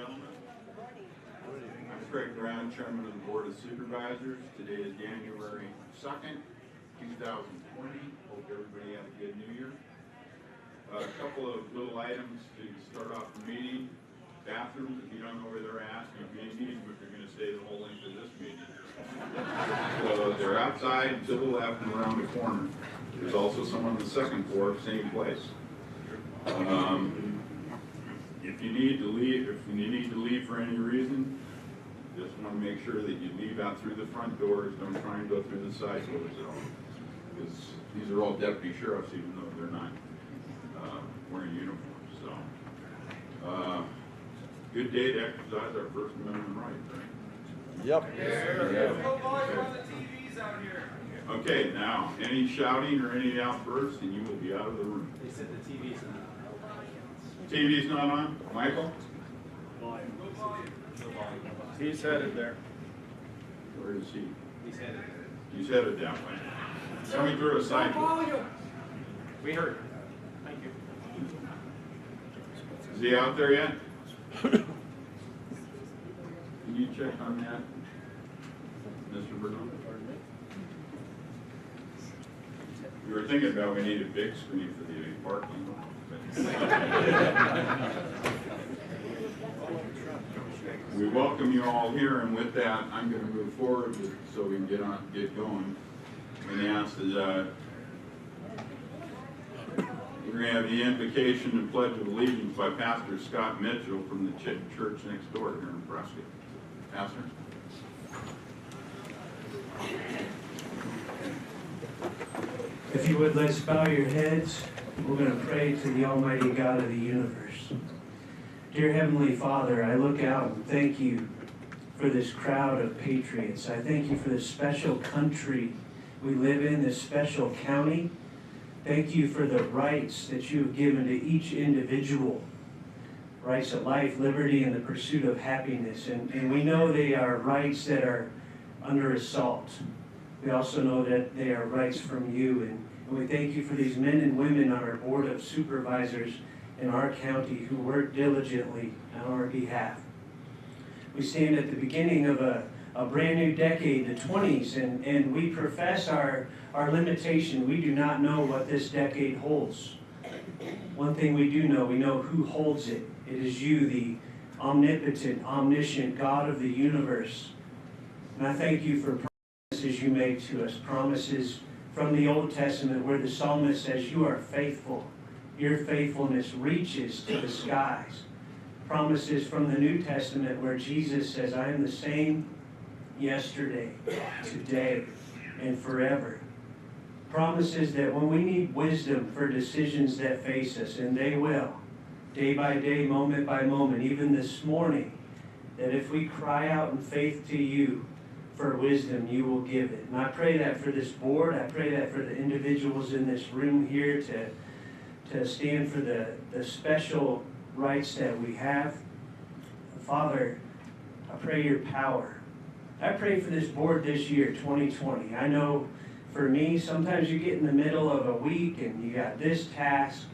gentlemen. I'm Craig Brown, Chairman of the Board of Supervisors. Today is January 2nd, 2020. Hope everybody had a good New Year. A couple of little items to start off the meeting. Bathrooms, if you don't know where they're at, you may need them if you're going to stay the whole length of this meeting. So they're outside to the left and around the corner. There's also some on the second floor, same place. If you need to leave for any reason, just want to make sure that you leave out through the front doors. Don't try and go through the side doors at all, because these are all deputy sheriffs, even though they're not wearing uniforms. So, good day to exercise our First Amendment rights, right? Yep. No volume on the TVs out here. Okay, now, any shouting or any outbursts, and you will be out of the room. They said the TV's not on. TV's not on? Michael? Volume. No volume. He's headed there. Where is he? He's headed there. He's headed that way. Coming through a side door. We heard. Thank you. Is he out there yet? Can you check on that, Mr. Bruno? We were thinking about we need a big screen for the parking lot. We welcome you all here, and with that, I'm going to move forward so we can get going. And ask that we're going to have the invocation and pledge of allegiance by Pastor Scott Mitchell from the church next door here in Prescott. Pastor. If you would, let's bow your heads. We're going to pray to the Almighty God of the universe. Dear Heavenly Father, I look out and thank you for this crowd of patriots. I thank you for this special country we live in, this special county. Thank you for the rights that you have given to each individual. Rights of life, liberty, and the pursuit of happiness. And we know they are rights that are under assault. We also know that they are rights from you. And we thank you for these men and women on our board of supervisors in our county who work diligently on our behalf. We stand at the beginning of a brand new decade, the 20s, and we profess our limitation. We do not know what this decade holds. One thing we do know, we know who holds it. It is you, the omnipotent, omniscient God of the universe. And I thank you for promises you make to us, promises from the Old Testament where the psalmist says, you are faithful. Your faithfulness reaches to the skies. Promises from the New Testament where Jesus says, I am the same yesterday, today, and forever. Promises that when we need wisdom for decisions that face us, and they will, day by day, moment by moment, even this morning, that if we cry out in faith to you for wisdom, you will give it. And I pray that for this board. I pray that for the individuals in this room here to stand for the special rights that we have. Father, I pray your power. I pray for this board this year, 2020. I know for me, sometimes you get in the middle of a week and you got this task,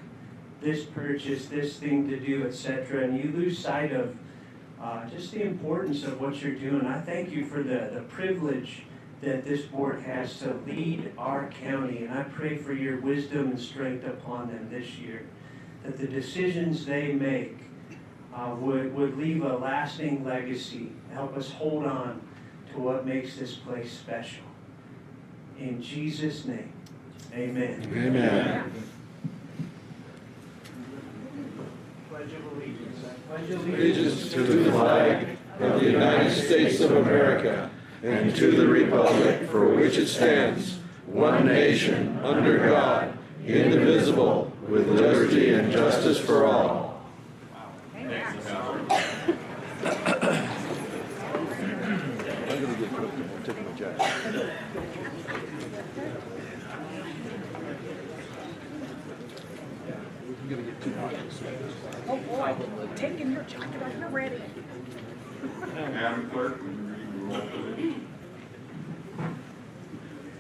this purchase, this thing to do, etc., and you lose sight of just the importance of what you're doing. I thank you for the privilege that this board has to lead our county, and I pray for your wisdom and strength upon them this year, that the decisions they make would leave a lasting legacy, help us hold on to what makes this place special. In Jesus' name, amen. Amen. Pledge of allegiance. I pledge Allegiance to the flag of the United States of America and to the republic for which it stands, one nation, under God, indivisible, with liberty and justice for all. Oh boy, taking your jacket off, you're ready. Madam Clerk, will you read the roll, please?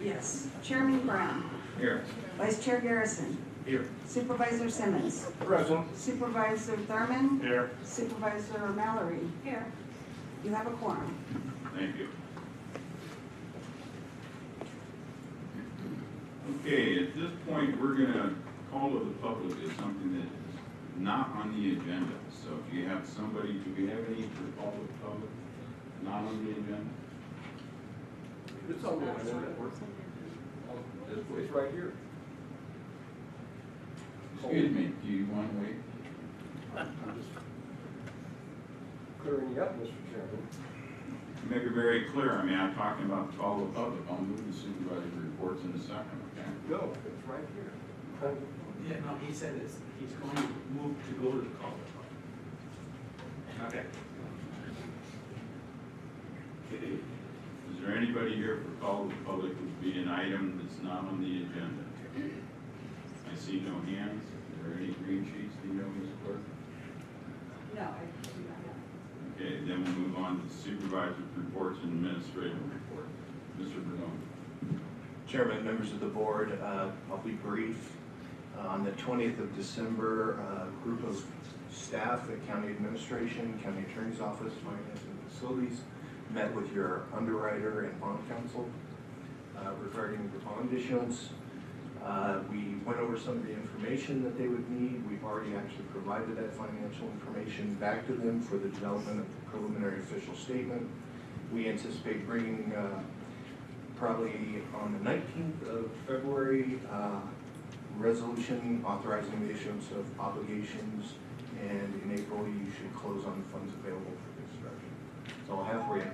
Yes. Chairman Brown. Here. Vice Chair Garrison. Here. Supervisor Simmons. Present. Supervisor Thurman. Here. Supervisor Mallory. Here. You have a quorum. Thank you. Okay, at this point, we're gonna call to the public as something that is not on the agenda. So if you have somebody, do we have any for call to the public, not on the agenda? It's on the agenda. It's right here. Excuse me, do you want to wait? I'm just clearing you up, Mr. Chairman. To make it very clear, I mean, I'm talking about the call to the public. I'll move the supervisor reports in a second, okay? No, it's right here. Yeah, no, he said he's going to move to go to the call. Okay. Is there anybody here for call to the public would be an item that's not on the agenda? I see no hands. Are there any green sheets, do you know, Ms. Clerk? No, I do not have. Okay, then we'll move on to supervisors' reports and administrative reports. Mr. Bernone. Chairman, members of the board, I'll be brief. On the 20th of December, a group of staff at County Administration, County Attorney's Office, Finance and Facilities met with your underwriter and bond counsel regarding the bond issuance. We went over some of the information that they would need. We've already actually provided that financial information back to them for the development of the preliminary official statement. We anticipate bringing probably on the 19th of February, resolution authorizing the issuance of obligations, and in April you should close on the funds available for construction. That's all I have for you.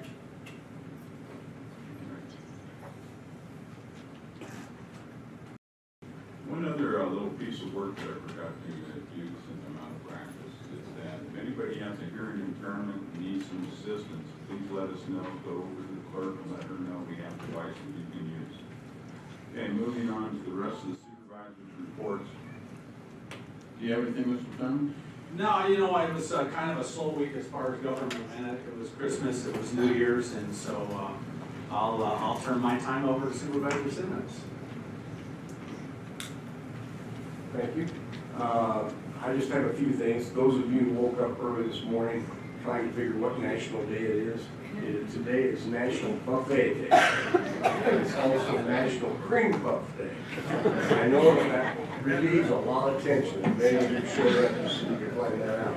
One other little piece of work that I forgot to do since I'm out of practice is that if anybody has a hearing impairment and needs some assistance, please let us know. Go over to the clerk and let her know we have devices you can use. Okay, moving on to the rest of the supervisors' reports. Do you have anything, Mr. Thurman? No, you know, it was kind of a slow week as far as government went. It was Christmas, it was New Year's, and so I'll turn my time over to Supervisor Simmons. Thank you. I just have a few things. Those of you who woke up early this morning trying to figure what national day it is, today is National Buffet Day. It's also National Cream Puff Day. I know that relieves a lot of tension. Many of you showed up so you can find that out.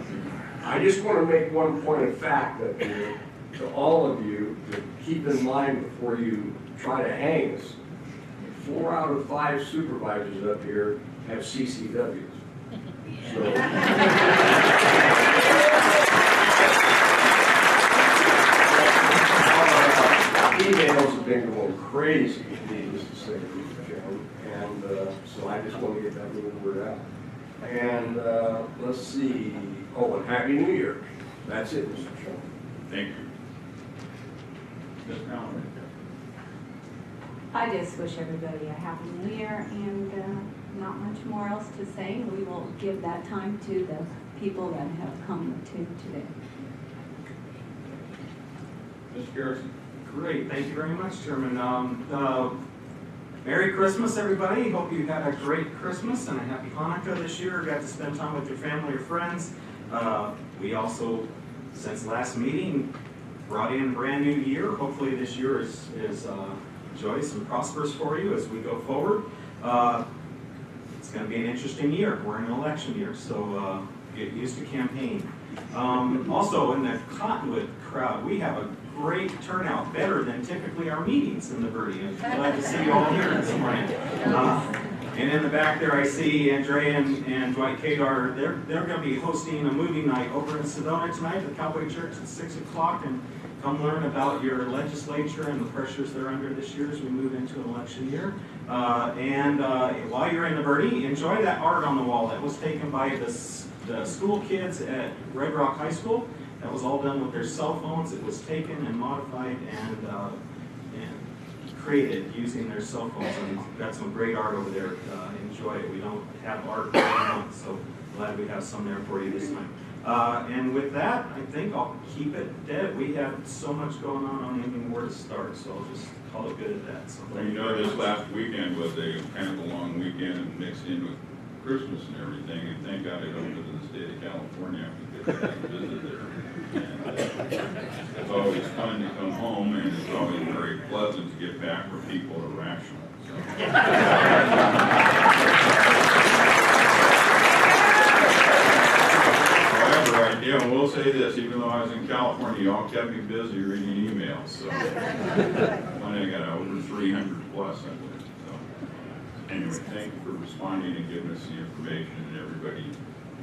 I just want to make one point of fact that to all of you to keep in mind before you try to hang us. 4 out of 5 supervisors up here have CCWs. So, emails have been going crazy, needless to say, Mr. Chairman, and so I just want to get that little word out. And let's see, oh, and Happy New Year. That's it, Mr. Chairman. Thank you. Ms. Mallory. I just wish everybody a happy new year, and not much more else to say. We will give that time to the people that have come to today. Mr. Garrison. Great, thank you very much, Chairman. Merry Christmas, everybody. Hope you had a great Christmas and a happy Hanukkah this year. Got to spend time with your family or friends. We also, since last meeting, brought in a brand new year. Hopefully this year is joyous and prosperous for you as we go forward. It's going to be an interesting year. We're in an election year, so get used to campaigning. Also, in the Cottonwood crowd, we have a great turnout, better than typically our meetings in the Verde. I'm glad to see you all here this morning. And in the back there, I see Andrea and Dwight Kadar. They're going to be hosting a movie night over in Sedona tonight at the Cowboy Church at 6 o'clock, and come learn about your legislature and the pressures they're under this year as we move into an election year. And while you're in the Verde, enjoy that art on the wall that was taken by the school kids at Red Rock High School. That was all done with their cell phones. It was taken and modified and created using their cell phones. And we've got some great art over there. Enjoy it. We don't have art every month, so glad we have some there for you this time. And with that, I think I'll keep it dead. We have so much going on, I don't even know where to start, so I'll just call it good at that. So Well, you know, this last weekend was a kind of a long weekend and mixed in with Christmas and everything, and thank God I don't live in the state of California because I can visit there. And it's always fun to come home, and it's always very pleasant to get back where people are rational. However, I will say this, even though I was in California, y'all kept me busy reading emails, so I got over 300 plus, I believe. So anyway, thank you for responding and giving us the information, and everybody,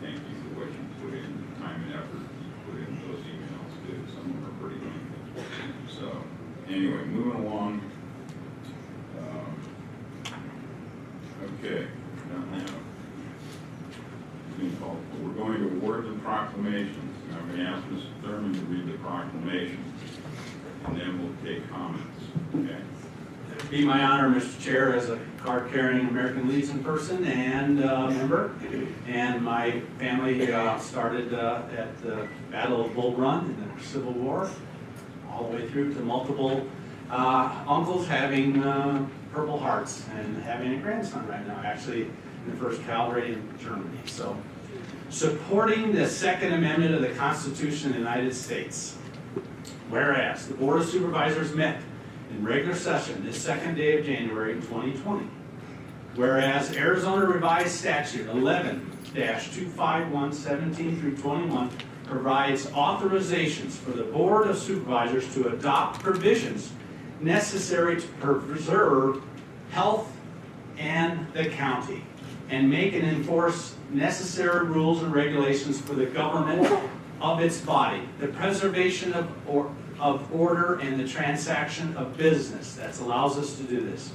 thank you for what you put in, the time and effort you put in those emails too. Some of them are pretty lengthy. So anyway, moving along. Okay, now. We're going to awards and proclamations. I'm going to ask Mr. Thurman to read the proclamation, and then we'll take comments. Okay. It'd be my honor, Mr. Chair, as a card-carrying American Legion person and member, and my family started at the Battle of Bull Run in the Civil War, all the way through to multiple uncles having Purple Hearts and having a grandson right now, actually in the 1st Cavalry in Germany. So, supporting the Second Amendment of the Constitution of the United States. Whereas the Board of Supervisors met in regular session this 2nd day of January 2020. Whereas Arizona Revised Statute 11-251-17 through 21 provides authorizations for the Board of Supervisors to adopt provisions necessary to preserve health and the county, and make and enforce necessary rules and regulations for the government of its body, the preservation of order, and the transaction of business. That allows us to do this.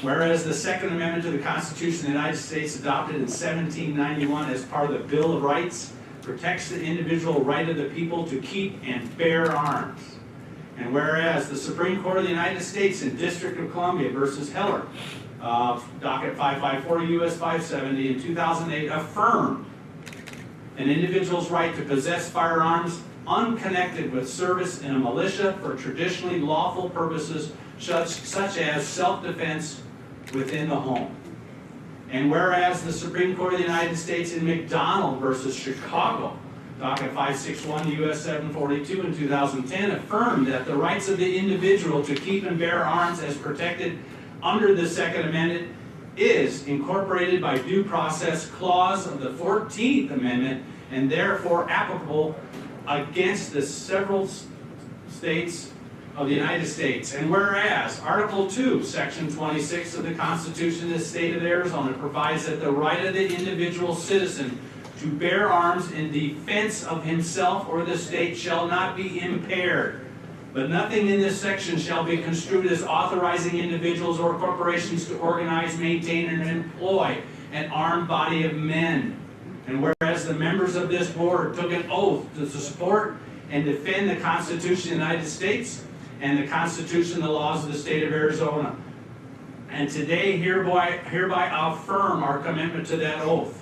Whereas the Second Amendment to the Constitution of the United States, adopted in 1791 as part of the Bill of Rights, protects the individual right of the people to keep and bear arms. And whereas the Supreme Court of the United States in District of Columbia versus Heller, docket 554 U.S. 570 in 2008, affirmed an individual's right to possess firearms unconnected with service in a militia for traditionally lawful purposes such as self-defense within the home. And whereas the Supreme Court of the United States in McDonald versus Chicago, docket 561 U.S. 742 in 2010, affirmed that the rights of the individual to keep and bear arms as protected under the Second Amendment is incorporated by due process clause of the 14th Amendment and therefore applicable against the several states of the United States. And whereas Article 2, Section 26 of the Constitution of the State of Arizona provides that the right of the individual citizen to bear arms in defense of himself or the state shall not be impaired. But nothing in this section shall be construed as authorizing individuals or corporations to organize, maintain, and employ an armed body of men. And whereas the members of this board took an oath to support and defend the Constitution of the United States and the Constitution and the laws of the state of Arizona. And today hereby affirm our commitment to that oath.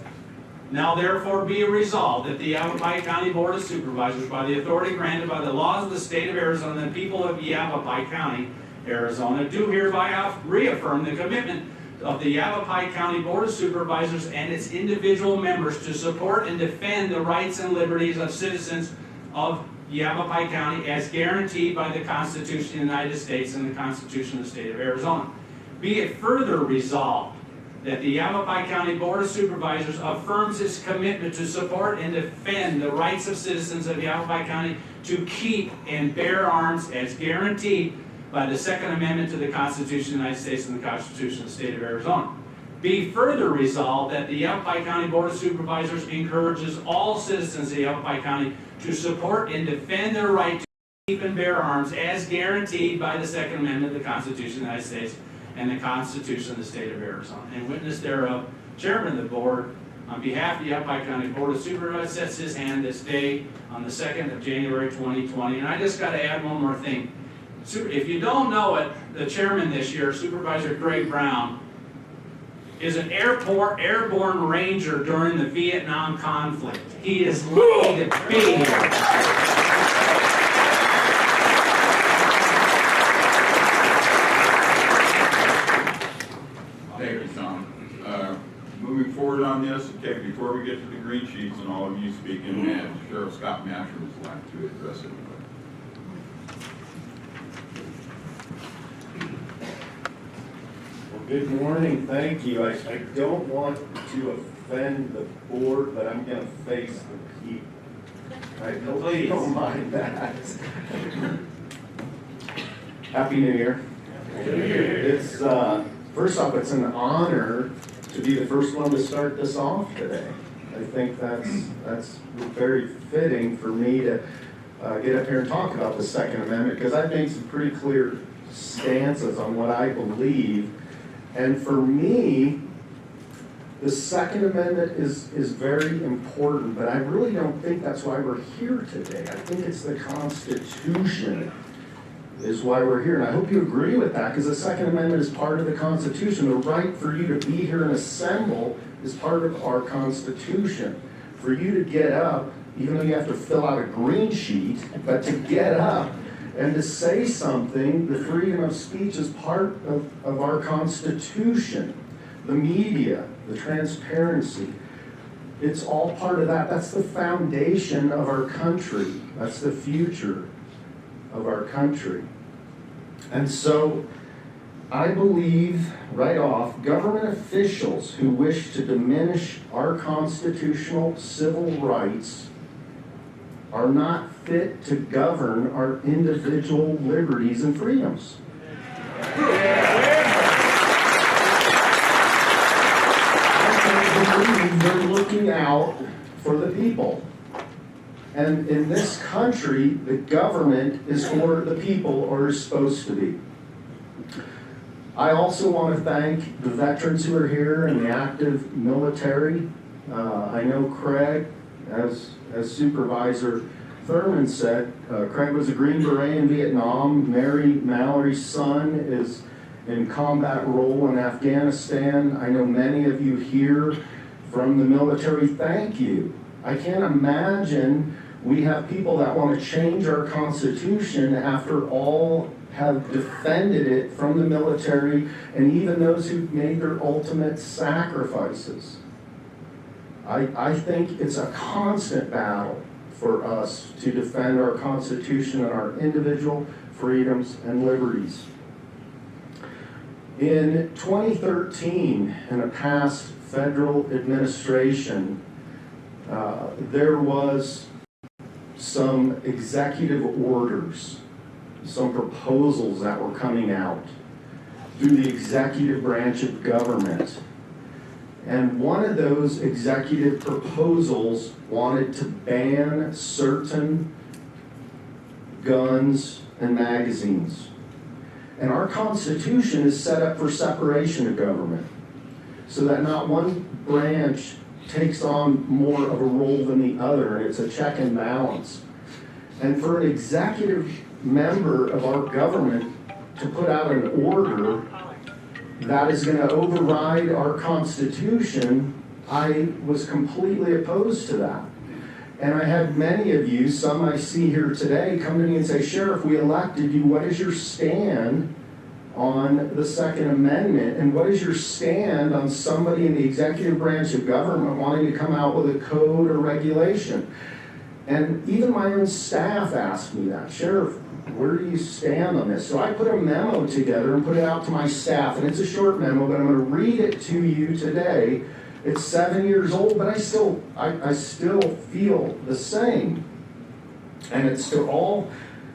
Now therefore be it resolved that the Yavapai County Board of Supervisors, by the authority granted by the laws of the state of Arizona and the people of Yavapai County, Arizona, do hereby reaffirm the commitment of the Yavapai County Board of Supervisors and its individual members to support and defend the rights and liberties of citizens of Yavapai County as guaranteed by the Constitution of the United States and the Constitution of the state of Arizona. Be it further resolved that the Yavapai County Board of Supervisors affirms its commitment to support and defend the rights of citizens of Yavapai County to keep and bear arms as guaranteed by the Second Amendment to the Constitution of the United States and the Constitution of the state of Arizona. Be further resolved that the Yavapai County Board of Supervisors encourages all citizens of Yavapai County to support and defend their right to keep and bear arms as guaranteed by the Second Amendment of the Constitution of the United States and the Constitution of the state of Arizona. And witness thereof, Chairman of the Board, on behalf of the Yavapai County Board of Supervisors, sets his hand this day on the 2nd of January 2020. And I just got to add one more thing. If you don't know it, the chairman this year, Supervisor Greg Brown, is an airborne ranger during the Vietnam conflict. He is lucky to be here. Thank you, Tom. Moving forward on this, okay, before we get to the green sheets and all of you speaking, and Sheriff Scott Masher would like to address it. Well, good morning, thank you. I don't want to offend the board, but I'm going to face the people. I hope you don't mind that. Happy New Year. It's, first off, it's an honor to be the first one to start this off today. I think that's very fitting for me to get up here and talk about the Second Amendment, because I've made some pretty clear stances on what I believe. And for me, the Second Amendment is very important, but I really don't think that's why we're here today. I think it's the Constitution is why we're here. And I hope you agree with that, because the Second Amendment is part of the Constitution. The right for you to be here and assemble is part of our Constitution. For you to get up, even though you have to fill out a green sheet, but to get up and to say something, the freedom of speech is part of our Constitution. The media, the transparency, it's all part of that. That's the foundation of our country. That's the future of our country. And so I believe right off, government officials who wish to diminish our constitutional civil rights are not fit to govern our individual liberties and freedoms. I believe they're looking out for the people. And in this country, the government is for the people, or is supposed to be. I also want to thank the veterans who are here and the active military. I know Craig, as Supervisor Thurman said, Craig was a Green Beret in Vietnam. Mary Mallory's son is in combat role in Afghanistan. I know many of you here from the military. Thank you. I can't imagine we have people that want to change our Constitution after all have defended it from the military, and even those who've made their ultimate sacrifices. I think it's a constant battle for us to defend our Constitution and our individual freedoms and liberties. In 2013, in a past federal administration, there was some executive orders, some proposals that were coming out through the executive branch of government. And one of those executive proposals wanted to ban certain guns and magazines. And our Constitution is set up for separation of government, so that not one branch takes on more of a role than the other, and it's a check and balance. And for an executive member of our government to put out an order that is going to override our Constitution, I was completely opposed to that. And I had many of you, some I see here today, come to me and say, Sheriff, we elected you. What is your stand on the Second Amendment? And what is your stand on somebody in the executive branch of government wanting to come out with a code or regulation? And even my own staff asked me that. Sheriff, where do you stand on this? So I put a memo together and put it out to my staff. And it's a short memo, but I'm going to read it to you today. It's 7 years old, but I still feel the same. And it's to all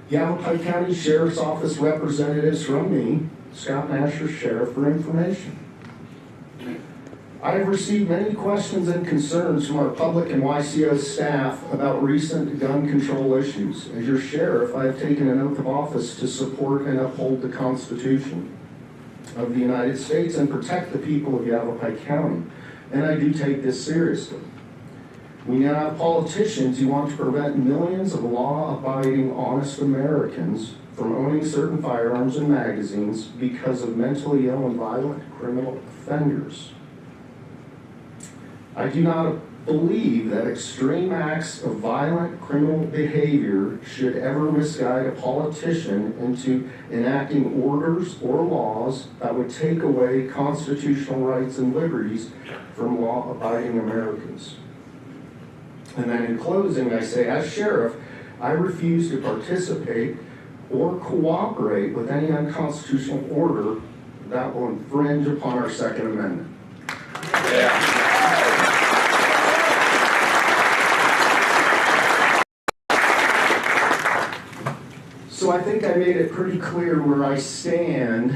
Yavapai County Sheriff's Office representatives from me, Scott Masher, Sheriff, for information. I have received many questions and concerns from our public and YCO staff about recent gun control issues. As your sheriff, I have taken an oath of office to support and uphold the Constitution of the United States and protect the people of Yavapai County. And I do take this seriously. We now have politicians who want to prevent millions of law-abiding, honest Americans from owning certain firearms and magazines because of mentally ill and violent criminal offenders. I do not believe that extreme acts of violent criminal behavior should ever misguide a politician into enacting orders or laws that would take away constitutional rights and liberties from law-abiding Americans. And then in closing, I say, as sheriff, I refuse to participate or cooperate with any unconstitutional order that will infringe upon our Second Amendment. So I think I made it pretty clear where I stand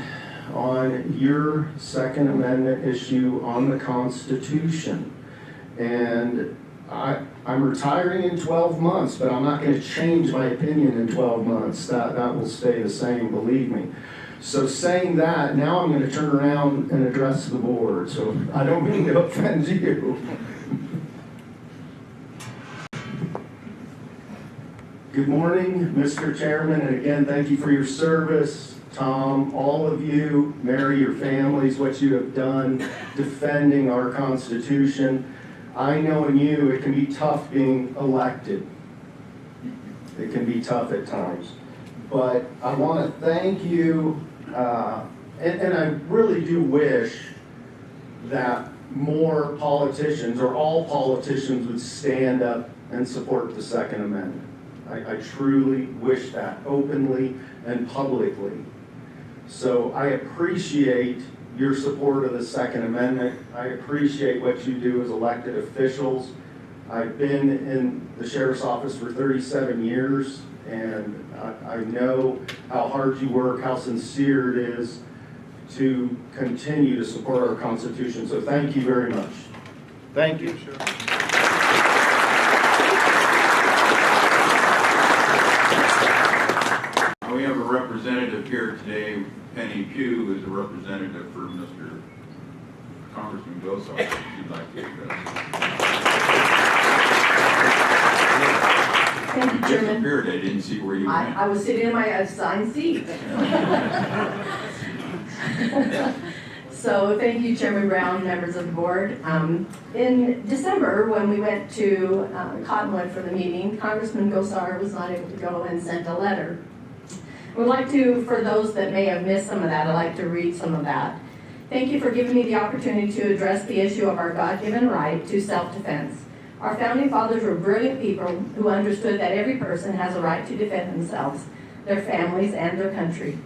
on your Second Amendment issue on the Constitution. And I'm retiring in 12 months, but I'm not going to change my opinion in 12 months. That will stay the same, believe me. So saying that, now I'm going to turn around and address the board. So I don't mean to offend you. Good morning, Mr. Chairman, and again, thank you for your service. Tom, all of you, Mary, your families, what you have done defending our Constitution. I know in you it can be tough being elected. It can be tough at times. But I want to thank you, and I really do wish that more politicians, or all politicians, would stand up and support the Second Amendment. I truly wish that, openly and publicly. So I appreciate your support of the Second Amendment. I appreciate what you do as elected officials. I've been in the Sheriff's Office for 37 years, and I know how hard you work, how sincere it is to continue to support our Constitution. So thank you very much. Thank you. We have a representative here today, Penny Pugh, who's a representative for Mr. Congressman Gosar. If you'd like to address. Thank you, Chairman. Disappeared. I didn't see where you went. I was sitting in my assigned seat. So thank you, Chairman Brown, members of the board. In December, when we went to Cottonwood for the meeting, Congressman Gosar was not able to go and sent a letter. I would like to, for those that may have missed some of that, I'd like to read some of that. Thank you for giving me the opportunity to address the issue of our God-given right to self-defense. Our founding fathers were brilliant people who understood that every person has a right to defend themselves, their families, and their country.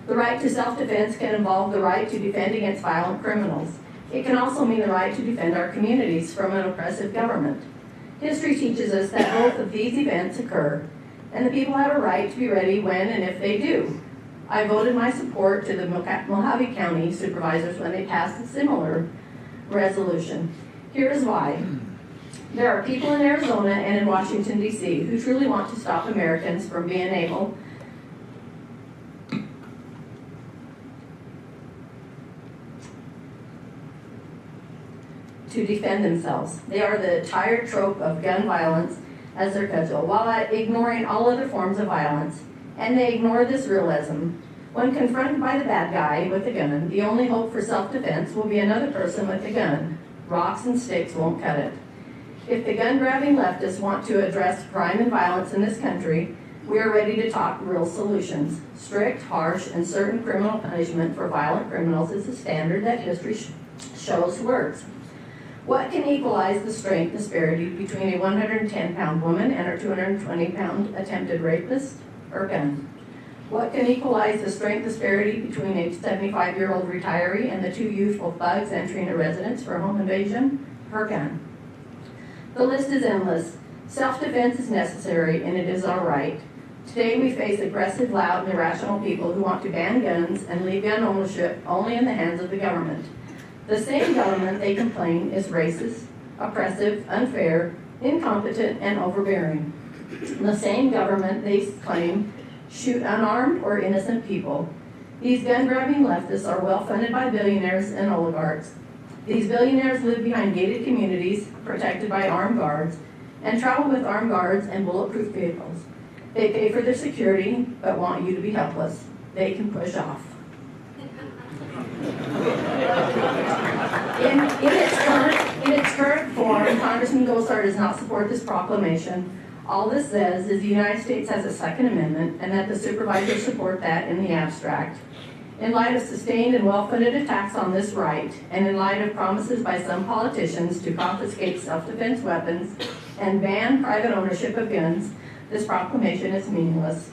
The right to self-defense can involve the right to defend against violent criminals. It can also mean the right to defend our communities from an oppressive government. History teaches us that both of these events occur, and the people have a right to be ready when and if they do. I voted my support to the Mojave County supervisors when they passed a similar resolution. Here is why. There are people in Arizona and in Washington, D.C. who truly want to stop Americans from being able to defend themselves. They are the tired trope of gun violence as their cudgel, while ignoring all other forms of violence. And they ignore this realism. When confronted by the bad guy with a gun, the only hope for self-defense will be another person with a gun. Rocks and sticks won't cut it. If the gun-grabbing leftists want to address crime and violence in this country, we are ready to talk real solutions. Strict, harsh, and certain criminal punishment for violent criminals is the standard that history shows works. What can equalize the strength disparity between a 110-pound woman and her 220-pound attempted rapist? Her gun. What can equalize the strength disparity between a 75-year-old retiree and the two youthful thugs entering a residence for a home invasion? Her gun. The list is endless. Self-defense is necessary, and it is our right. Today we face aggressive, loud, and irrational people who want to ban guns and leave gun ownership only in the hands of the government. The same government they complain is racist, oppressive, unfair, incompetent, and overbearing. The same government they claim shoot unarmed or innocent people. These gun-grabbing leftists are well funded by billionaires and oligarchs. These billionaires live behind gated communities protected by armed guards and travel with armed guards and bulletproof vehicles. They pay for their security but want you to be helpless. They can push off. In its current form, Star does not support this proclamation. All this says is the United States has a Second Amendment and that the supervisors support that in the abstract. In light of sustained and well-funded attacks on this right, and in light of promises by some politicians to confiscate self-defense weapons and ban private ownership of guns, this proclamation is meaningless.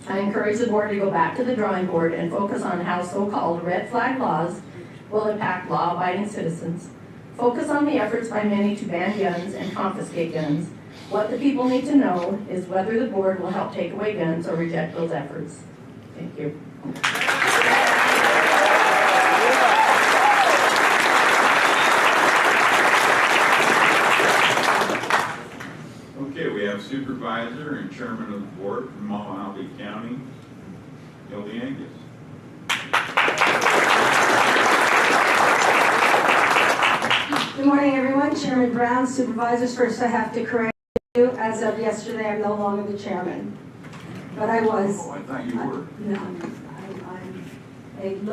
I encourage the board to go back to the drawing board and focus on how so-called red flag laws will impact law-abiding citizens. Focus on the efforts by many to ban guns and confiscate guns. What the people need to know is whether the board will help take away guns or reject those efforts. Thank you. Okay, we have Supervisor and Chairman of the Board from Mojave County, Hildy Angus. Good morning, everyone. Chairman Brown, Supervisors. First, I have to correct you. As of yesterday, I'm no longer the chairman. But I was. Oh, I thought you were. No,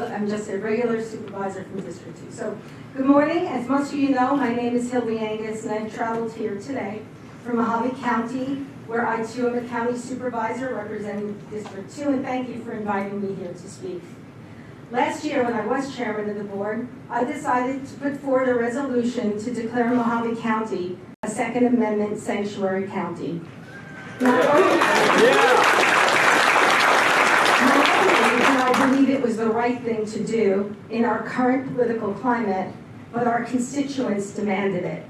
I'm just a regular supervisor from District 2. So, good morning. As most of you know, my name is Hildy Angus, and I've traveled here today from Mojave County, where I too am a county supervisor representing District 2, and thank you for inviting me here to speak. Last year, when I was chairman of the board, I decided to put forward a resolution to declare Mojave County a Second Amendment sanctuary county. Not only do I believe it was the right thing to do in our current political climate, but our constituents demanded it.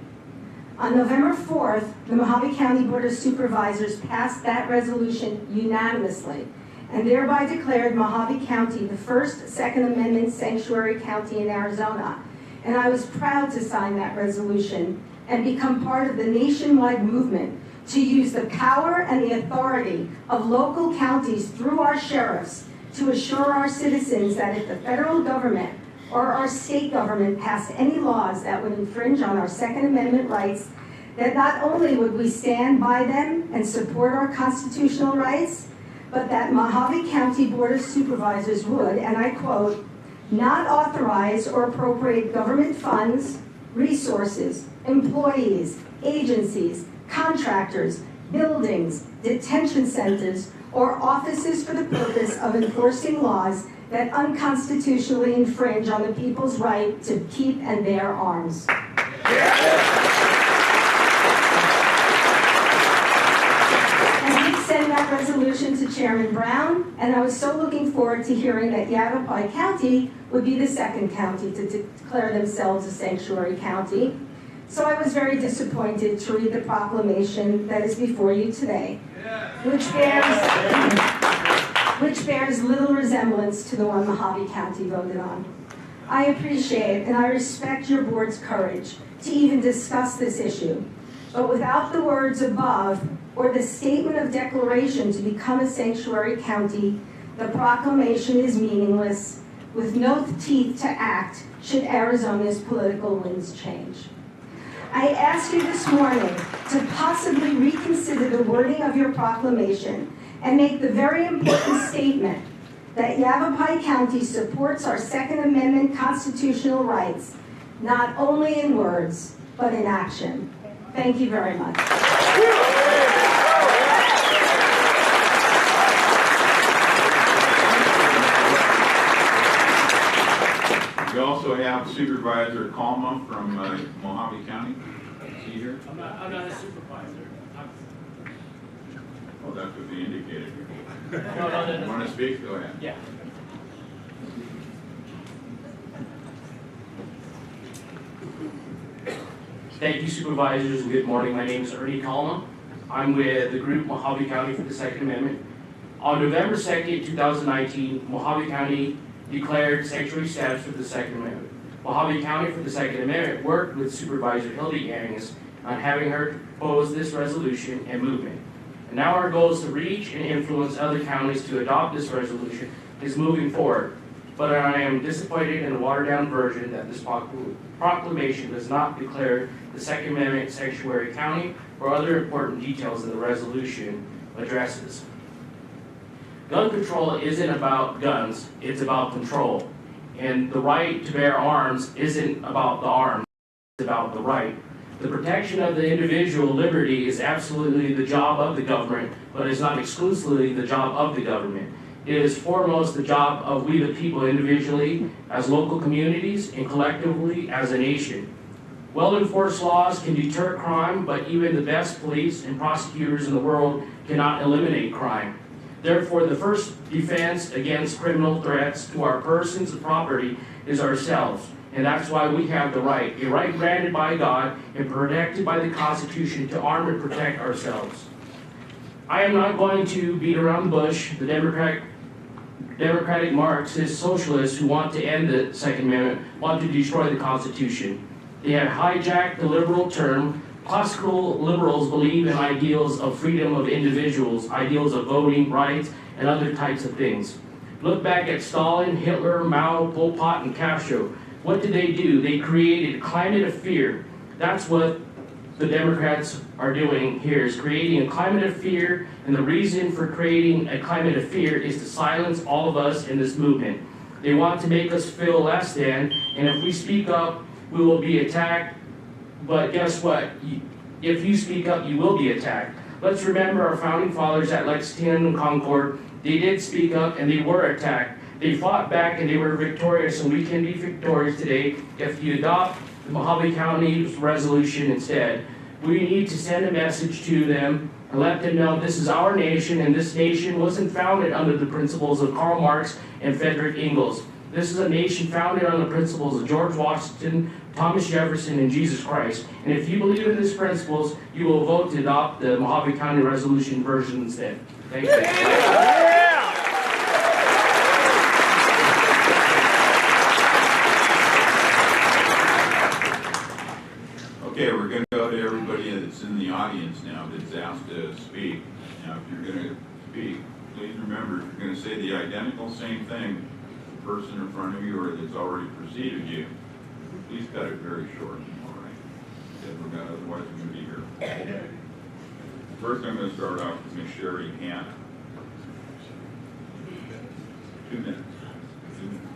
On November 4th, the Mojave County Board of Supervisors passed that resolution unanimously, and thereby declared Mojave County the first Second Amendment sanctuary county in Arizona. And I was proud to sign that resolution and become part of the nationwide movement to use the power and the authority of local counties through our sheriffs to assure our citizens that if the federal government or our state government passed any laws that would infringe on our Second Amendment rights, that not only would we stand by them and support our constitutional rights, but that Mojave County Board of Supervisors would, and I quote, not authorize or appropriate government funds, resources, employees, agencies, contractors, buildings, detention centers, or offices for the purpose of enforcing laws that unconstitutionally infringe on the people's right to keep and bear arms. Send that resolution to Chairman Brown, and I was so looking forward to hearing that Yavapai County would be the second county to declare themselves a sanctuary county. So I was very disappointed to read the proclamation that is before you today, which bears little resemblance to the one Mojave County voted on. I appreciate and I respect your board's courage to even discuss this issue, but without the words above or the statement of declaration to become a sanctuary county, the proclamation is meaningless, with no teeth to act should Arizona's political winds change. I ask you this morning to possibly reconsider the wording of your proclamation and make the very important statement that Yavapai County supports our Second Amendment constitutional rights, not only in words, but in action. Thank you very much. We also have Supervisor Kalma from Mojave County. Is he here? I'm not a supervisor. Oh, that's what they indicated. No. You want to speak? Go ahead. Yeah. Thank you, supervisors, and good morning. My name is Ernie Kalma. I'm with the group Mojave County for the Second Amendment. On November 2nd, 2019, Mojave County declared sanctuary status for the Second Amendment. Mojave County for the Second Amendment worked with Supervisor Hildy Angus on having her propose this resolution and movement. And now our goal is to reach and influence other counties to adopt this resolution is moving forward. But I am disappointed in the watered-down version that this proclamation does not declare the Second Amendment sanctuary county or other important details that the resolution addresses. Gun control isn't about guns, it's about control. And the right to bear arms isn't about the arms, it's about the right. The protection of the individual liberty is absolutely the job of the government, but is not exclusively the job of the government. It is foremost the job of we the people individually, as local communities, and collectively as a nation. Well-enforced laws can deter crime, but even the best police and prosecutors in the world cannot eliminate crime. Therefore, the first defense against criminal threats to our persons and property is ourselves. And that's why we have the right, a right granted by God and protected by the Constitution to arm and protect ourselves. I am not going to beat around the bush. The Democratic Marxist socialists who want to end the Second Amendment want to destroy the Constitution. They have hijacked the liberal term. Classical liberals believe in ideals of freedom of individuals, ideals of voting rights, and other types of things. Look back at Stalin, Hitler, Mao, Pol Pot, and Castro. What did they do? They created a climate of fear. That's what the Democrats are doing here, is creating a climate of fear, and the reason for creating a climate of fear is to silence all of us in this movement. They want to make us feel less than, and if we speak up, we will be attacked. But guess what? If you speak up, you will be attacked. Let's remember our founding fathers at Lexington and Concord. They did speak up and they were attacked. They fought back and they were victorious, and we can be victorious today if you adopt the Mojave County resolution instead. We need to send a message to them and let them know this is our nation, and this nation wasn't founded under the principles of Karl Marx and Frederick Engels. This is a nation founded on the principles of George Washington, Thomas Jefferson, and Jesus Christ. And if you believe in these principles, you will vote to adopt the Mojave County resolution version instead. Thank you. Okay, we're going to go to everybody that's in the audience now that's asked to speak. Now, if you're going to speak, please remember, if you're going to say the identical same thing to the person in front of you or that's already preceded you, please cut it very short, all right? Because otherwise we're going to be here. First, I'm going to start off with Ms. Sherry Hanna. 2 minutes. 2 minutes.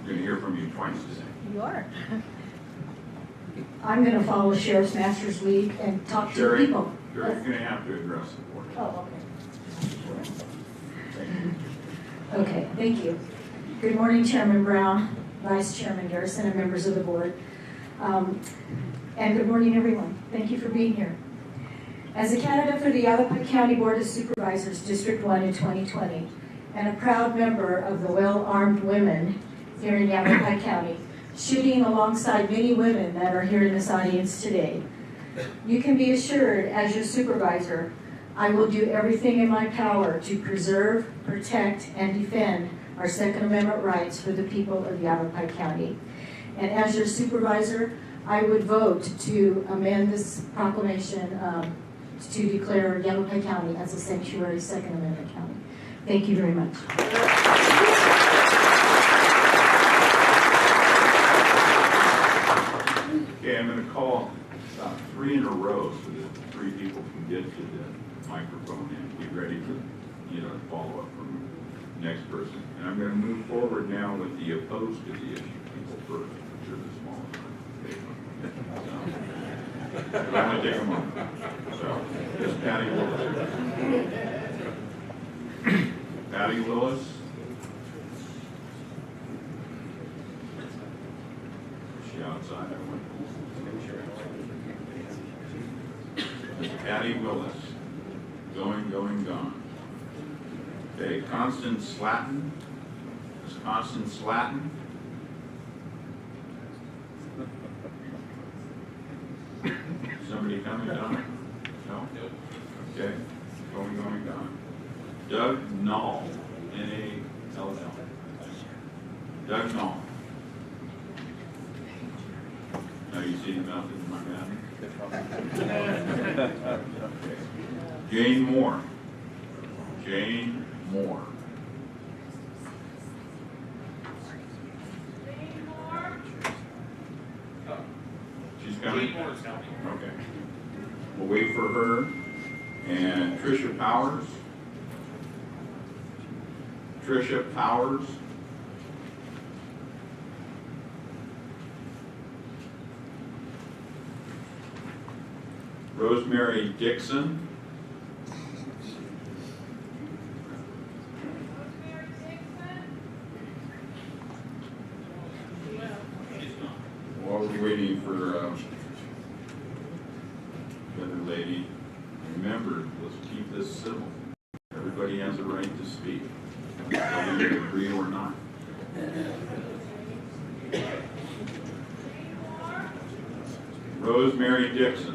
We're going to hear from you twice today. You are. I'm going to follow Sheriff's Master's lead and talk to Sherry, people. Sherry, you're going to have to address the board. Oh, Thank you. okay. Okay, thank you. Good morning, Chairman Brown, Vice Chairman Garrison, and members of the board. And good morning, everyone. Thank you for being here. As a candidate for the Yavapai County Board of Supervisors, District 1 in 2020, and a proud member of the Well-Armed Women here in Yavapai County, shooting alongside many women that are here in this audience today, you can be assured, as your supervisor, I will do everything in my power to preserve, protect, and defend our Second Amendment rights for the people of Yavapai County. And as your supervisor, I would vote to amend this proclamation to declare Yavapai County as a sanctuary Second Amendment county. Thank you very much. Okay, I'm going to call 3 in a row so that 3 people can get to the microphone and be ready to, follow up from the next person. And I'm going to move forward now with the opposed to the issue people first, which are the smallest. So, I'm going to take a moment. So, this is Patty Willis. Patty Willis. Is she outside? Patty Willis. Going, gone. Okay, Constance Slatton. Is Constance Slatton? Somebody coming down? No? Okay, going, gone. Doug Knoll. N-A-L-L. Doug Knoll. Now you see the mouth in my mouth? Okay. Jane Moore. Jane Moore. She's coming? Jane Moore's coming. Okay. We'll wait for her. And Tricia Powers. Patricia Powers. Rosemary Dixon. While we're waiting for the other lady, remember, let's keep this civil. Everybody has a right to speak, whether you agree or not. Rosemary Dixon.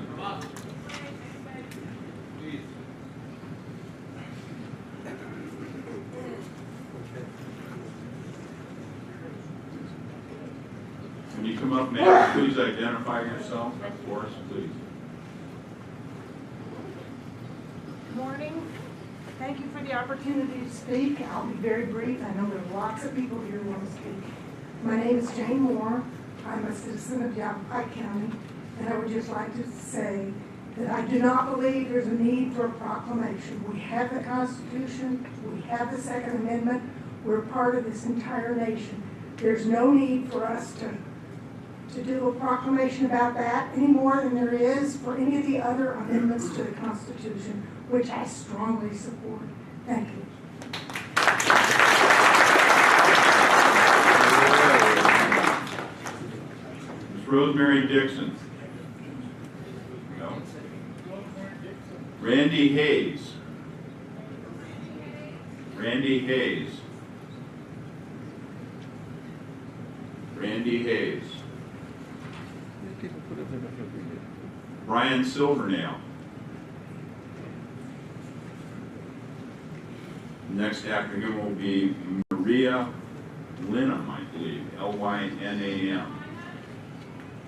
When you come up, ma'am, please identify yourself for us, please. Good morning. Thank you for the opportunity to speak. I'll be very brief. I know there are lots of people here who want to speak. My name is Jane Moore. I'm a citizen of Yavapai County, and I would just like to say that I do not believe there's a need for a proclamation. We have the Constitution. We have the Second Amendment. We're part of this entire nation. There's no need for us to do a proclamation about that any more than there is for any of the other amendments to the Constitution, which I strongly support. Thank you. Ms. Rosemary Dixon. No. Randy Hayes. Randy Hayes. Randy Hayes. Brian Silvernail. Next after him will be Maria Lynham, I believe, Lynam.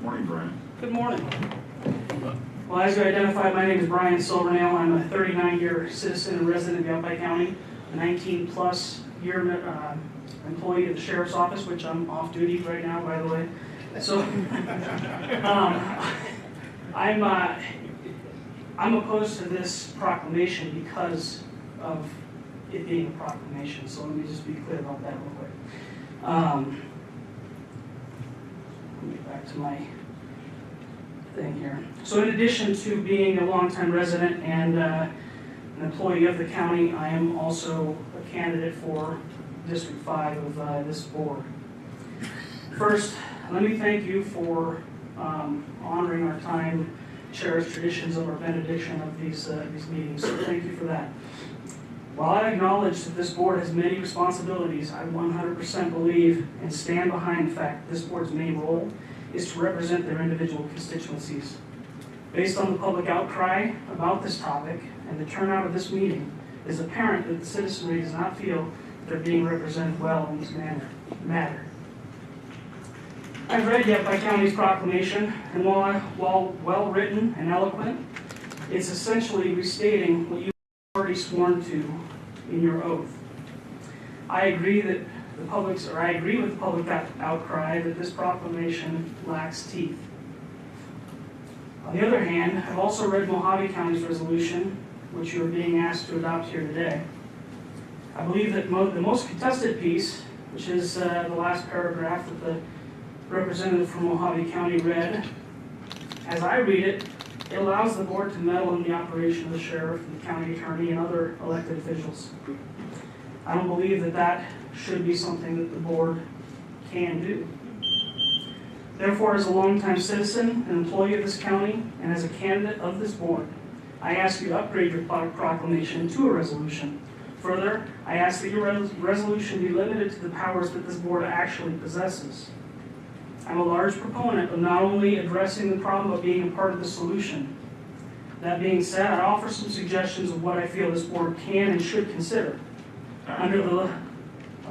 Morning, Brian. Good morning. Well, as you identified, my name is Brian Silvernail. I'm a 39-year citizen and resident of Yavapai County, a 19-plus year employee of the Sheriff's Office, which I'm off duty right now, by the way. So, I'm opposed to this proclamation because of it being a proclamation. So let me just be clear about that real quick. Let me get back to my thing here. So in addition to being a longtime resident and an employee of the county, I am also a candidate for District 5 of this board. First, let me thank you for honoring our time, cherished traditions of our benediction of these meetings. So thank you for that. While I acknowledge that this board has many responsibilities, I 100% believe and stand behind the fact that this board's main role is to represent their individual constituencies. Based on the public outcry about this topic and the turnout of this meeting, it is apparent that the citizenry does not feel that they're being represented well in this matter. I've read Yavapai County's proclamation, and while well written and eloquent, it's essentially restating what you've already sworn to in your oath. I agree with the public outcry that this proclamation lacks teeth. On the other hand, I've also read Mojave County's resolution, which you are being asked to adopt here today. I believe that the most contested piece, which is the last paragraph that the representative from Mojave County read, as I read it, it allows the board to meddle in the operation of the sheriff, the county attorney, and other elected officials. I don't believe that that should be something that the board can do. Therefore, as a longtime citizen and employee of this county, and as a candidate of this board, I ask you to upgrade your proclamation to a resolution. Further, I ask that your resolution be limited to the powers that this board actually possesses. I'm a large proponent of not only addressing the problem, but being a part of the solution. That being said, I offer some suggestions of what I feel this board can and should consider. I'm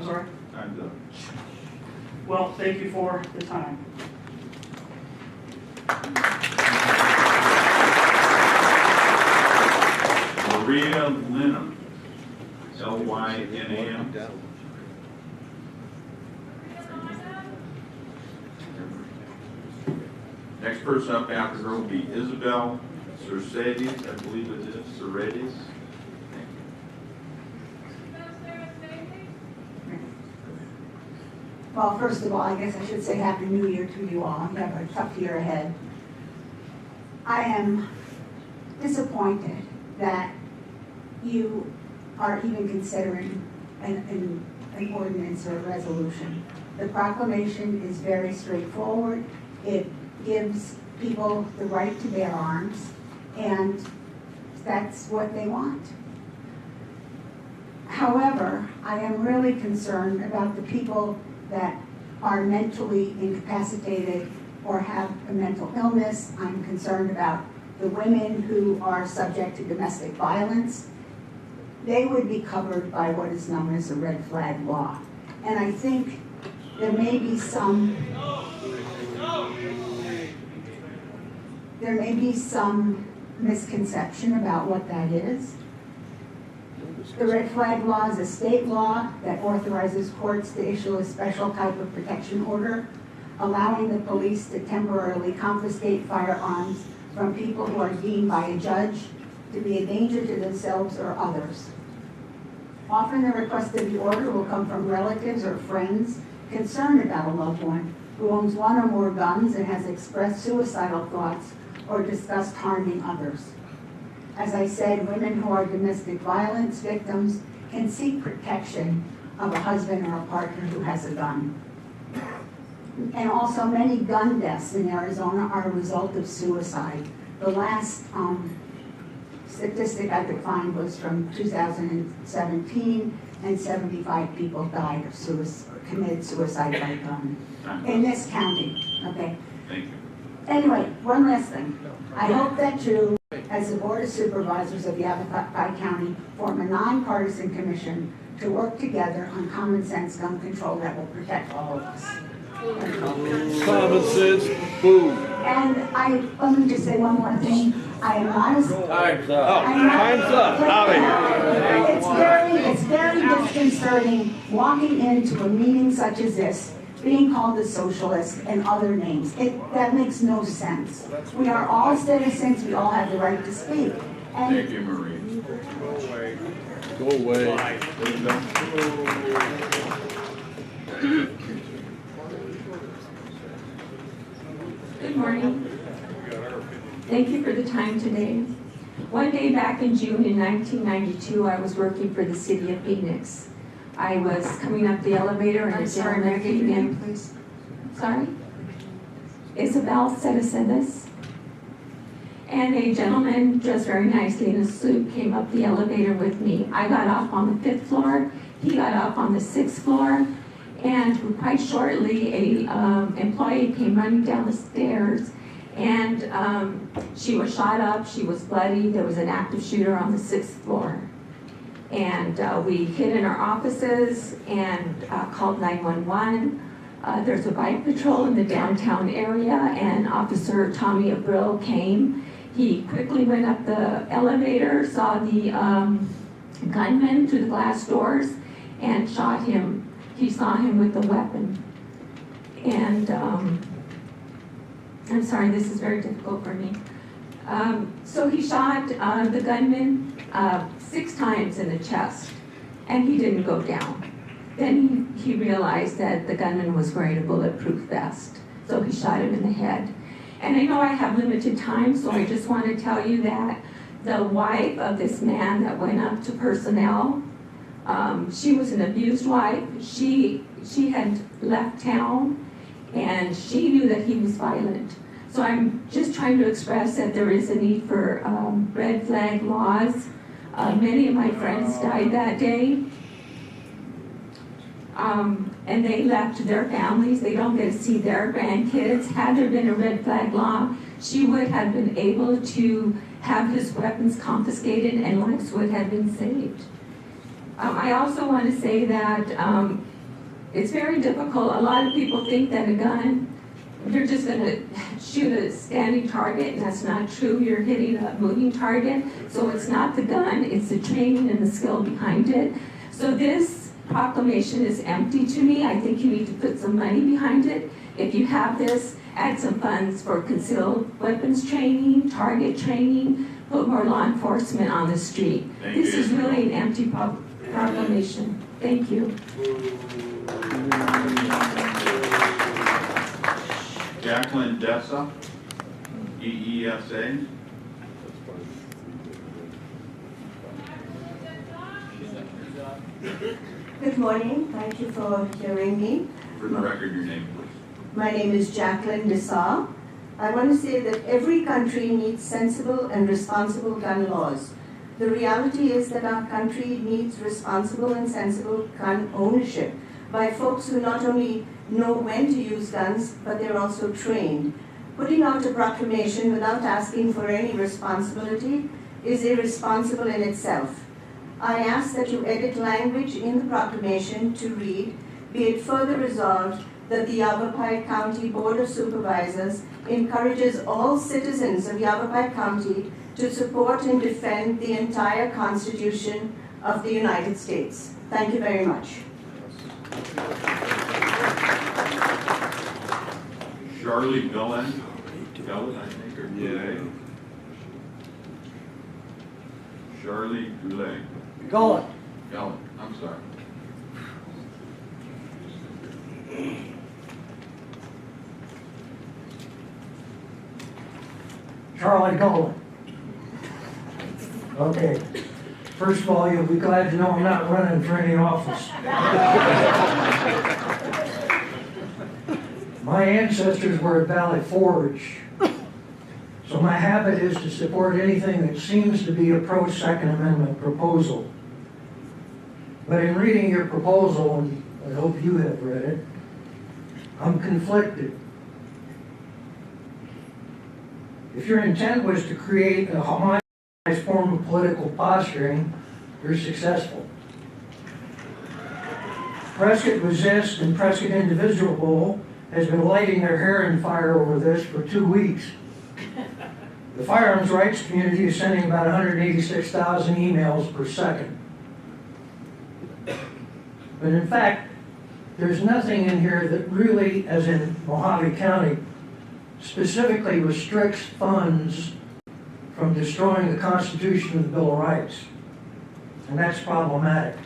sorry? Time's up. Well, thank you for the time. Maria Lynham, Lynam. Next person up after her will be Isabel Cercedes, I believe it is, Cercedes. Well, first of all, I guess I should say Happy New Year to you all. You have a tough year ahead. I am disappointed that you are even considering an ordinance or a resolution. The proclamation is very straightforward. It gives people the right to bear arms, and that's what they want. However, I am really concerned about the people that are mentally incapacitated or have a mental illness. I'm concerned about the women who are subject to domestic violence. They would be covered by what is known as a red flag law. And I think there may be some misconception about what that is. The red flag law is a state law that authorizes courts to issue a special type of protection order, allowing the police to temporarily confiscate firearms from people who are deemed by a judge to be a danger to themselves or others. Often the request of the order will come from relatives or friends concerned about a loved one who owns one or more guns and has expressed suicidal thoughts or discussed harming others. As I said, women who are domestic violence victims can seek protection of a husband or a partner who has a gun. And also many gun deaths in Arizona are a result of suicide. The last statistic I could find was from 2017, and 75 people died of committed suicide by gun in this county. Okay. Thank you. Anyway, one last thing. I hope that you, as the Board of Supervisors of Yavapai County, form a nonpartisan commission to work together on common sense gun control that will protect all of us. Common sense, boom. And let me just say one more thing. I am not as... Time's up. Time's up. Out of here. It's very disconcerting walking into a meeting such as this, being called a socialist and other names. That makes no sense. We are all citizens. We all have the right to speak. And Thank you, Marie. Go away. Good morning. Thank you for the time today. One day back in June in 1992, I was working for the city of Phoenix. I was coming up the elevator and a gentleman came in. please. Sorry? Isabel Cedecedes. And a gentleman dressed very nicely in a suit came up the elevator with me. I got off on the 5th floor. He got off on the 6th floor. And quite shortly, a employee came running down the stairs, and she was shot up, she was bloody, there was an active shooter on the 6th floor. And we hid in our offices and called 911. There's a bike patrol in the downtown area, and Officer Tommy Abril came. He quickly went up the elevator, saw the gunman through the glass doors, and shot him. He saw him with the weapon. And I'm sorry, this is very difficult for me. So he shot the gunman 6 times in the chest, and he didn't go down. Then he realized that the gunman was wearing a bulletproof vest, so he shot him in the head. And I know I have limited time, so I just want to tell you that the wife of this man that went up to personnel, she was an abused wife. She had left town, and she knew that he was violent. So I'm just trying to express that there is a need for red flag laws. Many of my friends died that day, and they left their families. They don't get to see their grandkids. Had there been a red flag law, she would have been able to have his weapons confiscated, and lives would have been saved. I also want to say that it's very difficult. A lot of people think that a gun, you're just going to shoot a standing target, and that's not true. You're hitting a moving target. So it's not the gun, it's the training and the skill behind it. So this proclamation is empty to me. I think you need to put some money behind it. If you have this, add some funds for concealed weapons training, target training, put more law enforcement on the street. This is really an empty proclamation. Thank you. Jacqueline Dessa, EESA. Good morning. Thank you for hearing me. For the record, your name, please. My name is Jacqueline Dessa. I want to say that every country needs sensible and responsible gun laws. The reality is that our country needs responsible and sensible gun ownership by folks who not only know when to use guns, but they're also trained. Putting out a proclamation without asking for any responsibility is irresponsible in itself. I ask that you edit language in the proclamation to read, be it further resolved that the Yavapai County Board of Supervisors encourages all citizens of Yavapai County to support and defend the entire Constitution of the United States. Thank you very much. Charlie Gullen, I think, or Goulet? Charlie Goulet. Gullen. Gullen, I'm sorry. Charlie Gullen. Okay. First of all, you'll be glad to know I'm not running for any office. My ancestors were at Valley Forge, so my habit is to support anything that seems to be a pro-Second Amendment proposal. But in reading your proposal, and I hope you have read it, I'm conflicted. If your intent was to create a homogenized form of political posturing, you're successful. Prescott Resist and Prescott Indivisible has been lighting their hair in fire over this for 2 weeks. The firearms rights community is sending about 186,000 emails per second. But in fact, there's nothing in here that really, as in Mojave County, specifically restricts funds from destroying the Constitution and the Bill of Rights. And that's problematic.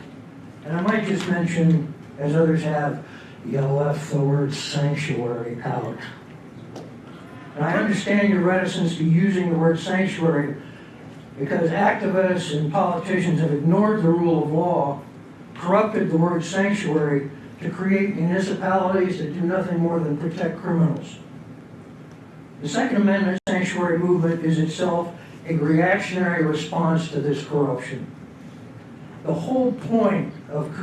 And I might just mention, as others have, you left the word sanctuary out. And I understand your reticence to using the word sanctuary because activists and politicians have ignored the rule of law, corrupted the word sanctuary to create municipalities that do nothing more than protect criminals. The Second Amendment sanctuary movement is itself a reactionary response to this corruption. The whole point of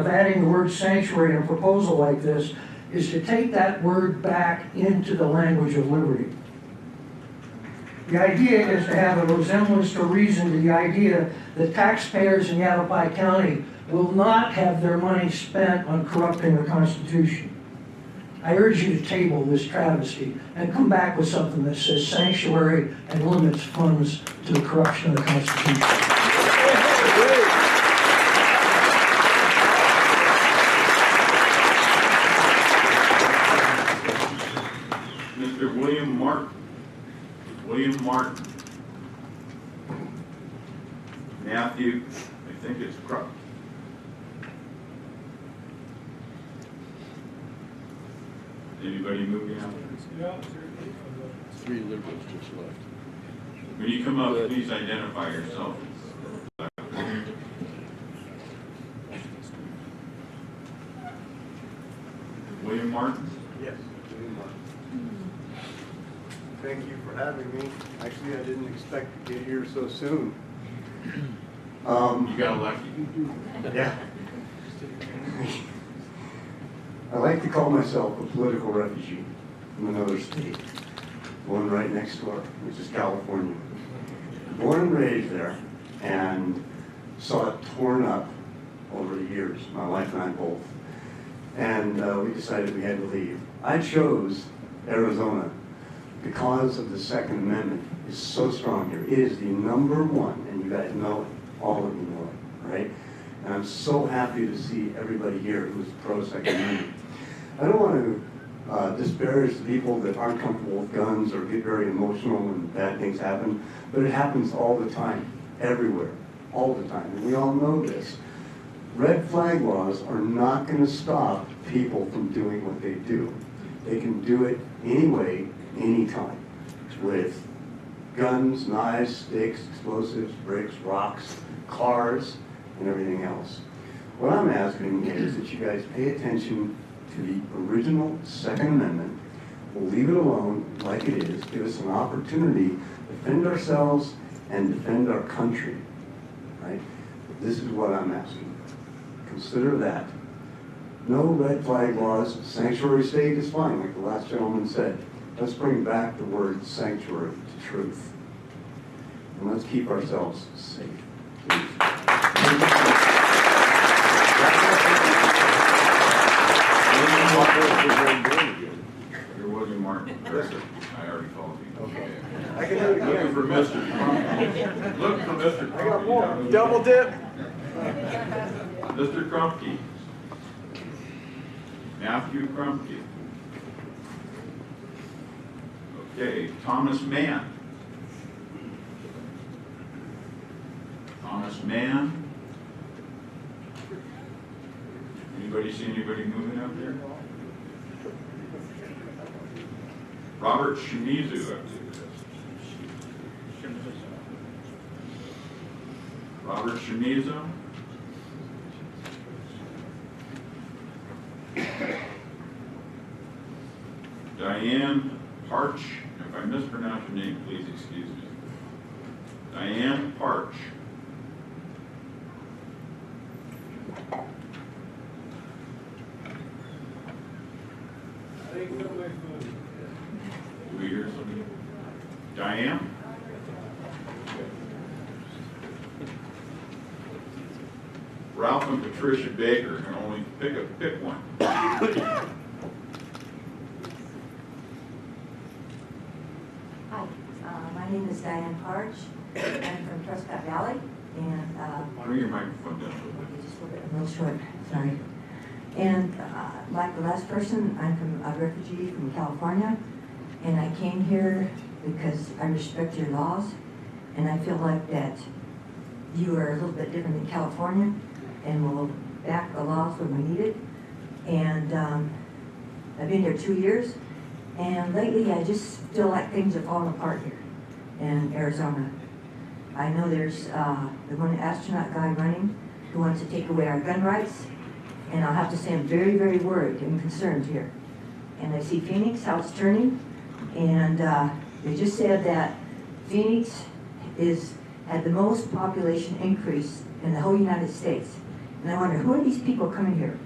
adding the word sanctuary in a proposal like this is to take that word back into the language of liberty. The idea is to have a resemblance to reason to the idea that taxpayers in Yavapai County will not have their money spent on corrupting the Constitution. I urge you to table this travesty and come back with something that says sanctuary and limits funds to the corruption of the Constitution. Mr. William Martin. William Martin. Matthew, I think it's Crook. Anybody moving out? Yeah, 3 liberals just left. When you come up, please identify yourself. William Martin? Yes, William Martin. Thank you for having me. Actually, I didn't expect to get here so soon. You got lucky. Yeah. I like to call myself a political refugee from another state, one right next door, which is California. Born and raised there, and saw it torn up over the years, my wife and I both. And we decided we had to leave. I chose Arizona because of the Second Amendment is so strong here. It is the #1, and you guys know it. All of you know it, right? And I'm so happy to see everybody here who's pro-Second Amendment. I don't want to disparage the people that aren't comfortable with guns or get very emotional when bad things happen, but it happens all the time, everywhere, all the time, and we all know this. red flag laws are not going to stop people from doing what they do. They can do it anyway, anytime, with guns, knives, sticks, explosives, bricks, rocks, cars, and everything else. What I'm asking is that you guys pay attention to the original Second Amendment. We'll leave it alone like it is. Give us an opportunity to defend ourselves and defend our country, right? This is what I'm asking. Consider that. No red flag laws. Sanctuary state is fine, like the last gentleman said. Let's bring back the word sanctuary to truth. And let's keep ourselves safe, please. You're William Martin. I already called you. Okay. I can do it again. Looking for Mr. Crumpke. Look for Mr. Crumpke. I got more. Double dip. Mr. Crumpke. Matthew Crumpke. Okay, Thomas Mann. Thomas Mann. Anybody see anybody moving out there? Robert Shimizu, I believe it is. Robert Shimizu. Diane Parch. If I mispronounce your name, please excuse me. Diane Parch. Do we hear somebody? Diane? Ralph and Patricia Baker, and only pick one. Hi, my name is Diane Parch. I'm from Prescott Valley, and Bring your microphone down. just a little short, sorry. And like the last person, I'm from a refugee from California, and I came here because I respect your laws, and I feel like that you are a little bit different than California, and will back the laws when we need it. And I've been here 2 years, and lately I just feel like things are falling apart here in Arizona. I know there's the one astronaut guy running who wants to take away our gun rights, and I'll have to say I'm very, very worried and concerned here. And I see Phoenix, how it's turning, and they just said that Phoenix had the most population increase in the whole United States. And I wonder, who are these people coming here?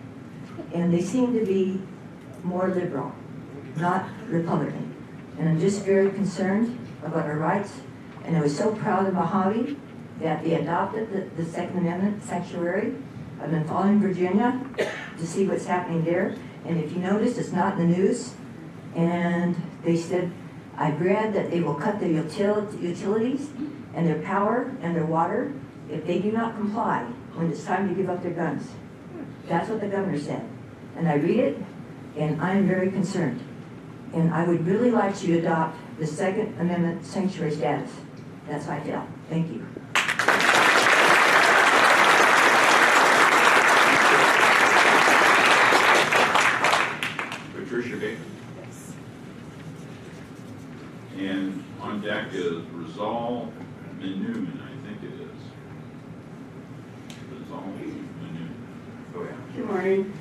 And they seem to be more liberal, not Republican. And I'm just very concerned about our rights. And I was so proud of Mojave that they adopted the Second Amendment sanctuary. I've been following Virginia to see what's happening there. And if you notice, it's not in the news. And they said, I've read that they will cut their utilities and their power and their water if they do not comply when it's time to give up their guns. That's what the governor said. And I read it, and I'm very concerned. And I would really like to adopt the Second Amendment sanctuary status. That's how I feel. Thank you. Patricia Baker. Yes. And on deck is Rizal Menuman, I think it is. Rizal Menuman. Go ahead. Good morning.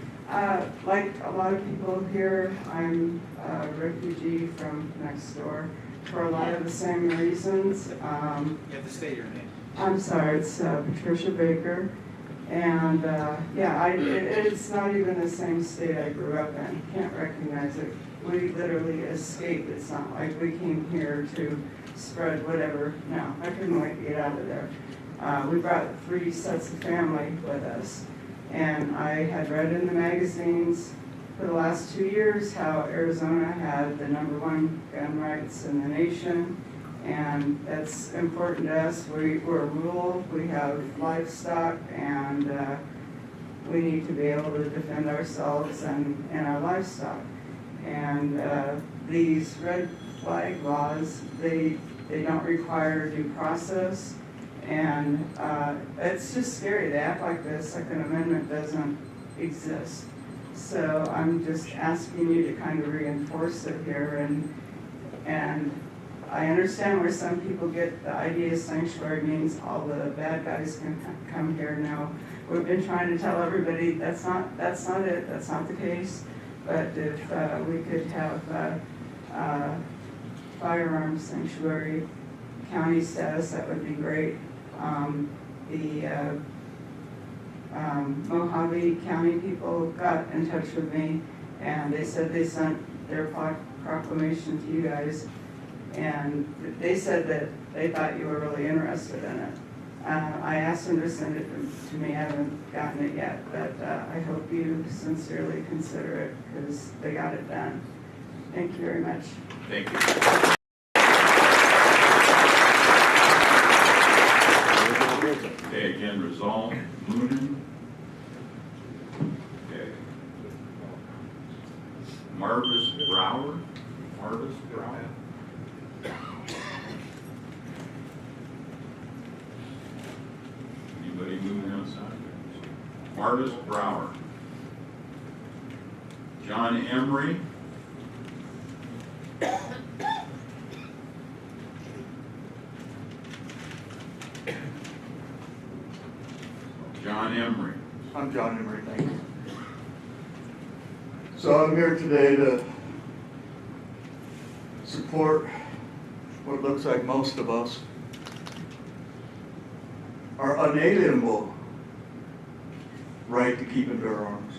Like a lot of people here, I'm a refugee from next door for a lot of the same reasons. You have to state your name. I'm sorry, it's Patricia Baker. And it's not even the same state I grew up in. Can't recognize it. We literally escaped. It's not like we came here to spread whatever. No, I couldn't wait to get out of there. We brought 3 sets of family with us. And I had read in the magazines for the last 2 years how Arizona had the #1 gun rights in the nation. And that's important to us. We're rural, we have livestock, and we need to be able to defend ourselves and our livestock. And these red flag laws, they don't require due process, And it's just scary to act like the Second Amendment doesn't exist. So I'm just asking you to kind of reinforce it here. And I understand where some people get the idea of sanctuary means all the bad guys can come here now. We've been trying to tell everybody that's not it, that's not the case. But if we could have firearms sanctuary county status, that would be great. The Mojave County people got in touch with me, and they said they sent their proclamation to you guys, and they said that they thought you were really interested in it. I asked them to send it to me. I haven't gotten it yet, but I hope you sincerely consider it because they got it done. Thank you very much. Thank you. Okay, again, Rizal, Moonen. Okay. Marvis Brower. Marvis Brower. Anybody moving outside? Marvis Brower. John Emery. John Emery. I'm John Emery, thank you. So I'm here today to support what looks like most of us are unalienable right to keep and bear arms.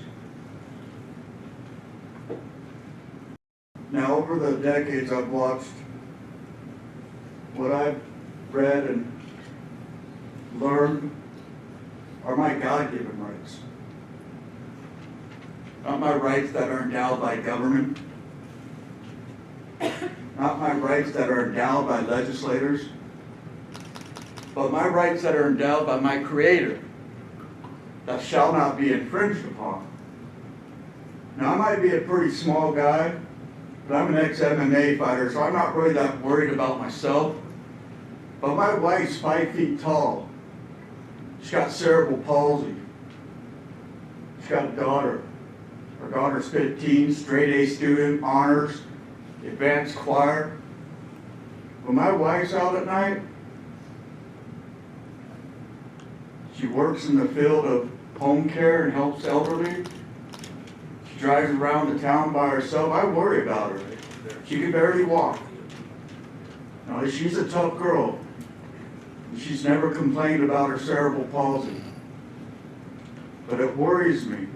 Now, over the decades, I've watched what I've read and learned are my God-given rights. Not my rights that are endowed by government, not my rights that are endowed by legislators, but my rights that are endowed by my Creator, that shall not be infringed upon. Now, I might be a pretty small guy, but I'm an ex-MMA fighter, so I'm not really that worried about myself. But my wife's 5 feet tall. She's got cerebral palsy. She's got a daughter. Her daughter's 15, straight A student, honors, advanced choir. When my wife's out at night, she works in the field of home care and helps elderly. She drives around the town by herself. I worry about her. She can barely walk. Now, she's a tough girl. She's never complained about her cerebral palsy. But it worries me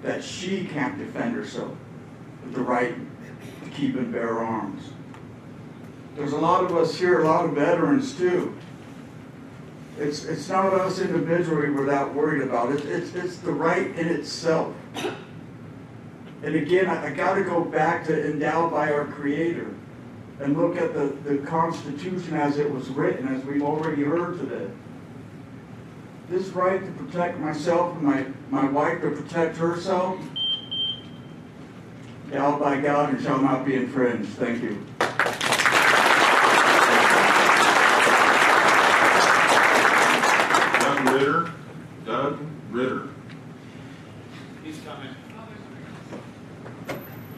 that she can't defend herself with the right to keep and bear arms. There's a lot of us here, a lot of veterans too. It's not us individually we're that worried about. It's the right in itself. And again, I got to go back to endowed by our Creator and look at the Constitution as it was written, as we've already heard today. This right to protect myself and my wife to protect herself, endowed by God and shall not be infringed. Thank you. Doug Ritter. He's coming.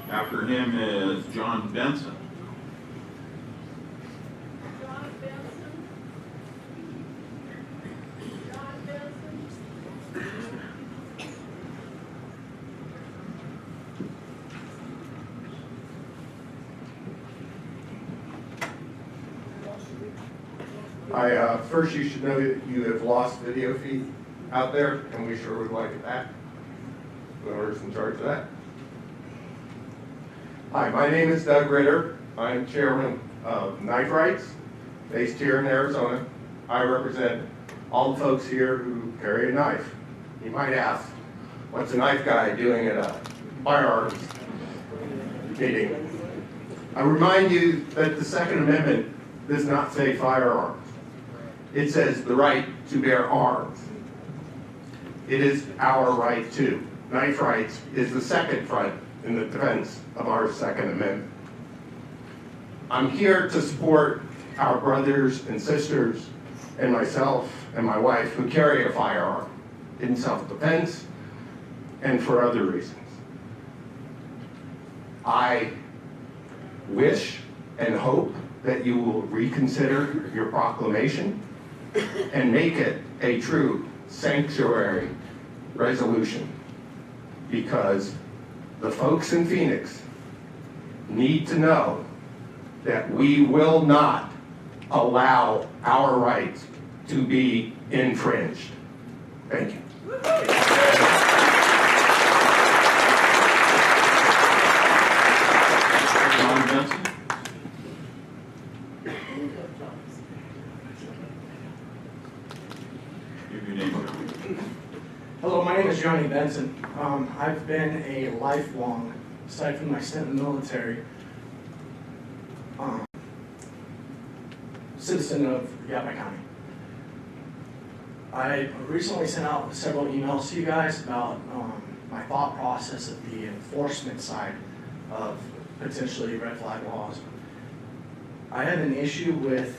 After him is John Benson. First, you should know that you have lost video feed out there, and we sure would like it back. Whoever's in charge of that. Hi, my name is Doug Ritter. I'm chairman of Knife Rights, based here in Arizona. I represent all the folks here who carry a knife. You might ask, what's a knife guy doing at a firearms meeting? I remind you that the Second Amendment does not say firearms. It says the right to bear arms. It is our right too. Knife rights is the second front in the defense of our Second Amendment. I'm here to support our brothers and sisters and myself and my wife who carry a firearm in self-defense and for other reasons. I wish and hope that you will reconsider your proclamation and make it a true sanctuary resolution, because the folks in Phoenix need to know that we will not allow our rights to be infringed. Thank you. John Benson. Give your name. Hello, my name is Johnny Benson. I've been a lifelong, aside from my stint in the military, citizen of Yapa County. I recently sent out several emails to you guys about my thought process of the enforcement side of potentially red flag laws. I have an issue with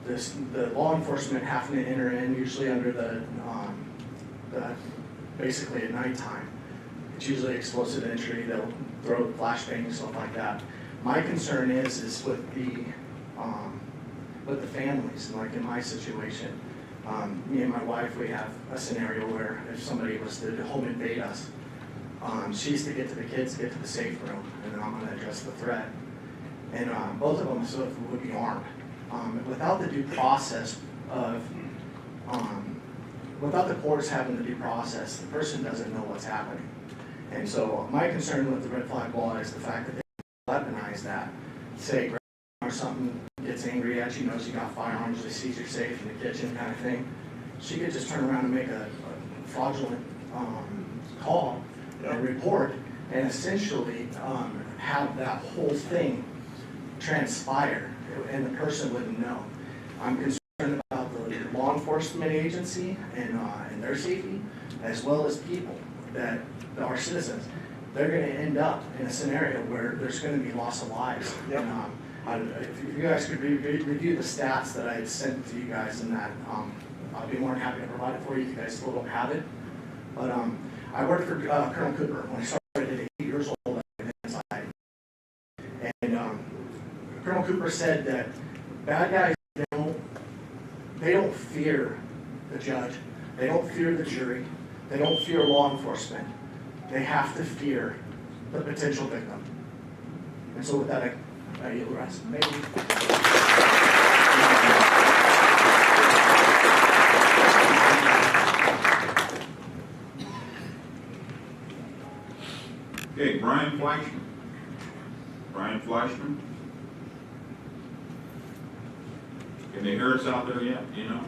the law enforcement having to enter in usually under the basically at nighttime. It's usually explosive entry. They'll throw flashbangs, stuff like that. My concern is with the families. Like in my situation, me and my wife, we have a scenario where if somebody was to home invade us, she used to get to the kids, get to the safe room, and then I'm going to address the threat. And both of them sort of would be armed. Without the due process of, without the courts having the due process, the person doesn't know what's happening. And so my concern with the red flag law is the fact that they weaponize that. Say, or something gets angry at you, knows you got firearms, they sees you're safe in the kitchen kind of thing. She could just turn around and make a fraudulent call and report, and essentially have that whole thing transpire, and the person wouldn't know. I'm concerned about the law enforcement agency and their safety, as well as people that are citizens. They're going to end up in a scenario where there's going to be loss of lives. Yep. And, if you guys could review the stats that I had sent to you guys, and that I'd be more than happy to provide it for you if you guys still don't have it. But I worked for Colonel Cooper when I started at 8 years old inside. And Colonel Cooper said that bad guys they don't fear the judge, they don't fear the jury, they don't fear law enforcement. They have to fear the potential victim. And so with that, I yield the rest. Maybe. Okay, Brian Fleischman. Brian Fleischman. Can they hear us out there yet? Do you know?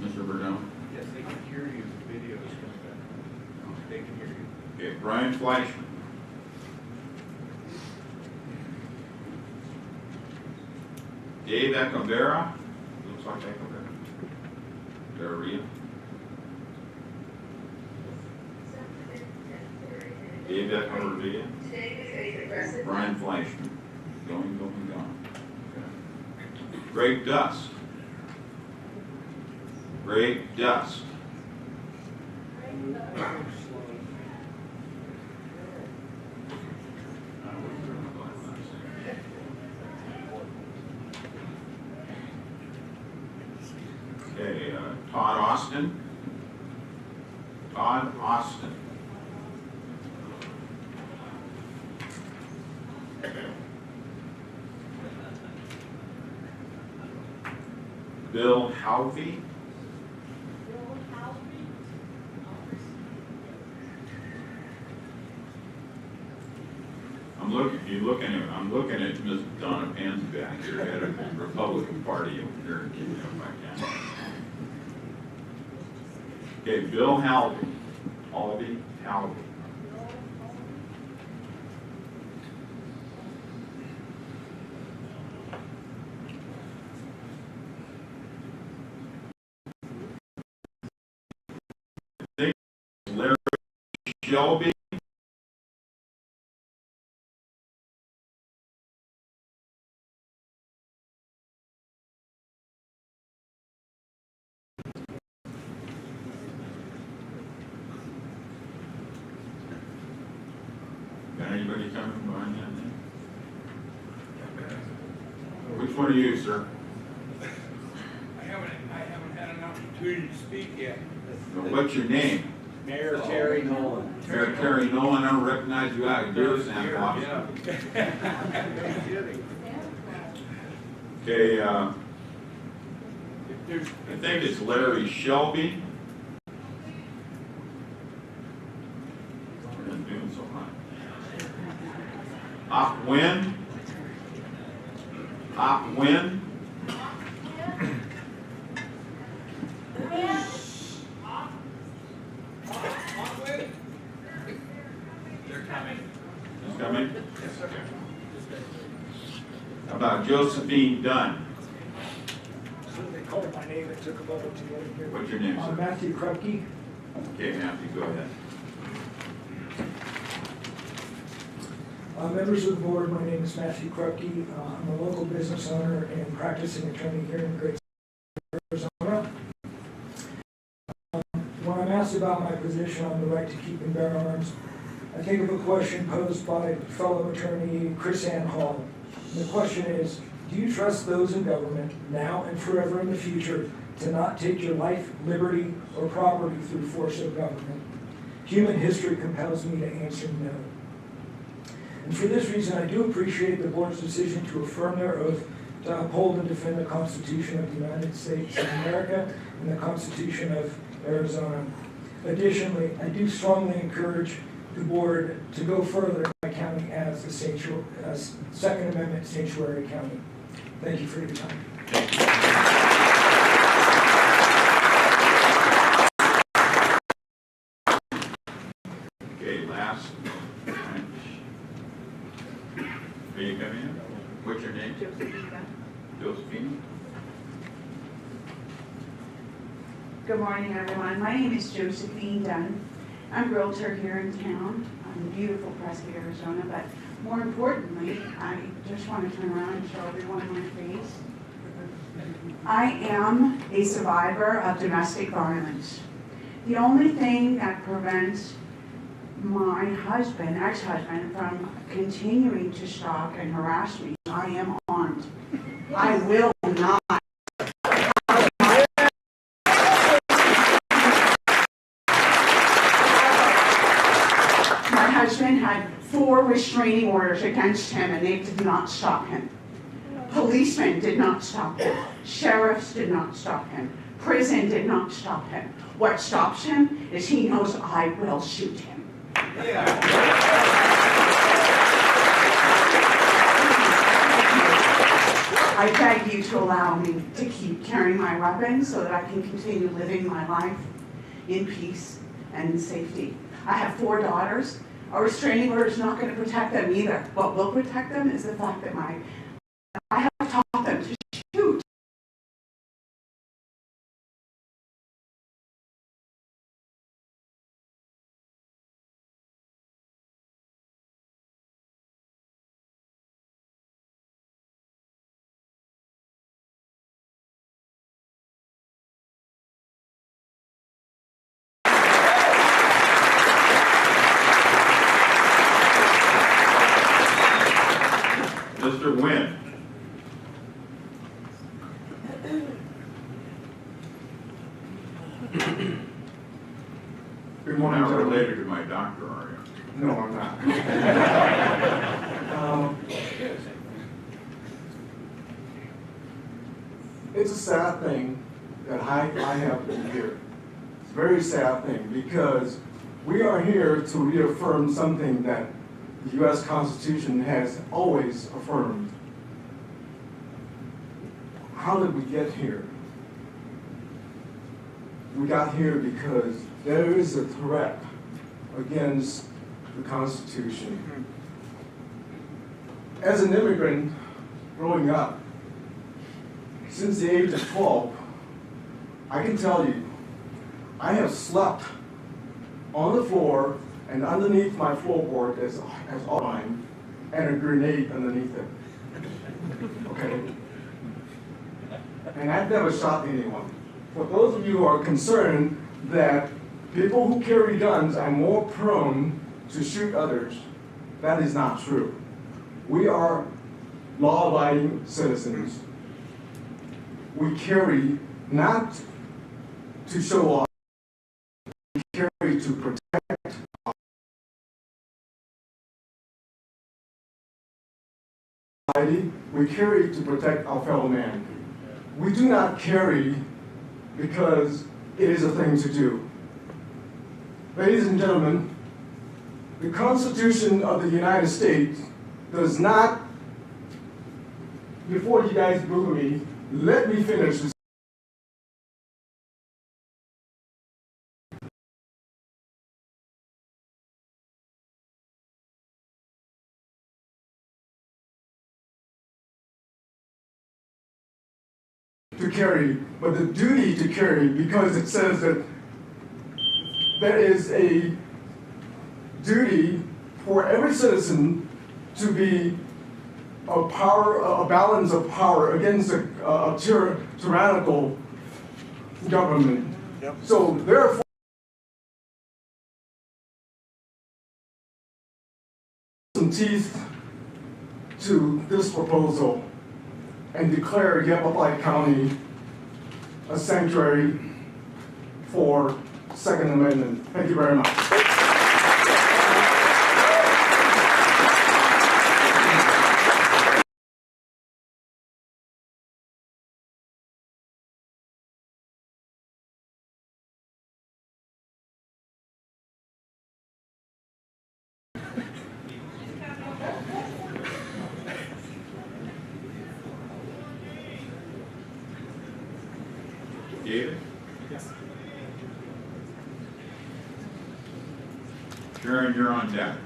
Mr. Burdell? Yes, they can hear you. The video is coming back. They can hear you. Okay, Brian Fleischman. Dave Ecavera. Looks like Ecavera. Daria. Dave Ecavera. Brian Fleischman. Gone. Okay. Greg Dust. Greg Dust. Okay, Todd Austin. Todd Austin. Bill Halvey. I'm looking at Ms. Donna Pansback here, head of the Republican Party over here, if I can. Okay, Bill Halvey. Halvey. Larry Shelby. Anybody coming behind that name? Which one are you, sir? I haven't had an opportunity to speak yet. Well, what's your name? Mayor Terry Nolan. Mayor Terry Nolan. I don't recognize you out of here, Santa Claus. Okay, I think it's Larry Shelby. We're not doing so hot. Upwind. Upwind. They're coming. He's coming? How about Josephine Dunn? They called my name, it took a moment to get in here. What's your name, sir? Matthew Krupke. Okay, Matthew, go ahead. Members of the board, my name is Matthew Krupke. I'm a local business owner and practicing attorney here in Great Arizona. When I'm asked about my position on the right to keep and bear arms, I think of a question posed by fellow attorney Chris Ann Hall. And the question is, do you trust those in government, now and forever in the future, to not take your life, liberty, or property through force of government? Human history compels me to answer no. And for this reason, I do appreciate the board's decision to affirm their oath to uphold and defend the Constitution of the United States of America and the Constitution of Arizona. Additionally, I do strongly encourage the board to go further by counting as a Second Amendment sanctuary county. Thank you for your time. Okay, last. Are you coming in? What's your name? Josephine. Josephine. Good morning, everyone. My name is Josephine Dunn. I'm a realtor here in town. I'm in beautiful Prescott, Arizona, but more importantly, I just want to turn around and show everyone my face. I am a survivor of domestic violence. The only thing that prevents my husband, ex-husband, from continuing to stalk and harass me, I am armed. I will not. My husband had 4 restraining orders against him and they did not stop him. Policemen did not stop him. Sheriffs did not stop him. Prison did not stop him. What stops him is he knows I will shoot him. I beg you to allow me to keep carrying my weapons so that I can continue living my life in peace and in safety. I have 4 daughters. A restraining order is not going to protect them either. What will protect them is the fact that I have taught them to shoot. Mr. Wynn. Good morning, You're not gentlemen. related to my doctor, are you? No, I'm not. It's a sad thing that I have to be here. It's a very sad thing because we are here to reaffirm something that the U.S. Constitution has always affirmed. How did we get here? We got here because there is a threat against the Constitution. As an immigrant growing up, since the age of 12, I can tell you, I have slept on the floor and underneath my floorboard as all mine, and a grenade underneath it. Okay? And I've never shot anyone. For those of you who are concerned that people who carry guns are more prone to shoot others, that is not true. We are law-abiding citizens. We carry not to show off, we carry to protect our society. We carry to protect our fellow man. We do not carry because it is a thing to do. Ladies and gentlemen, the Constitution of the United States does not, before you guys boo me, let me finish this. To carry, but the duty to carry, because it says that there is a duty for every citizen to be a balance of power against a tyrannical government. Yep. So therefore, some teeth to this proposal and declare Yavapai County a sanctuary for Second Amendment. Thank you very much. David? Yes. Sharon, you're on deck.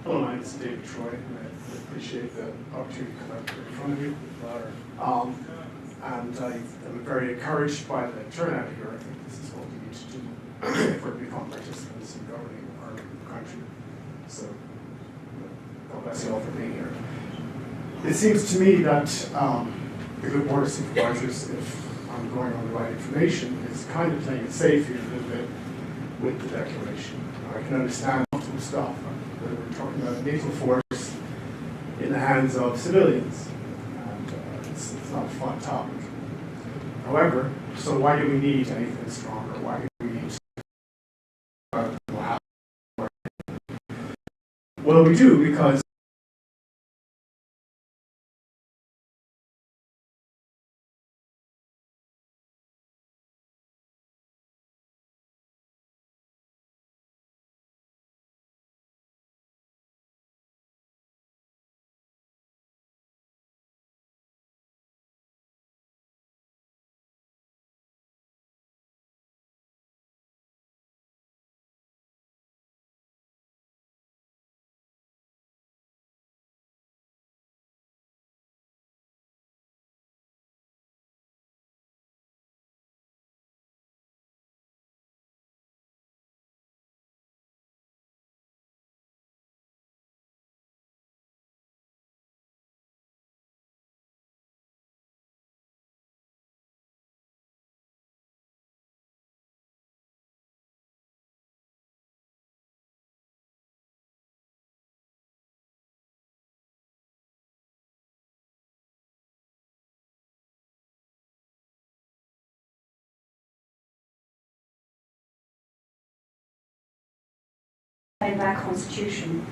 Hello, my name is David Troy, and I appreciate the opportunity to come up in front of you. And I'm very encouraged by the turnout here. I think this is what we need to do if we're to become participants in governing our country. So, God bless you all for being here. It seems to me that the good board of supervisors, if I'm going on the right information, is kind of playing it safe here a little bit with the declaration. I can understand most of the stuff, but we're talking about a lethal force in the hands of civilians, and it's not a fun topic. However, so why do we need anything stronger? Why do we need well, we do because in our Constitution.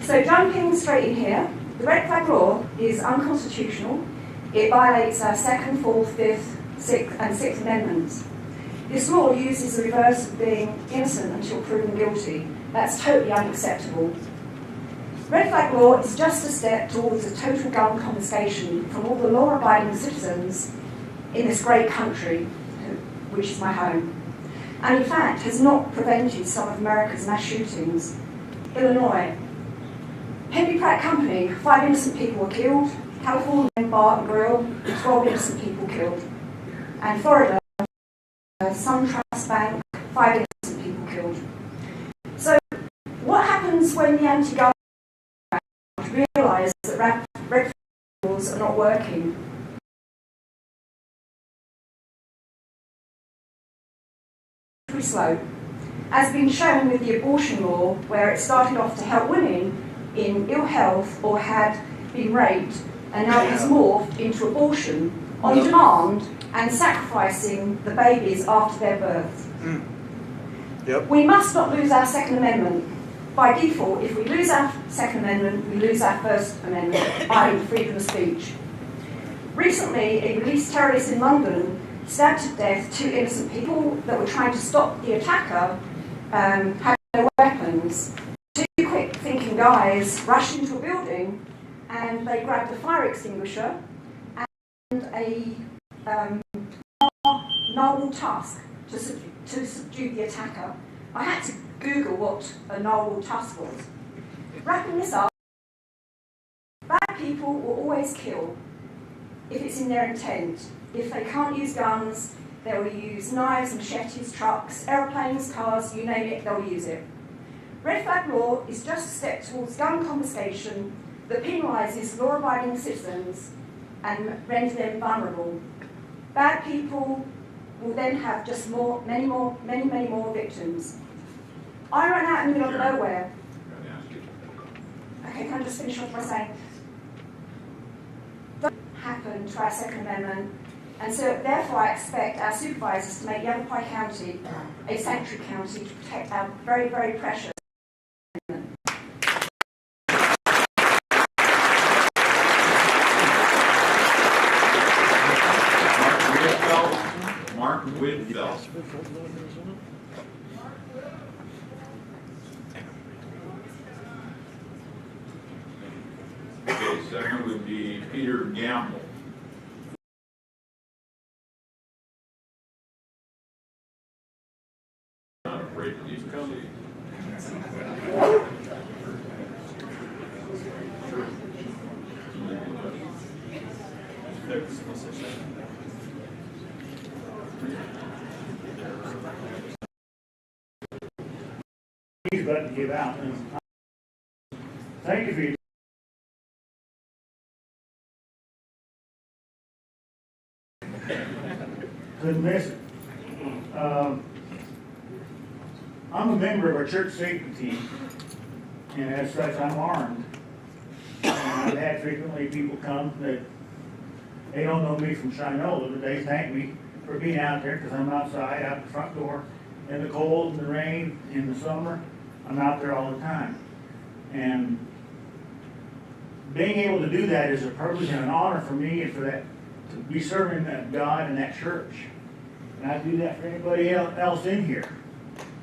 So jumping straight in here, the red flag law is unconstitutional. It violates our 2nd, 4th, 5th, 6th and 6th Amendments. This law uses the reverse of being innocent until proven guilty. That's totally unacceptable. Red flag law is just a step towards a total gun confiscation from all the law-abiding citizens in this great country, which is my home, and in fact has not prevented some of America's mass shootings. Illinois, Henry Pratt Company, 5 innocent people were killed. California, Bar and Grill, 12 innocent people killed. And Florida, SunTrust Bank, 5 innocent people killed. So what happens when the anti-gun realise that red laws are not working? slope, as been shown with the abortion law, where it started off to help women in ill health or had been raped, and now it's morphed into abortion on demand and sacrificing the babies after their birth. Yep. We must not lose our Second Amendment. By default, if we lose our Second Amendment, we lose our First Amendment, i.e. freedom of speech. Recently, a released terrorist in London stabbed to death 2 innocent people that were trying to stop the attacker having no weapons. 2 quick-thinking guys rushed into a building and they grabbed a fire extinguisher and a narwhal tusk to subdue the attacker. I had to Google what a narwhal tusk was. Wrapping this up, bad people will always kill if it's in their intent. If they can't use guns, they will use knives, machetes, trucks, aeroplanes, cars, you name it, they'll use it. Red flag law is just a step towards gun confiscation that penalises law-abiding citizens and render them vulnerable. Bad people will then have just many more victims. I ran out in the middle of nowhere. Okay, can I just finish off by saying, that happened to our Second Amendment, and so therefore I expect our supervisors to make Yavapai County a sanctuary county to protect our very, very precious. Mark Whitfeld. Okay, second would be Peter Gamble. Not afraid to leave the seat. He's got to give out. Thank you for your couldn't miss it. I'm a member of our church safety team, and as such, I'm armed. And I've had frequently people come that they don't know me from Shinola, but they thank me for being out there because I'm outside, out the front door, in the cold, in the rain, in the summer. I'm out there all the time. And being able to do that is a privilege and an honor for me and for that to be serving God in that church. And I do that for anybody else in here.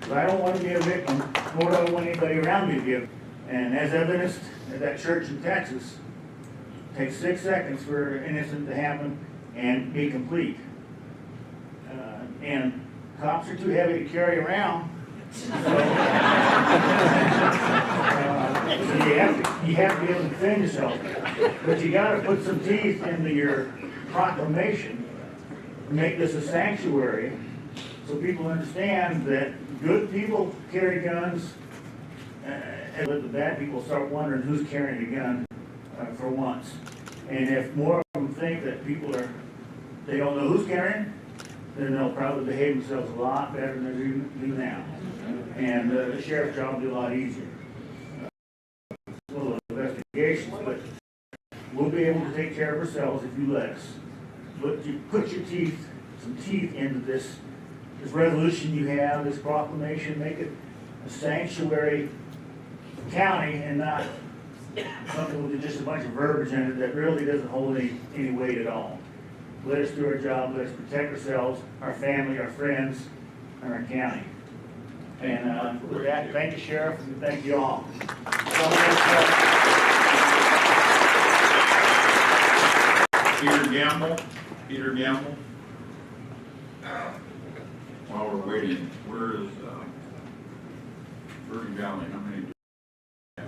But I don't want to be a victim, nor do I want anybody around me to be a victim. And as evidenced at that church in Texas, it takes 6 seconds for an incident to happen and be complete. And cops are too heavy to carry around. So you have to be able to defend yourself. But you got to put some teeth into your proclamation to make this a sanctuary so people understand that good people carry guns and let the bad people start wondering who's carrying a gun for once. And if more of them think that they don't know who's carrying, then they'll probably behave themselves a lot better than they do now. And the sheriff's job will be a lot easier. A little investigations, but we'll be able to take care of ourselves if you let us. But you put some teeth into this resolution you have, this proclamation, make it a sanctuary county and not something with just a bunch of verbiage in it that really doesn't hold any weight at all. Let us do our job, let us protect ourselves, our family, our friends, and our county. And with that, thank you, Sheriff, and thank you all. Peter Gamble. While we're waiting, where is Bergen Valley? How many do you have?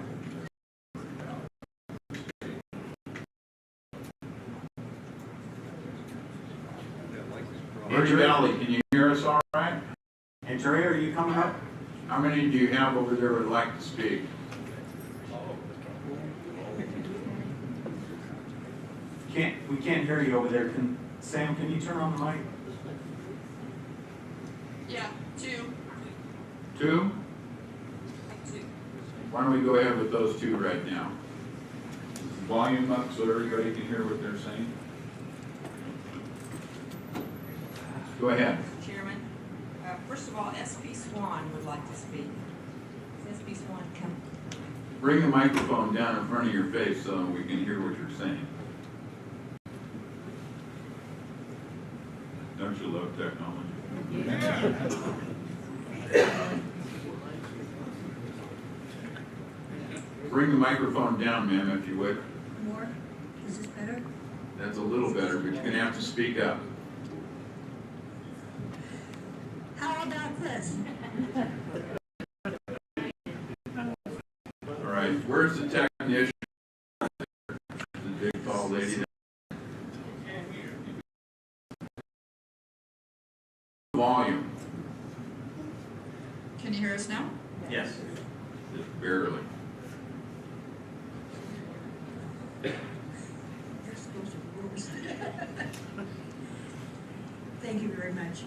Bergen Valley, can you hear us all right? And Trey, are you coming up? How many do you have over there would like to speak? We can't hear you over there. Sam, can you turn on the mic? Yeah, 2. 2? Why don't we go ahead with those 2 right now? Volume up so everybody can hear what they're saying. Go ahead. Mr. Chairman, first of all, SP Swan would like to speak. Does SP Swan come? Bring the microphone down in front of your face so we can hear what you're saying. Don't you love technology? Bring the microphone down, ma'am, if you would. More? Is this better? That's a little better, but you're going to have to speak up. How about this? All right, where's the technician? The big tall lady. Volume. Can you hear us now? Yes. Just barely. You're supposed to be worse. Thank you very much.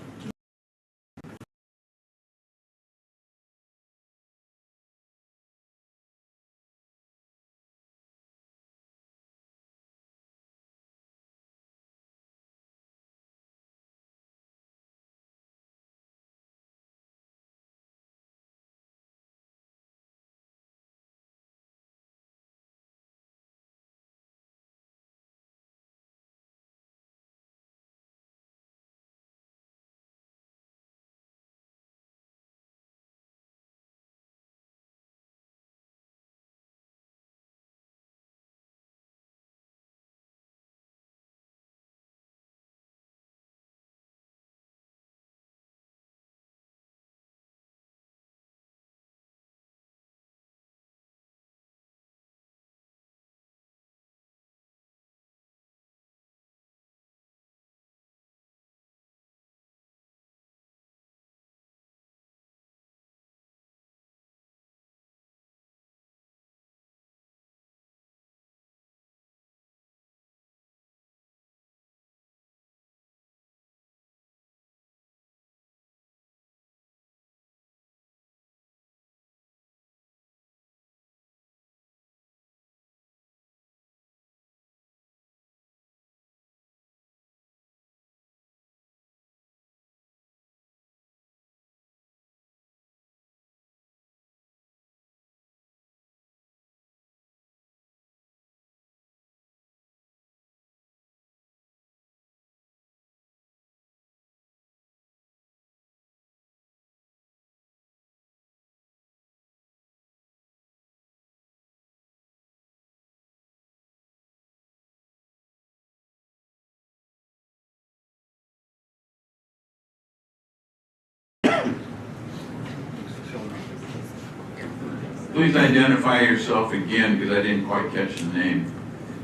Please identify yourself again, because I didn't quite catch the name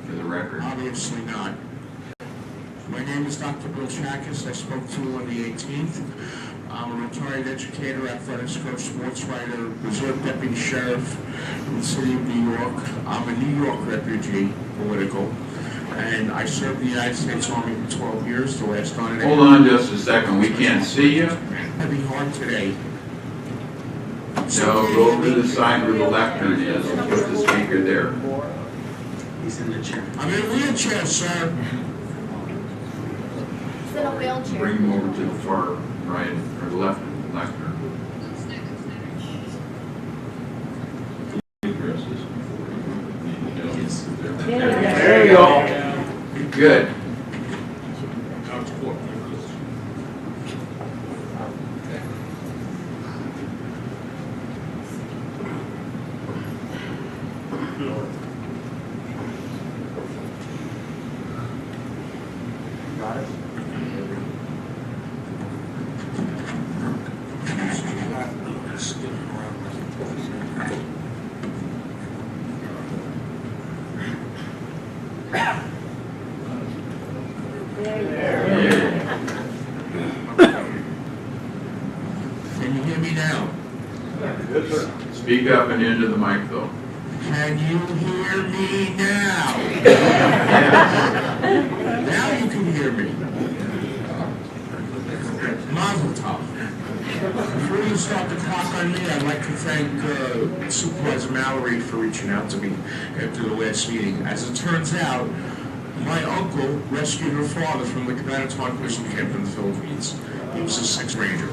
for the record. Obviously not. My name is Dr. Bill Chakis. I spoke to you on the 18th. I'm a retired educator, athletics coach, sports writer, reserve deputy sheriff in the city of New York. I'm a New York refugee, political, and I served in the United States Army for 12 years, the last on it. Hold on just a second. We can't see you. Heavy heart today. So go over to the side where the lectern is and put the speaker there. He's in the chair. I'm in a wheelchair, sir. He's in a wheelchair. Bring him over to the far right or the left lectern. There you go. Good. Got it? Can you hear me now? Yes, sir. Speak up and into the mic, though. Can you hear me now? Now you can hear me. Mazel tov. Free start the clock on me, I'd like to thank Supervisor Mallory for reaching out to me after the last meeting. As it turns out, my uncle rescued her father from the Cabanatuan prison camp in the Philippines. He was a Sixth Ranger.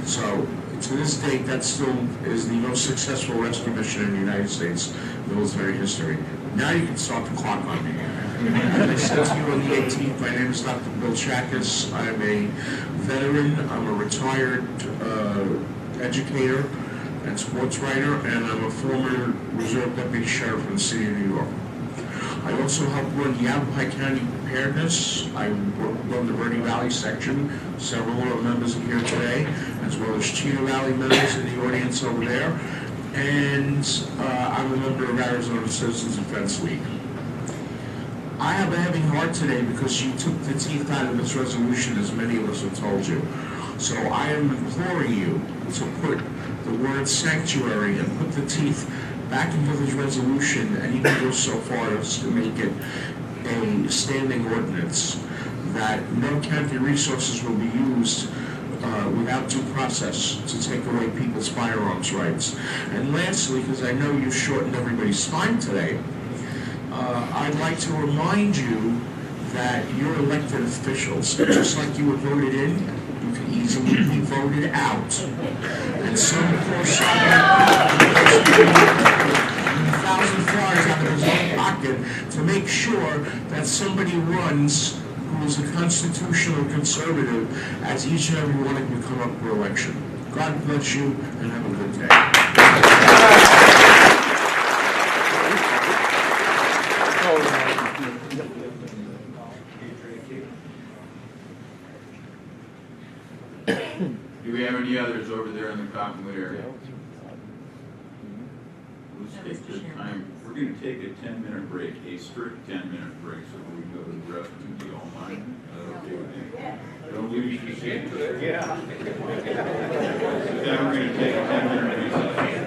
So, to this date, that still is the most successful rescue mission in the United States military history. Now you can start the clock on me. As I said to you on the 18th, my name is Dr. Bill Chakis. I'm a veteran, I'm a retired educator and sports writer, and I'm a former Reserve Deputy Sheriff in the city of New York. I also help run the Yavapai County Preparedness. I run the Verde Valley section. Several of our members are here today, as well as Cheetah Valley members in the audience over there. And I'm a member of Arizona Citizens Defense League. I have a heavy heart today because you took the teeth out of this resolution, as many of us have told you. So I am imploring you to put the word sanctuary and put the teeth back into this resolution, and even go so far as to make it a standing ordinance that no county resources will be used without due process to take away people's firearms rights. And lastly, because I know you shortened everybody's time today, I'd like to remind you that you're elected officials. Just like you were voted in, you can easily be voted out. And some poor $1,000 out of his own pocket to make sure that somebody runs who is a constitutional conservative as each and every one of you come up for election. God bless you and have a good day. Do we have any others over there in the Cottonwood area? Let's take this time. We're going to take a 10-minute break, a strict 10-minute break, so we can go to the restroom. Do you all mind? Okay with you? Don't lose your seat. Yeah. So then we're going to take a 10-minute recess.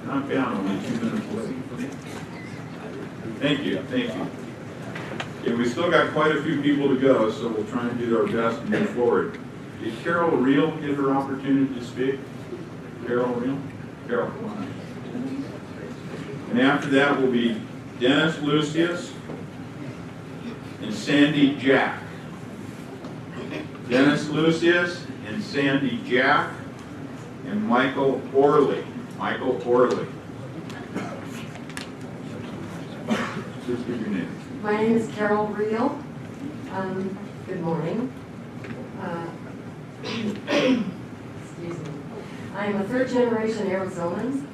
Not bad, only 2 minutes late. Thank you, thank you. Yeah, we still got quite a few people to go, so we'll try and do our best to move forward. Did Carol Reel get her opportunity to speak? Carol Reel? Carol, come on. And after that will be Dennis Lucius and Sandy Jack. Dennis Lucius and Sandy Jack and Michael Orley. Michael Orley. Please give your name. My name is Carol Reel. Good morning. Excuse me. I am a third-generation Arizonan.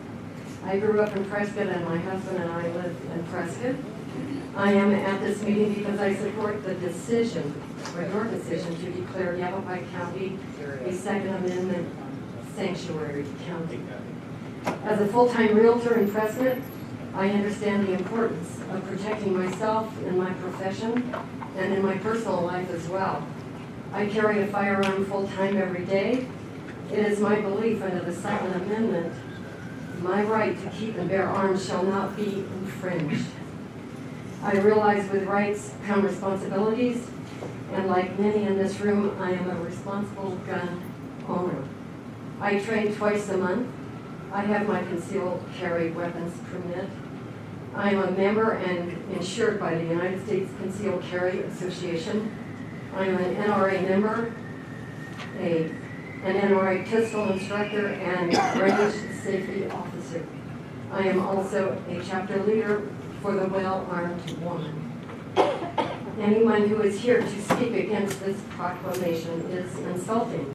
I grew up in Prescott, and my husband and I live in Prescott. I am at this meeting because I support the decision, or your decision, to declare Yavapai County a Second Amendment sanctuary county. As a full-time realtor in Prescott, I understand the importance of protecting myself in my profession and in my personal life as well. I carry a firearm full-time every day. It is my belief under the Second Amendment, my right to keep and bear arms shall not be infringed. I realize with rights come responsibilities, and like many in this room, I am a responsible gun owner. I train twice a month. I have my concealed carry weapons permit. I am a member and insured by the United States Concealed Carry Association. I am an NRA member, an NRA pistol instructor, and range safety officer. I am also a chapter leader for the Well-Armed Woman. Anyone who is here to speak against this proclamation is insulting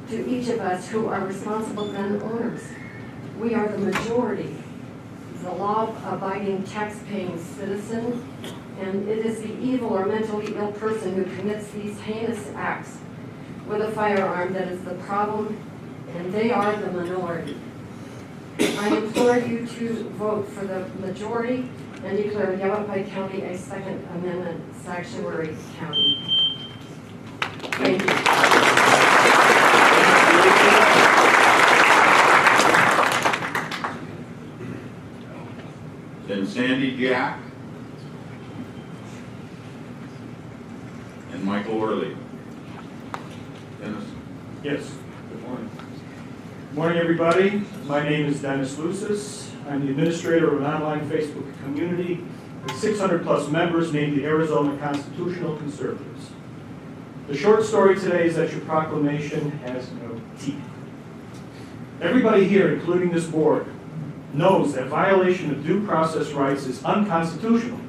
to each of us who are responsible gun owners. We are the majority, the law-abiding, tax-paying citizen, and it is the evil or mentally ill person who commits these heinous acts with a firearm that is the problem, and they are the minority. I implore you to vote for the majority and declare Yavapai County a Second Amendment sanctuary county. Thank you. Then Sandy Jack and Michael Orley. Dennis? Yes, good morning. Good morning, everybody. My name is Dennis Lucis. I'm the administrator of an online Facebook community with 600 plus members named the Arizona Constitutional Conservatives. The short story today is that your proclamation has no teeth. Everybody here, including this board, knows that violation of due process rights is unconstitutional,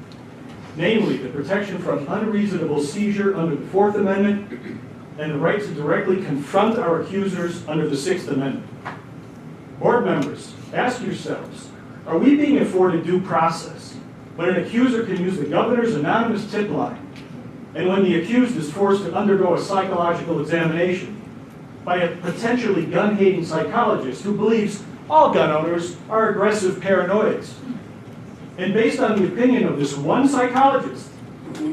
namely the protection from unreasonable seizure under the Fourth Amendment and the right to directly confront our accusers under the Sixth Amendment. Board members, ask yourselves, are we being afforded due process when an accuser can use the governor's anonymous tip line and when the accused is forced to undergo a psychological examination by a potentially gun-hating psychologist who believes all gun owners are aggressive paranoids? And based on the opinion of this one psychologist,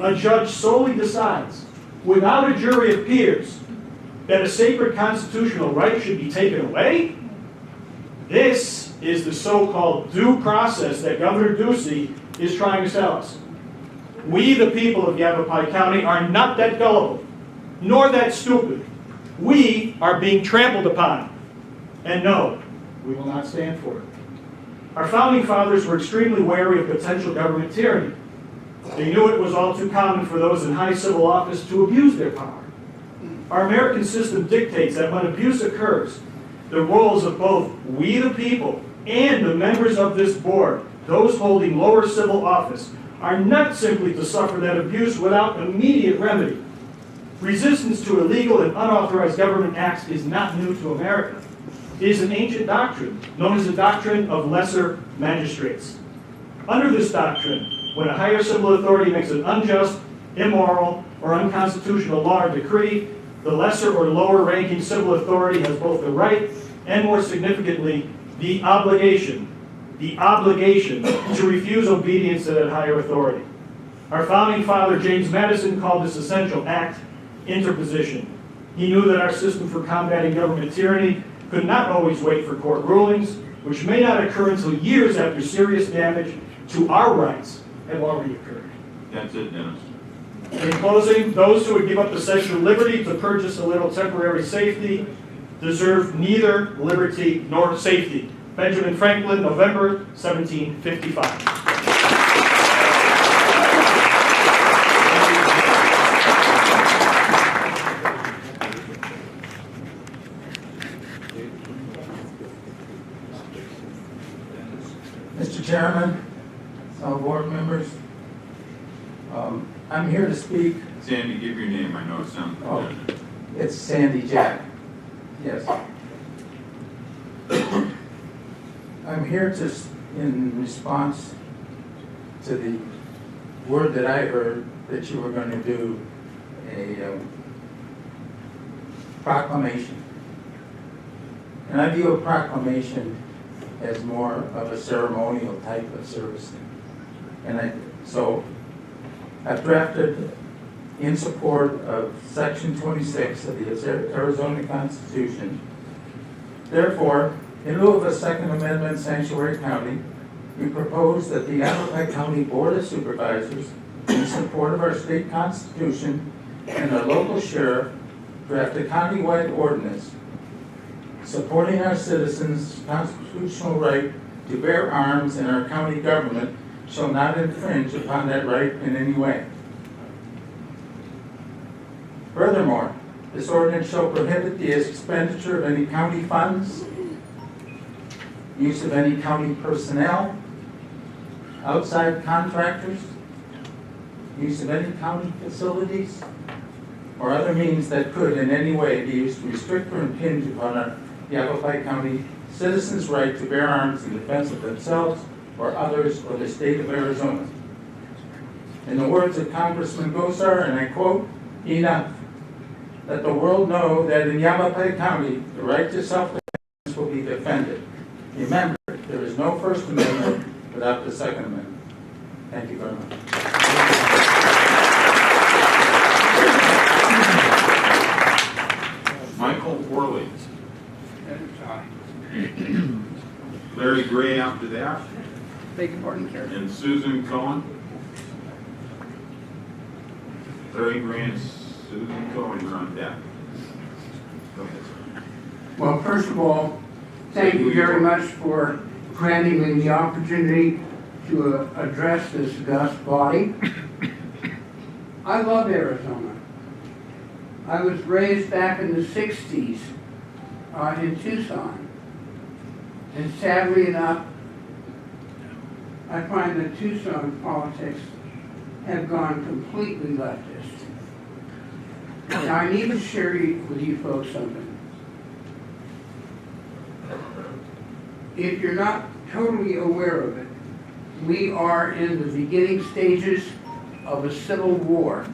a judge solely decides, without a jury of peers, that a sacred constitutional right should be taken away? This is the so-called due process that Governor Ducey is trying to sell us. We, the people of Yavapai County, are not that gullible, nor that stupid. We are being trampled upon. And no, we will not stand for it. Our founding fathers were extremely wary of potential government tyranny. They knew it was all too common for those in high civil office to abuse their power. Our American system dictates that when abuse occurs, the roles of both we the people and the members of this board, those holding lower civil office, are not simply to suffer that abuse without immediate remedy. Resistance to illegal and unauthorized government acts is not new to America. It is an ancient doctrine known as the doctrine of lesser magistrates. Under this doctrine, when a higher civil authority makes an unjust, immoral, or unconstitutional law or decree, the lesser or lower ranking civil authority has both the right and, more significantly, the obligation to refuse obedience to that higher authority. Our founding father, James Madison, called this essential act interposition. He knew that our system for combating government tyranny could not always wait for court rulings, which may not occur until years after serious damage to our rights have already occurred. That's it, Dennis. In closing, those who would give up essential liberty to purchase a little temporary safety deserve neither liberty nor safety. Benjamin Franklin, November 1755. Mr. Chairman, board members, I'm here to speak. Sandy, give your name. I know it sounds redundant. It's Sandy Jack. Yes. I'm here in response to the word that I heard that you were going to do a proclamation. And I view a proclamation as more of a ceremonial type of service. And so I've drafted in support of Section 26 of the Arizona Constitution. Therefore, in lieu of a Second Amendment sanctuary county, we propose that the Yavapai County Board of Supervisors, in support of our state constitution and our local sheriff, draft a county-wide ordinance supporting our citizens' constitutional right to bear arms, and our county government shall not infringe upon that right in any way. Furthermore, this ordinance shall prohibit the expenditure of any county funds, use of any county personnel, outside contractors, use of any county facilities, or other means that could in any way be used to restrict or impinge upon our Yavapai County citizens' right to bear arms in defense of themselves or others or the state of Arizona. In the words of Congressman Gosar, and I quote, "Enough. Let the world know that in Yavapai County, the right to self-defense will be defended. Remember, there is no First Amendment without the Second Amendment." Thank you very much. Michael Worley. Larry Gray after that. Beg your pardon, Karen. And Susan Cohen. Larry Gray and Susan Cohen are on deck. Go ahead, sir. Well, first of all, thank you very much for granting me the opportunity to address this august body. I love Arizona. I was raised back in the 60s in Tucson. And sadly enough, I find that Tucson politics have gone completely leftist. Now, I need to share with you folks something. If you're not totally aware of it, we are in the beginning stages of a civil war.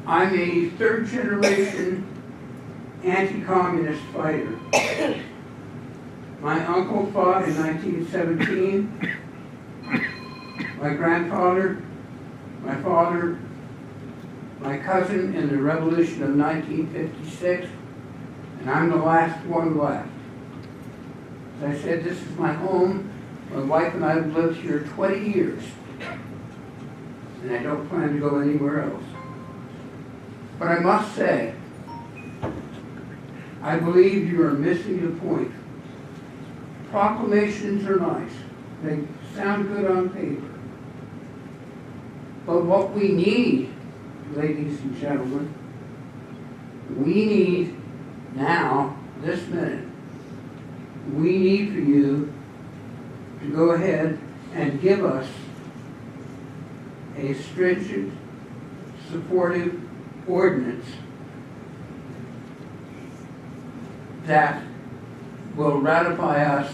I'm a third generation anti-communist fighter. My uncle fought in 1917. My grandfather, my father, my cousin in the revolution of 1956, and I'm the last one left. As I said, this is my home. My wife and I have lived here 20 years, and I don't plan to go anywhere else. But I must say, I believe you are missing the point. Proclamations are nice. They sound good on paper. But what we need, ladies and gentlemen, we need now, this minute, we need for you to go ahead and give us a stringent, supportive ordinance that will ratify us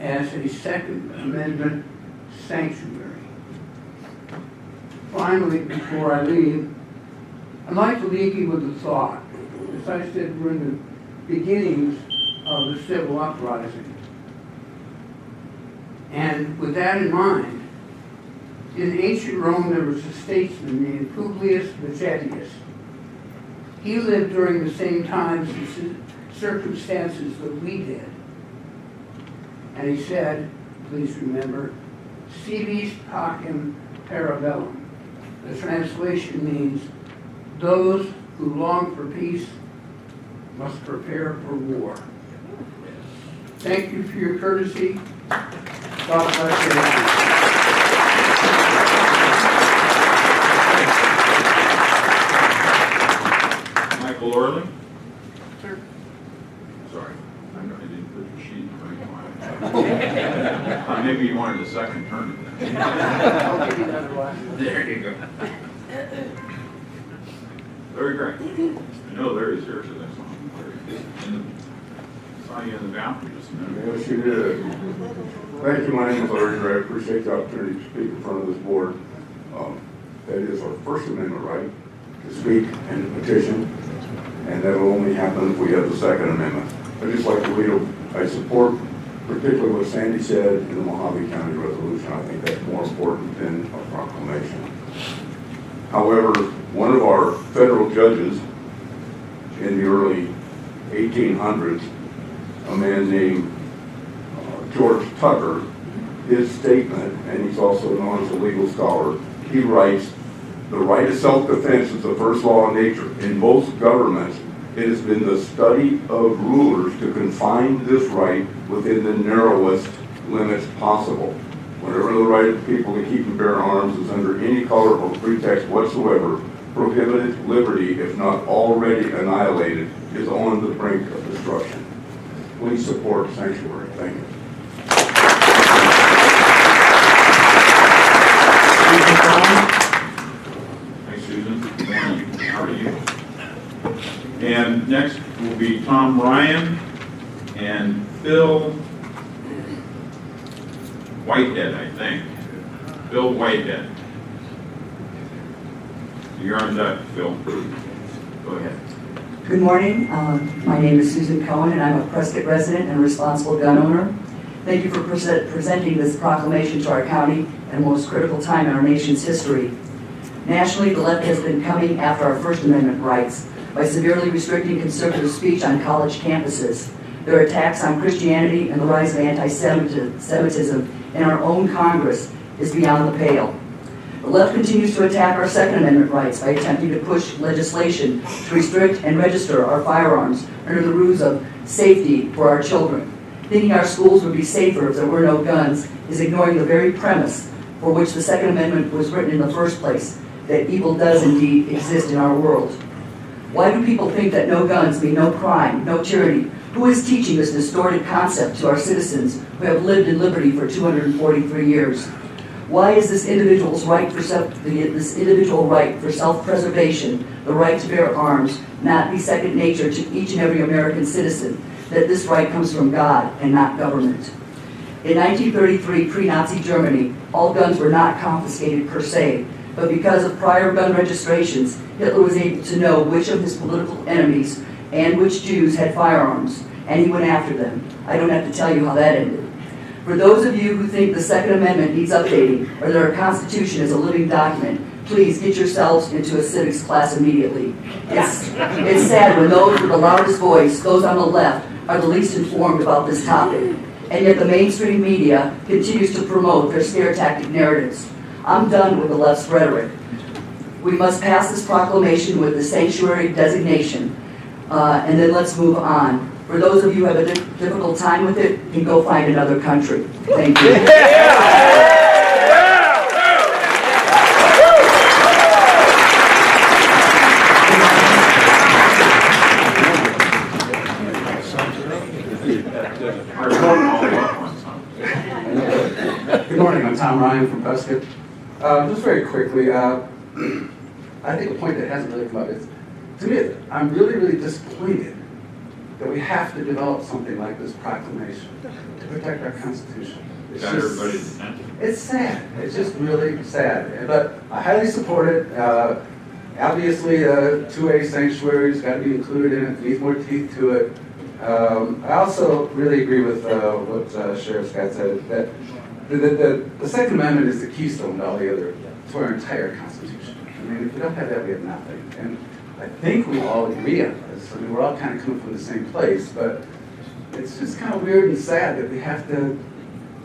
as a Second Amendment sanctuary. Finally, before I leave, I'd like to leave you with a thought. As I said, we're in the beginnings of the civil uprising. And with that in mind, in ancient Rome there was a statesman named Publius Vegetius. He lived during the same times circumstances that we did. And he said, please remember, civis pacem parabellum. The translation means, those who long for peace must prepare for war. Thank you for your courtesy. God bless you. Michael Orley? Sir. Sorry, I didn't put your sheet in front. Maybe you wanted a second turn. I'll give you another one. There you go. Larry Gray. I know Larry's here, so that's on. Saw you in the bathroom just a minute. Yes, you did. Thank you. My name is Larry Gray. I appreciate the opportunity to speak in front of this board. That is our First Amendment right to speak and to petition, and that will only happen if we have the Second Amendment. I'd just like to read I support particularly what Sandy said in the Mojave County resolution. I think that's more important than a proclamation. However, one of our federal judges in the early 1800s, a man named George Tucker, his statement, and he's also known as a legal scholar, he writes, "The right of self-defense is the first law of nature. In most governments, it has been the study of rulers to confine this right within the narrowest limits possible. Whenever the right of people to keep and bear arms is under any color or pretext whatsoever, prohibited liberty, if not already annihilated, is on the brink of destruction." Please support sanctuary. Thank you. Hi, Susan. Good morning. How are you? And next will be Tom Ryan and Phil Whitehead, I think. Phil Whitehead. You're on deck, Phil. Go ahead. Good morning. My name is Susan Cohen, and I'm a Prescott resident and responsible gun owner. Thank you for presenting this proclamation to our county at a most critical time in our nation's history. Nationally, the left has been coming after our First Amendment rights by severely restricting conservative speech on college campuses. Their attacks on Christianity and the rise of anti-Semitism in our own Congress is beyond the pale. The left continues to attack our Second Amendment rights by attempting to push legislation to restrict and register our firearms under the ruse of safety for our children. Thinking our schools would be safer if there were no guns is ignoring the very premise for which the Second Amendment was written in the first place, that evil does indeed exist in our world. Why do people think that no guns mean no crime, no tyranny? Who is teaching this distorted concept to our citizens who have lived in liberty for 243 years? Why is this individual's right for self-preservation, the right to bear arms, not be second nature to each and every American citizen, that this right comes from God and not government? In 1933, pre-Nazi Germany, all guns were not confiscated per se, but because of prior gun registrations, Hitler was able to know which of his political enemies and which Jews had firearms, and he went after them. I don't have to tell you how that ended. For those of you who think the Second Amendment needs updating, or that our Constitution is a living document, please get yourselves into a civics class immediately. It's sad when those with the loudest voice, those on the left, are the least informed about this topic, and yet the mainstream media continues to promote their scare tactic narratives. I'm done with the left's rhetoric. We must pass this proclamation with the sanctuary designation, and then let's move on. For those of you who have a difficult time with it, you can go find another country. Thank you. Good morning, I'm Tom Ryan from Prescott. Just very quickly, I think a point that hasn't really come up is, to me, I'm really, really disappointed that we have to develop something like this proclamation to protect our Constitution. It's sad. It's just really sad. But I highly support it. Obviously, 2A sanctuary's got to be included in it. Needs more teeth to it. I also really agree with what Sheriff Scott said, that the Second Amendment is the keystone to all the other, to our entire Constitution. I mean, if we don't have that, we have nothing. And I think we all agree on this. I mean, we're all kind of coming from the same place, but it's just kind of weird and sad that we have to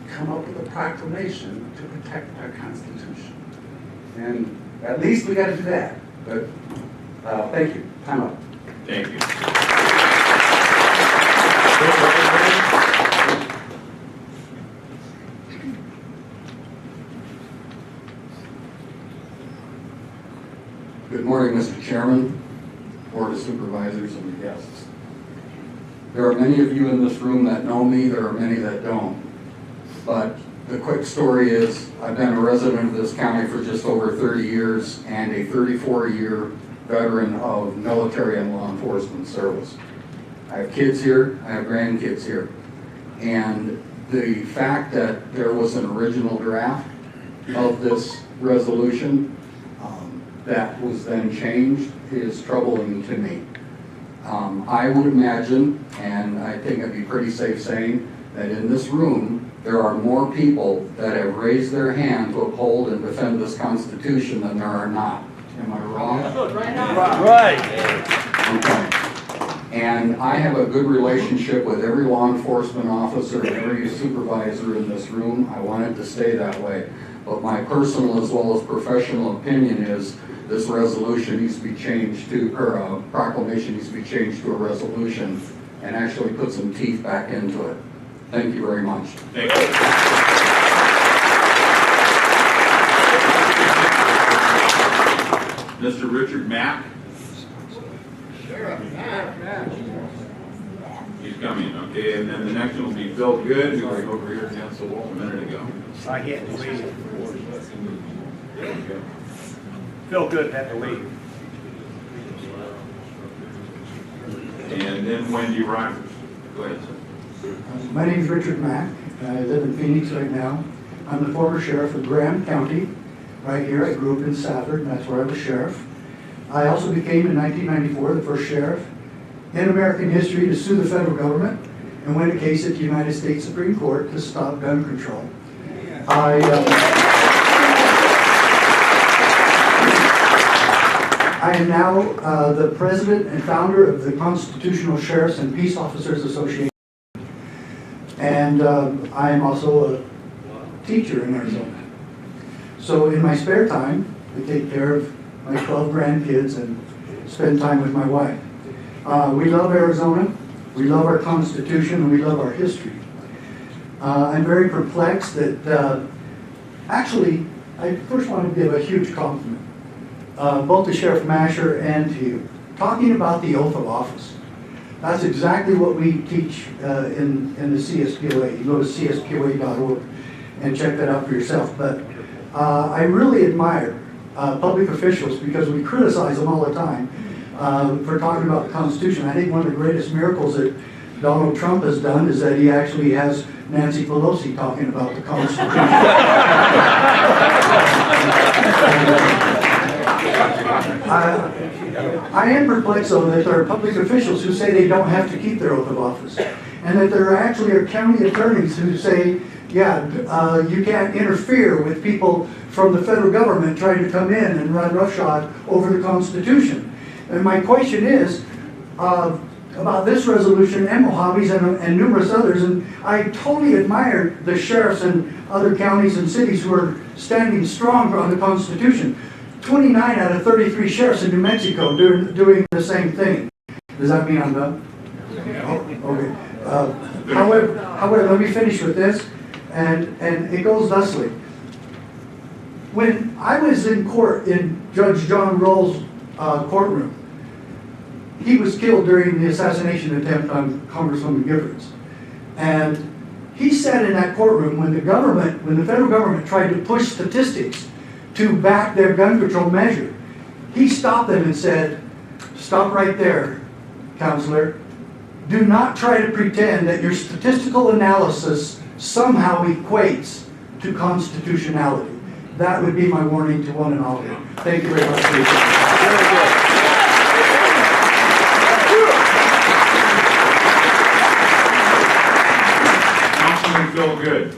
come up with a proclamation to protect our Constitution. And at least we got to do that. But thank you. Time up. Thank you. Good morning, Mr. Chairman, Board of Supervisors, and guests. There are many of you in this room that know me. There are many that don't. But the quick story is I've been a resident of this county for just over 30 years and a 34-year veteran of military and law enforcement service. I have kids here. I have grandkids here. And the fact that there was an original draft of this resolution that was then changed is troubling to me. I would imagine, and I think I'd be pretty safe saying, that in this room there are more people that have raised their hand to uphold and defend this Constitution than there are not. Am I wrong? Right. Okay. And I have a good relationship with every law enforcement officer and every supervisor in this room. I want it to stay that way. But my personal as well as professional opinion is this resolution needs to be changed to, or a proclamation needs to be changed to a resolution and actually put some teeth back into it. Thank you very much. Thank you. Mr. Richard Mack. He's coming, okay, and then the next one will be Phil Good, who was over here against the wall a minute ago. I had to leave. Phil Good had to leave. And then Wendy Rogers. Go ahead, sir. My name is Richard Mack. I live in Phoenix right now. I'm the former sheriff of Graham County. Right here, I grew up in Safford, and that's where I was sheriff. I also became, in 1994, the first sheriff in American history to sue the federal government and win a case at the United States Supreme Court to stop gun control. I am now the president and founder of the Constitutional Sheriffs and Peace Officers Association. And I am also a teacher in Arizona. So in my spare time, I take care of my 12 grandkids and spend time with my wife. We love Arizona, we love our Constitution, and we love our history. I'm very perplexed that, actually, I first want to give a huge compliment, both to Sheriff Masher and to you, talking about the oath of office. That's exactly what we teach in the CSPOA. You go to cspoa.org and check that out for yourself. But I really admire public officials because we criticize them all the time for talking about the Constitution. I think one of the greatest miracles that Donald Trump has done is that he actually has Nancy Pelosi talking about the Constitution. I am perplexed, though, that there are public officials who say they don't have to keep their oath of office, and that there actually are county attorneys who say, yeah, you can't interfere with people from the federal government trying to come in and run roughshod over the Constitution. And my question is about this resolution and Mojave's and numerous others, and I totally admire the sheriffs and other counties and cities who are standing strong on the Constitution. 29 out of 33 sheriffs in New Mexico doing the same thing. Does that mean I'm done? Oh, okay. However, let me finish with this, and it goes thusly. When I was in court in Judge John Roll's courtroom, he was killed during the assassination attempt on Congresswoman Giffords. And he said in that courtroom, when the federal government tried to push statistics to back their gun control measure, he stopped them and said, stop right there, counselor. Do not try to pretend that your statistical analysis somehow equates to constitutionality. That would be my warning to one and all. Thank you very much for your time. Very good. Councilman Phil Good.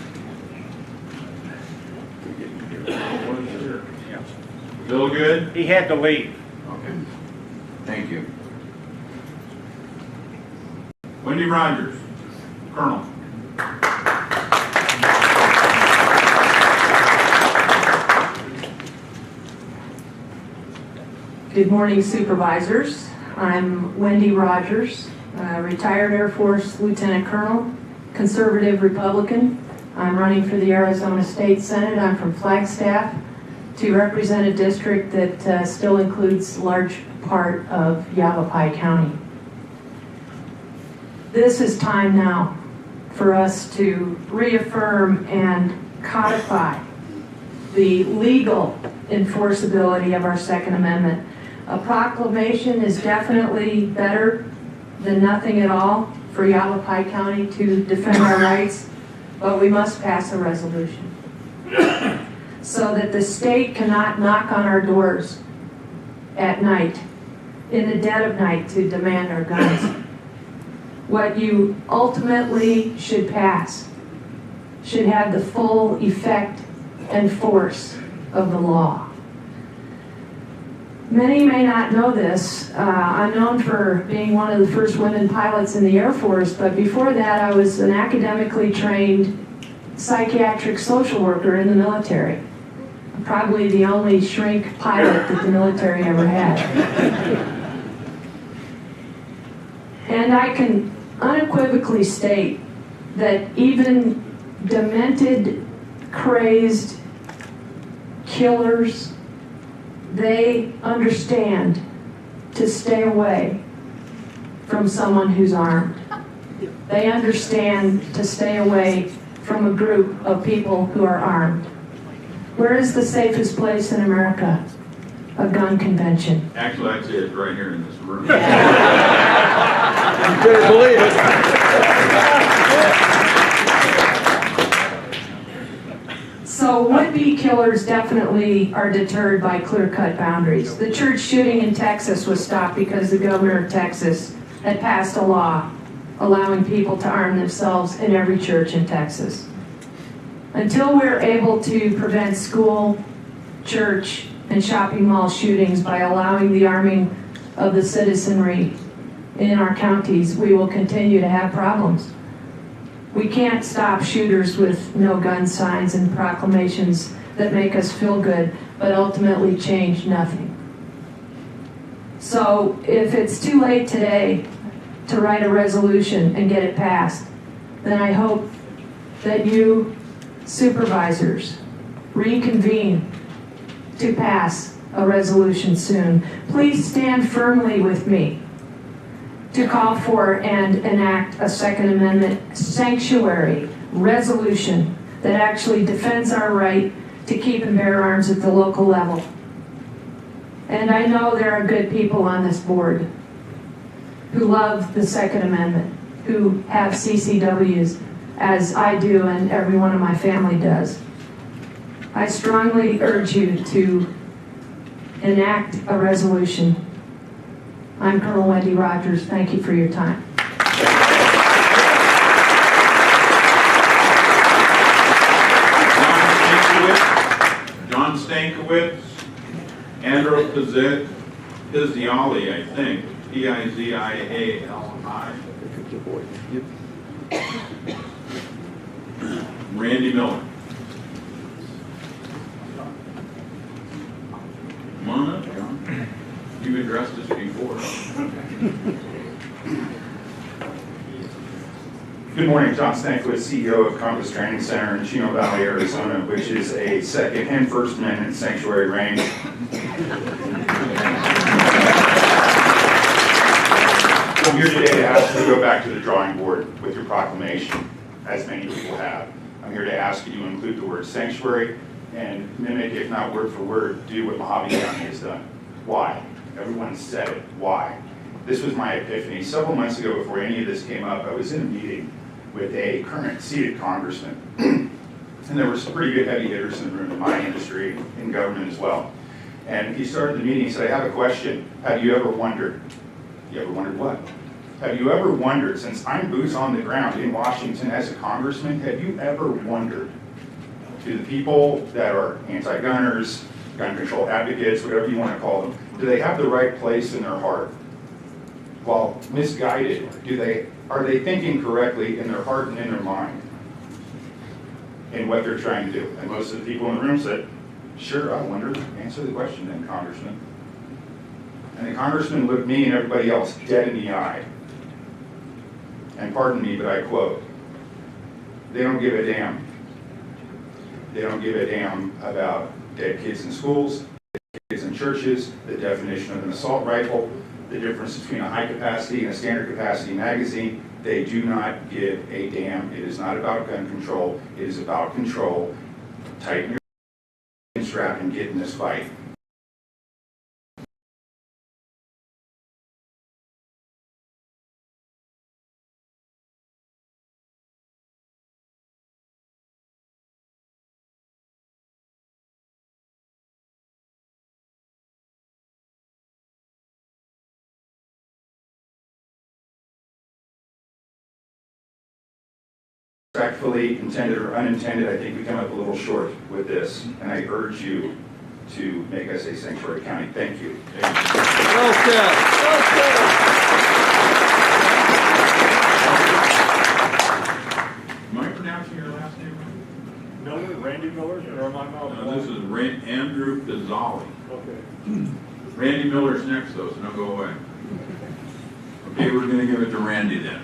Phil Good? He had to leave. Okay. Thank Thank you. Wendy Rogers, Colonel. Good morning, supervisors. I'm Wendy Rogers, retired Air Force Lieutenant Colonel, conservative Republican. I'm running for the Arizona State Senate. I'm from Flagstaff to represent a district that still includes a large part of Yavapai County. This is time now for us to reaffirm and codify the legal enforceability of our Second Amendment. A proclamation is definitely better than nothing at all for Yavapai County to defend our rights, but we must pass a resolution so that the state cannot knock on our doors at night, in the dead of night, to demand our guns. What you ultimately should pass should have the full effect and force of the law. Many may not know this. I'm known for being one of the first women pilots in the Air Force, but before that I was an academically trained psychiatric social worker in the military. Probably the only shrink pilot that the military ever had. And I can unequivocally state that even demented, crazed killers, they understand to stay away from someone who's armed. They understand to stay away from a group of people who are armed. Where is the safest place in America? A gun convention. Actually, I'd say it's right here in this room. You better believe it. So would-be killers definitely are deterred by clear-cut boundaries. The church shooting in Texas was stopped because the governor of Texas had passed a law allowing people to arm themselves in every church in Texas. Until we're able to prevent school, church, and shopping mall shootings by allowing the arming of the citizenry in our counties, we will continue to have problems. We can't stop shooters with no gun signs and proclamations that make us feel good, but ultimately change nothing. So if it's too late today to write a resolution and get it passed, then I hope that you supervisors reconvene to pass a resolution soon. Please stand firmly with me to call for and enact a Second Amendment sanctuary resolution that actually defends our right to keep and bear arms at the local level. And I know there are good people on this board who love the Second Amendment, who have CCWs, as I do and every one of my family does. I strongly urge you to enact a resolution. I'm Colonel Wendy Rogers. Thank you for your time. John Stankiewicz, Andrew Pizziali, I think, P-I-Z-I-A-L-I. Randy Miller. Come on up, John. You've addressed us before. Good morning, John Stankiewicz, CEO of Compass Training Center in Chino Valley, Arizona, which is a Second and First Amendment sanctuary range. I'm here today to ask you to go back to the drawing board with your proclamation, as many people have. I'm here to ask you to include the word sanctuary and mimic, if not word for word, do what Mojave County has done. Why? Everyone said it. Why? This was my epiphany. Several months ago, before any of this came up, I was in a meeting with a current seated congressman. And there were some pretty good heavy hitters in the room in my industry, in government as well. And he started the meeting, he said, I have a question. Have you ever wondered? You ever wondered what? Have you ever wondered, since I'm boots on the ground in Washington as a congressman, have you ever wondered to the people that are anti-gunners, gun control advocates, whatever you want to call them, do they have the right place in their heart while misguided, are they thinking correctly in their heart and in their mind in what they're trying to do? And most of the people in the room said, sure, I wonder, answer the question then, Congressman. And the Congressman looked me and everybody else dead in the eye. And pardon me, but I quote, they don't give a damn. They don't give a damn about dead kids in schools, dead kids in churches, the definition of an assault rifle, the difference between a high capacity and a standard capacity magazine. They do not give a damn. It is not about gun control. It is about control. Tighten your strap and get in this fight. Respectfully, intended or unintended, I think we come up a little short with this, and I urge you to make us a sanctuary county. Thank you. Well said. Well said. Am I pronouncing your last name right? Miller, Randy Miller, or am I not? No, this is Andrew Pizzali. Okay. Randy Miller's next though, so don't go away. Okay, we're gonna give it to Randy then.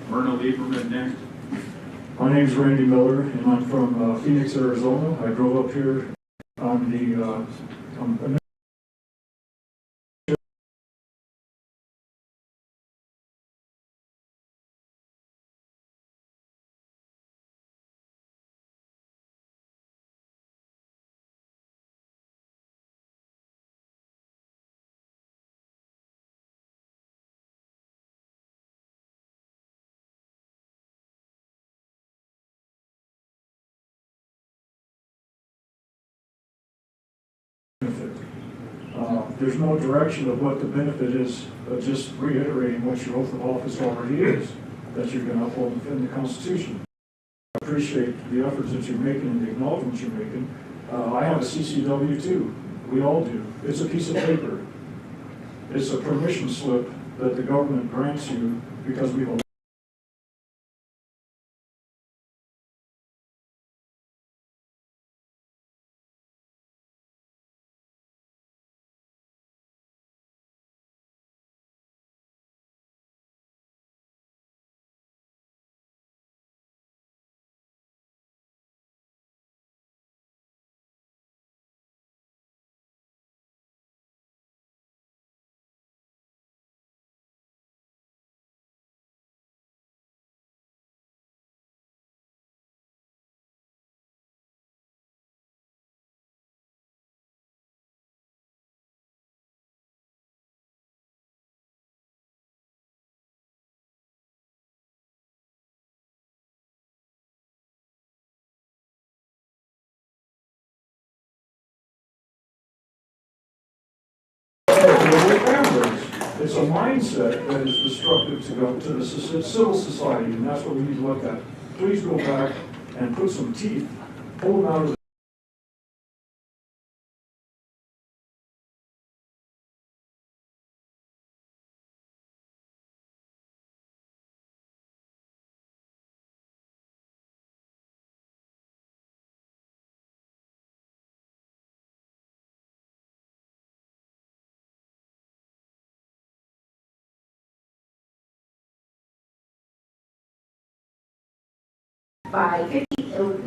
Myrna Lieberman next. My name's Randy Miller, and I'm from Phoenix, Arizona. I drove up here on the there's no direction of what the benefit is, just reiterating what your oath of office already is, that you're going to uphold and defend the Constitution. I appreciate the efforts that you're making and the acknowledgments you're making. I have a CCW too. We all do. It's a piece of paper. It's a permission slip that the government grants you because we hold. It's a mindset that is destructive to the civil society, and that's what we need to look at. Please go back and put some teeth, pull them out of the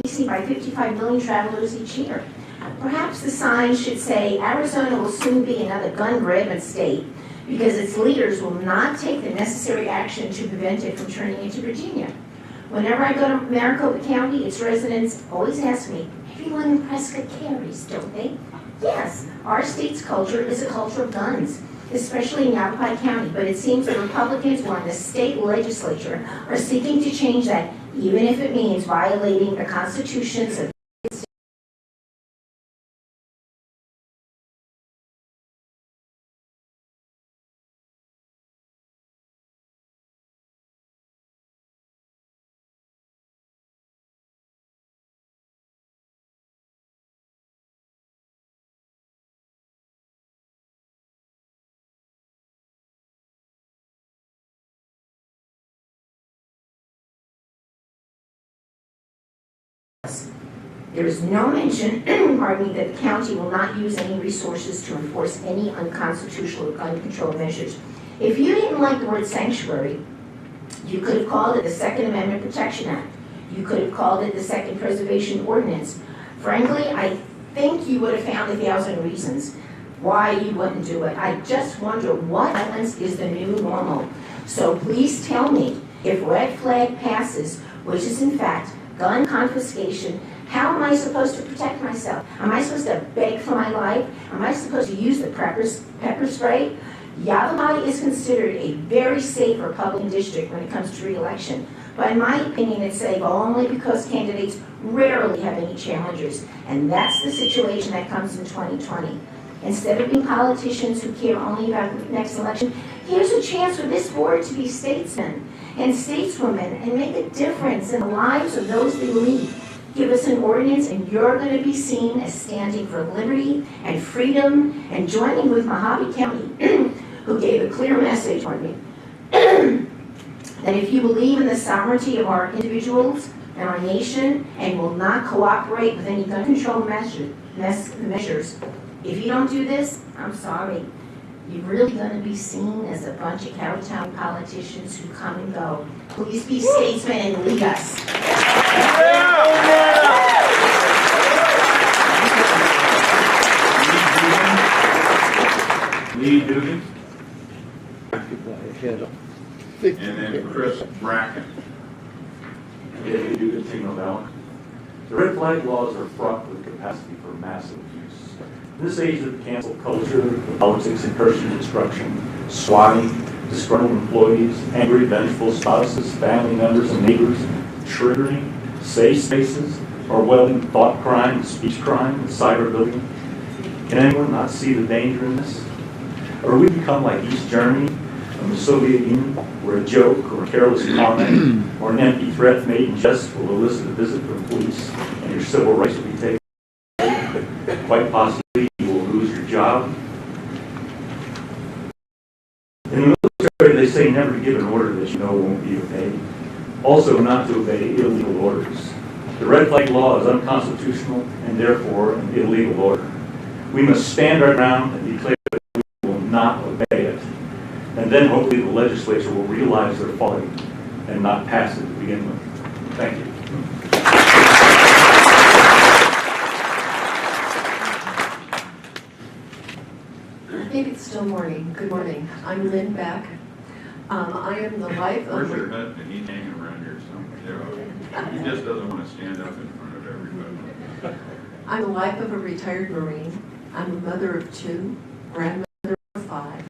we see by 55 million travelers each year. Perhaps the sign should say, Arizona will soon be another gun-grabbing state because its leaders will not take the necessary action to prevent it from turning into Virginia. Whenever I go to Maricopa County, its residents always ask me, everyone in Prescott carries, don't they? Yes, our state's culture is a culture of guns, especially in Yavapai County, but it seems the Republicans who are in the state legislature are seeking to change that, even if it means violating the constitutions of There is no mention, pardon me, that the county will not use any resources to enforce any unconstitutional gun control measures. If you didn't like the word sanctuary, you could have called it the Second Amendment Protection Act. You could have called it the Second Preservation Ordinance. Frankly, I think you would have found 1,000 reasons why you wouldn't do it. I just wonder what violence is the new normal. So please tell me, if red flag passes, which is in fact gun confiscation, how am I supposed to protect myself? Am I supposed to beg for my life? Am I supposed to use the pepper spray? Yavapai is considered a very safe Republican district when it comes to re-election. But in my opinion, it's safe only because candidates rarely have any challengers. And that's the situation that comes in 2020. Instead of being politicians who care only about the next election, here's a chance for this board to be statesmen and stateswomen and make a difference in the lives of those they lead. Give us an ordinance and you're going to be seen as standing for liberty and freedom and joining with Mojave County, who gave a clear message, pardon me, that if you believe in the sovereignty of our individuals and our nation and will not cooperate with any gun control measures, if you don't do this, I'm sorry, you're really going to be seen as a bunch of Cowtown politicians who come and go. Please be statesmen and lead us. Lee Dugan. And then Chris Bracken. Lee Dugan, Signal Valley. The red flag laws are fraught with capacity for massive abuse. In this age of cancel culture, the politics of Christian destruction, swatting, disgruntled employees, angry, vengeful spouses, family members, and neighbors, triggering, safe spaces, Orwellian thought crime, speech crime, and cyberbullying. Can anyone not see the danger in this? Or we become like East Germany and the Soviet Union, where a joke or a careless comment or an empty threat made in jest will elicit a visit from police and your civil rights will be taken away. Quite possibly you will lose your job. In the military, they say never to give an order that you know won't be obeyed. Also, not to obey illegal orders. The red flag law is unconstitutional and therefore an illegal order. We must stand our ground and declare that we will not obey it. And then hopefully the legislature will realize their folly and not pass it to begin with. Thank you. I think it's still morning. Good morning. I'm Lynn Beck. I am the wife of... Where's your husband? He's hanging around here somewhere. He just doesn't want to stand up in front of everybody. I'm the wife of a retired Marine. I'm a mother of 2, grandmother of 5.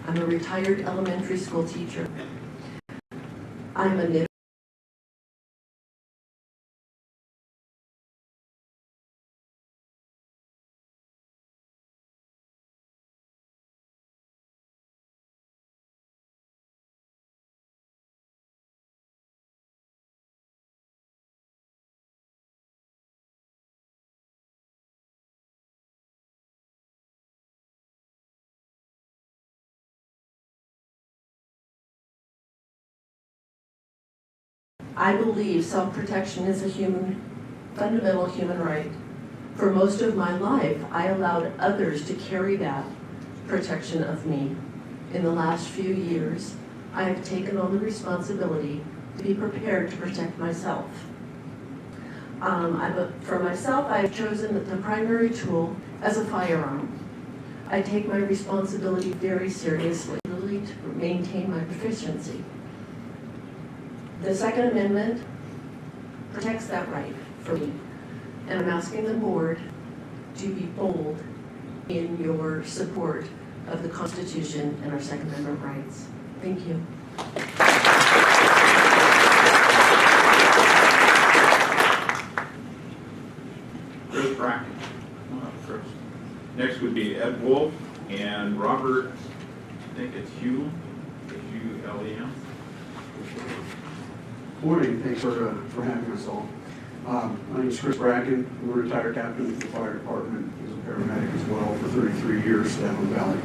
I'm a retired elementary school teacher. I'm a knitter. I believe self-protection is a fundamental human right. For most of my life, I allowed others to carry that protection of me. In the last few years, I have taken on the responsibility to be prepared to protect myself. For myself, I have chosen the primary tool as a firearm. I take my responsibility very seriously, really to maintain my proficiency. The Second Amendment protects that right for me. And I'm asking the board to be bold in your support of the Constitution and our Second Amendment rights. Thank you. Chris Bracken. Chris. Next would be Ed Wolf and Robert, I think it's Hugh, H-U-L-E-M. Morning, thanks for having us all. My name is Chris Bracken. I'm a retired captain of the fire department. I was a paramedic as well for 33 years down in the valley.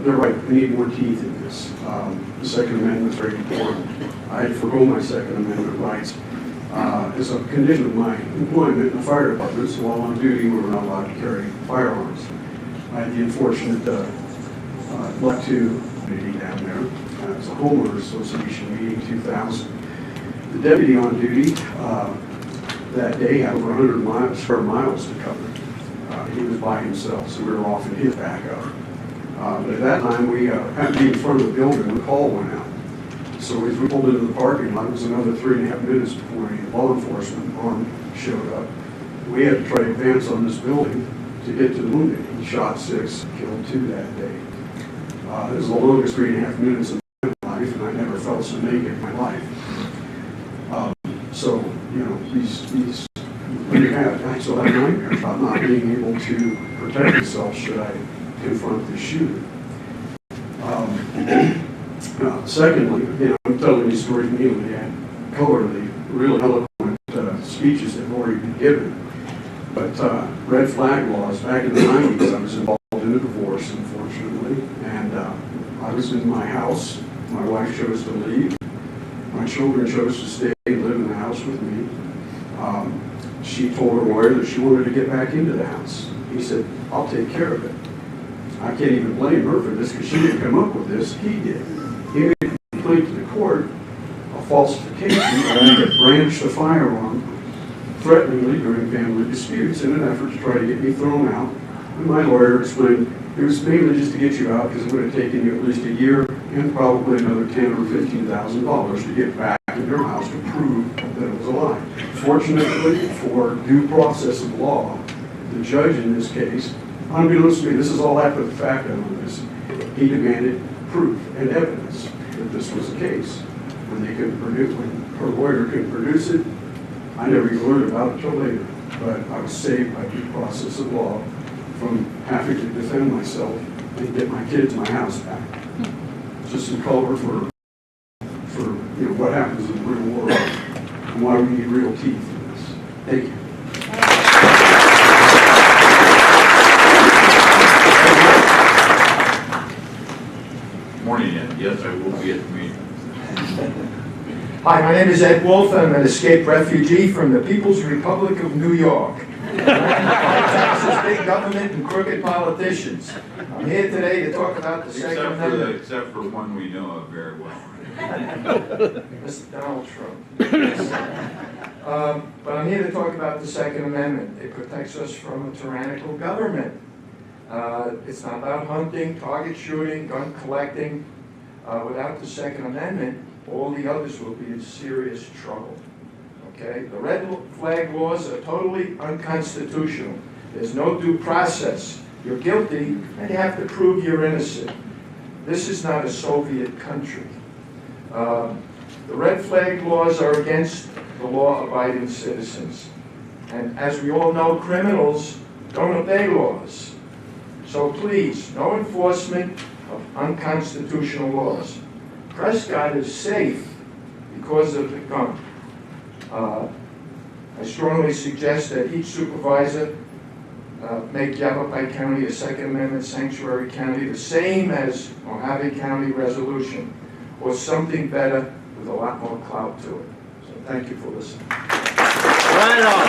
They're right, we need more teeth in this. The Second Amendment is very important. I had forgone my Second Amendment rights As a condition of my employment in the fire department, so while on duty, we were not allowed to carry firearms. I had the unfortunate luck to meeting down there. It was a homeowners association meeting 2000. The deputy on duty that day had over 100 square miles to cover. He was by himself, so we were off in his backup. But at that time, we happened to be in front of the building when the call went out. So as we pulled into the parking lot, it was another 3.5 minutes before any law enforcement armed showed up. We had to try to advance on this building to get to the wounded. He shot 6, killed 2 that day. It was the longest 3.5 minutes of my life, and I never felt so naked in my life. So, you know, I still have nightmares about not being able to protect myself should I confront the shooter. Secondly, you know, I'm telling these stories immediately and color the really eloquent speeches that have already been given. But red flag laws, back in the 90s, I was involved in a divorce, unfortunately, and I was in my house. My wife chose to leave. My children chose to stay and live in the house with me. She told her lawyer that she wanted to get back into the house. He said, I'll take care of it. I can't even blame her for this because she didn't come up with this, he did. He made a complaint to the court, a falsification, that I had branched a firearm threateningly during family disputes in an effort to try to get me thrown out. And my lawyer explained it was mainly just to get you out because it would have taken you at least a year and probably another $10,000 or $15,000 to get back in your house to prove that it was a lie. Fortunately, for due process of law, the judge in this case, unbeknownst to me, this is all after the fact on this, he demanded proof and evidence that this was the case. When they couldn't produce, when her lawyer couldn't produce it, I never even learned about it until later. But I was saved by due process of law from having to defend myself and get my kids my house back. Just some color for you know what happens in the real world and why we need real teeth in this. Thank you. Morning, Ed. Yes, I will be at the meeting. Hi, my name is Ed Wolf. I'm an escaped refugee from the People's Republic of New York. Texas, big government and crooked politicians. I'm here today to talk about the Second Amendment. Except for one we know of very well. Mr. Donald Trump. But I'm here to talk about the Second Amendment. It protects us from a tyrannical government. It's not about hunting, target shooting, gun collecting. Without the Second Amendment, all the others will be in serious trouble. Okay? The red flag laws are totally unconstitutional. There's no due process. You're guilty, and you have to prove you're innocent. This is not a Soviet country. The red flag laws are against the law-abiding citizens. And as we all know, criminals don't obey laws. So please, no enforcement of unconstitutional laws. Prescott is safe because of the gun. I strongly suggest that each supervisor make Yavapai County a Second Amendment sanctuary county, the same as Mojave County resolution, or something better with a lot more clout to it. So thank you for listening. Right on.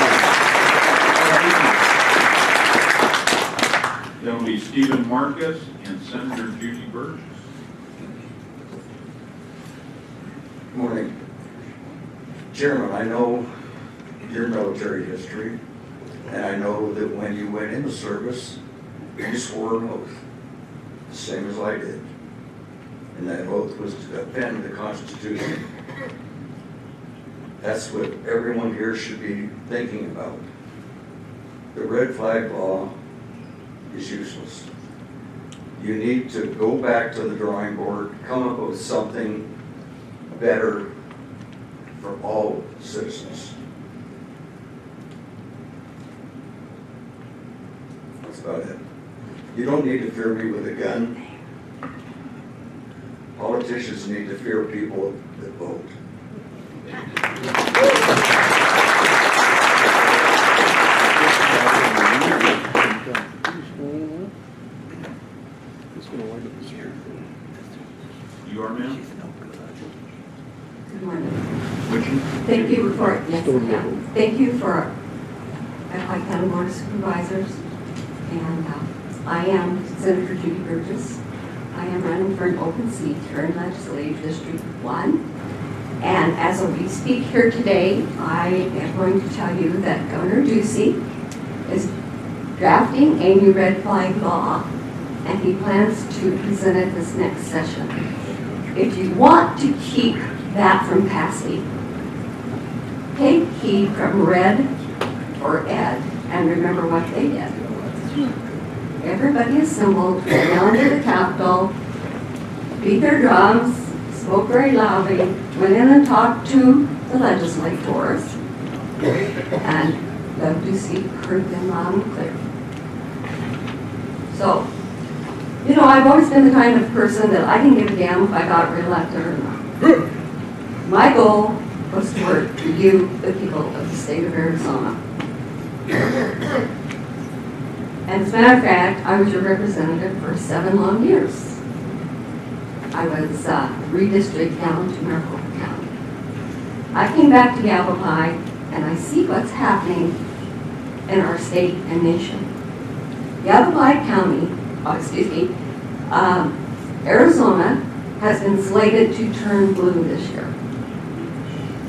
Then will be Stephen Marcus and Senator Judy Burgess. Good morning. Chairman, I know your military history, and I know that when you went in the service, you swore an oath, the same as I did. And that oath was to defend the Constitution. That's what everyone here should be thinking about. The red flag law is useless. You need to go back to the drawing board, come up with something better for all citizens. That's about it. You don't need to fear me with a gun. Politicians need to fear people that vote. You are, ma'am? Good morning. Thank you for, yes, ma'am. Thank you for KYCA County Board of Supervisors. And I am Senator Judy Burgess. I am running for an open seat here in Legislative District 1. And as we speak here today, I am going to tell you that Governor Ducey is drafting a new red flag law, and he plans to present it this next session. If you want to keep that from passing, take heed from Red or Ed and remember what they did. Everybody assembled, went down to the Capitol, beat their drums, spoke very loudly, went in and talked to the legislators, and Governor Ducey heard them loud and clear. So, you know, I've always been the kind of person that I didn't give a damn if I got reelected or not. My goal was to work for you, the people of the state of Arizona. And as a matter of fact, I was your representative for 7 long years. I was redistricted down to Maricopa County. I came back to Yavapai, and I see what's happening in our state and nation. Yavapai County, Arizona has been slated to turn blue this year.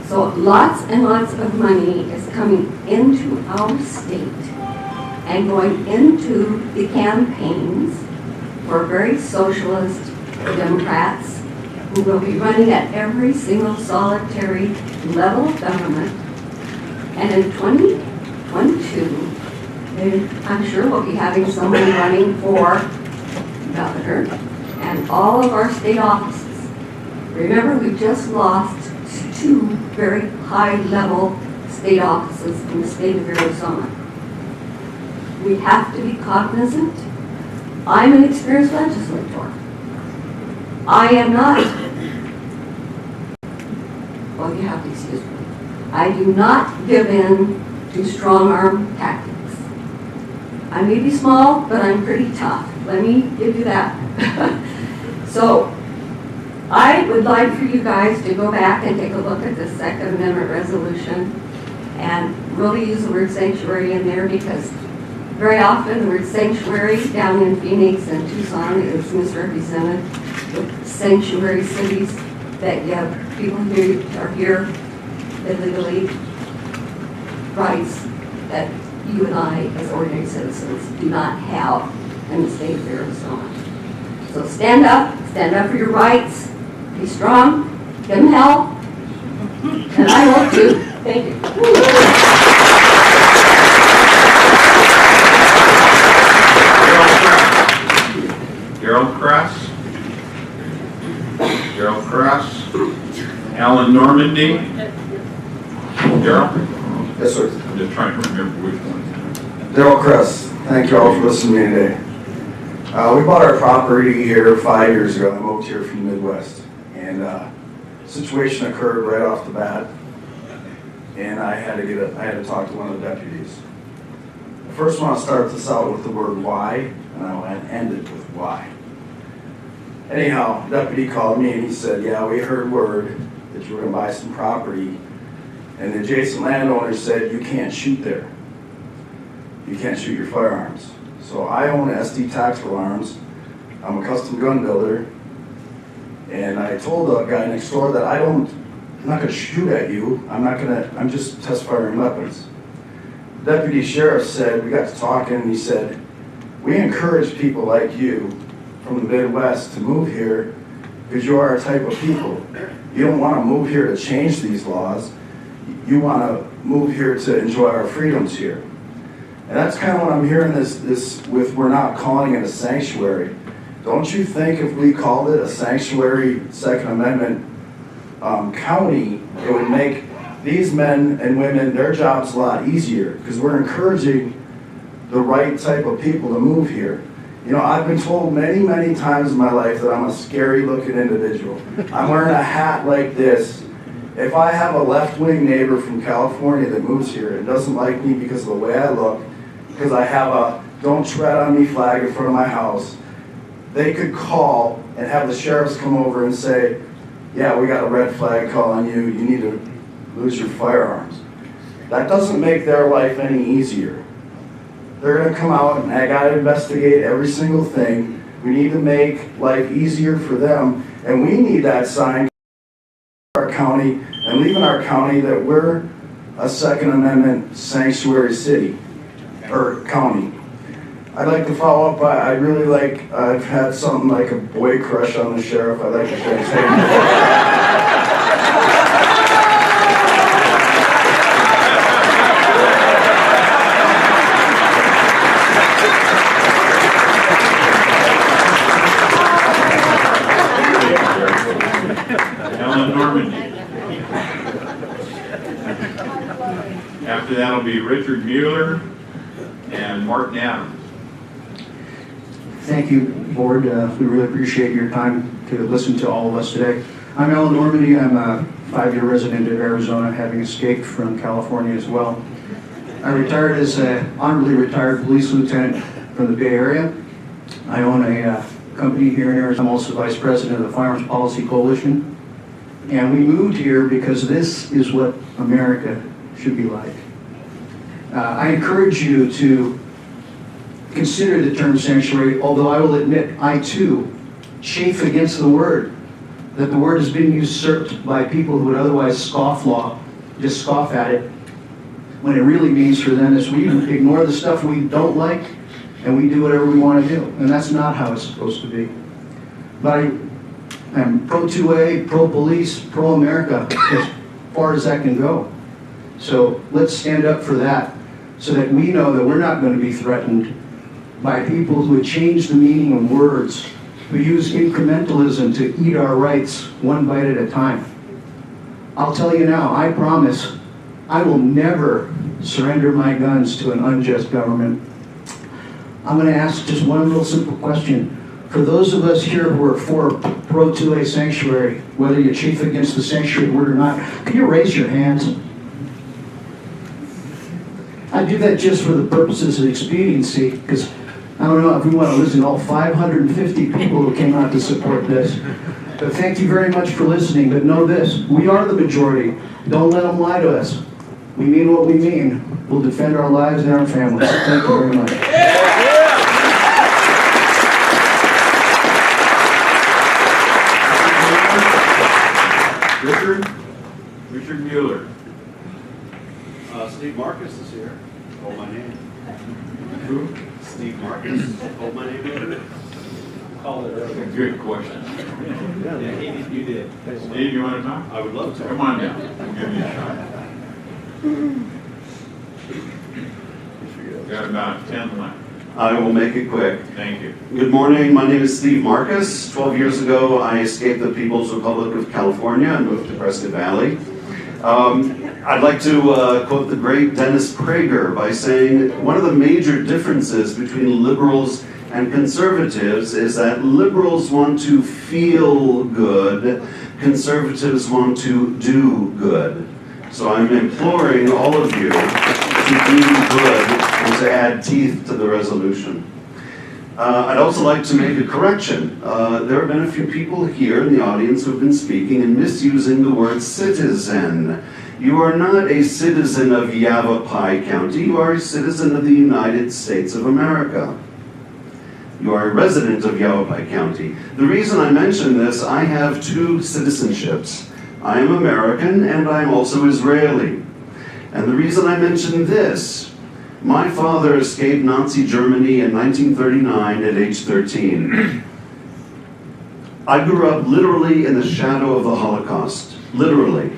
So lots and lots of money is coming into our state and going into the campaigns for very socialist Democrats who will be running at every single solitary level of government. And in 2022, I'm sure we'll be having somebody running for governor and all of our state offices. Remember, we just lost 2 very high-level state offices in the state of Arizona. We have to be cognizant. I'm an experienced legislator. I am not, well, you have to excuse me. I do not give in to strong-arm tactics. I may be small, but I'm pretty tough. Let me give you that. So, I would like for you guys to go back and take a look at the Second Amendment resolution and really use the word sanctuary in there, because very often the word sanctuary down in Phoenix and Tucson is misrepresented with sanctuary cities, that you have people who are here illegally, rights that you and I as ordinary citizens do not have in the state of Arizona. So stand up for your rights, be strong, give them help, and I will too. Thank you. Daryl Kress, Alan Normandy. Daryl? Yes, sir. I'm just trying to remember which one. Daryl Kress, thank you all for listening to me today. We bought our property here 5 years ago. I moved here from the Midwest, and a situation occurred right off the bat, and I had to talk to one of the deputies. I first want to start this out with the word why, and I will end it with why. Anyhow, the deputy called me and he said, yeah, we heard word that you were going to buy some property, and the adjacent landowner said you can't shoot there. You can't shoot your firearms. So I own SD Tactical Arms. I'm a custom gun builder. And I told the guy next door that I'm not going to shoot at you. I'm just test firing weapons. The deputy sheriff said, we got to talking, and he said, we encourage people like you from the Midwest to move here because you are our type of people. You don't want to move here to change these laws. You want to move here to enjoy our freedoms here. And that's kind of what I'm hearing this with, we're not calling it a sanctuary. Don't you think if we called it a sanctuary Second Amendment county, it would make these men and women, their jobs a lot easier, because we're encouraging the right type of people to move here. You know, I've been told many, many times in my life that I'm a scary looking individual. I'm wearing a hat like this. If I have a left-wing neighbor from California that moves here and doesn't like me because of the way I look, because I have a "Don't Tread on Me" flag in front of my house, they could call and have the sheriffs come over and say, yeah, we got a red flag call on you, you need to lose your firearms. That doesn't make their life any easier. They're gonna come out and I gotta investigate every single thing. We need to make life easier for them, and we need that sign in our county and leave in our county that we're a Second Amendment sanctuary city, or county. I'd like to follow up, I've had something like a boy crush on the sheriff. I'd like to say After that will be Richard Mueller and Martin Adams. Thank you, Board. We really appreciate your time to listen to all of us today. I'm Alan Normandy. I'm a 5-year resident of Arizona, having escaped from California as well. I retired as an honorably retired police lieutenant from the Bay Area. I own a company here in Arizona. I'm also vice president of the Firearms Policy Coalition. And we moved here because this is what America should be like. I encourage you to consider the term sanctuary, although I will admit I too chafe against the word, that the word has been usurped by people who would otherwise scoff at it, when it really means for them is we ignore the stuff we don't like and we do whatever we want to do. And that's not how it's supposed to be. But I'm pro-2A, pro-police, pro-America, as far as that can go. So let's stand up for that so that we know that we're not going to be threatened by people who would change the meaning of words, who use incrementalism to eat our rights one bite at a time. I'll tell you now, I promise, I will never surrender my guns to an unjust government. I'm going to ask just one little simple question. For those of us here who are for pro-2A sanctuary, whether you chafe against the sanctuary word or not, can you raise your hands? I do that just for the purposes of expediency, because I don't know if we want to listen to all 550 people who came out to support this. But thank you very much for listening. But know this, we are the majority. Don't let them lie to us. We mean what we mean. We'll defend our lives and our families. Thank you very much. Richard Mueller. Steve Marcus is here. Hold my name. Who? Steve Marcus. Hold my name. Called it earlier. Good question. Yeah, you did. Steve, you want to talk? I would love to. Come on down. We'll give you a shot. Got about 10 left. I will make it quick. Thank you. Good morning. My name is Steve Marcus. 12 years ago, I escaped the People's Republic of California and moved to Prescott Valley. I'd like to quote the great Dennis Prager by saying one of the major differences between liberals and conservatives is that liberals want to feel good, conservatives want to do good. So I'm imploring all of you to do good and to add teeth to the resolution. I'd also like to make a correction. There have been a few people here in the audience who have been speaking and misusing the word citizen. You are not a citizen of Yavapai County. You are a citizen of the United States of America. You are a resident of Yavapai County. The reason I mention this, I have 2 citizenships. I am American and I'm also Israeli. And the reason I mention this, my father escaped Nazi Germany in 1939 at age 13. I grew up literally in the shadow of the Holocaust, literally.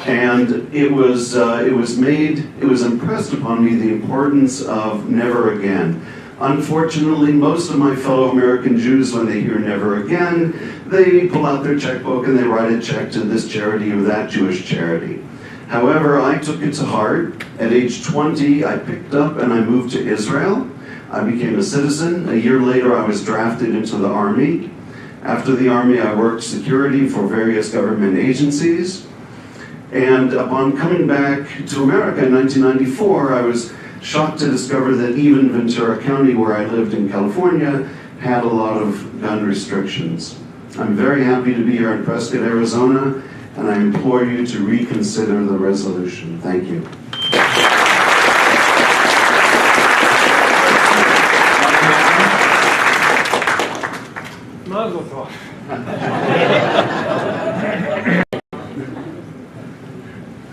And it was impressed upon me the importance of never again. Unfortunately, most of my fellow American Jews, when they hear never again, they pull out their checkbook and they write a check to this charity or that Jewish charity. However, I took it to heart. At age 20, I picked up and I moved to Israel. I became a citizen. A year later, I was drafted into the Army. After the Army, I worked security for various government agencies. And upon coming back to America in 1994, I was shocked to discover that even Ventura County, where I lived in California, had a lot of gun restrictions. I'm very happy to be here in Prescott, Arizona, and I implore you to reconsider the resolution. Thank you. Mazel tov.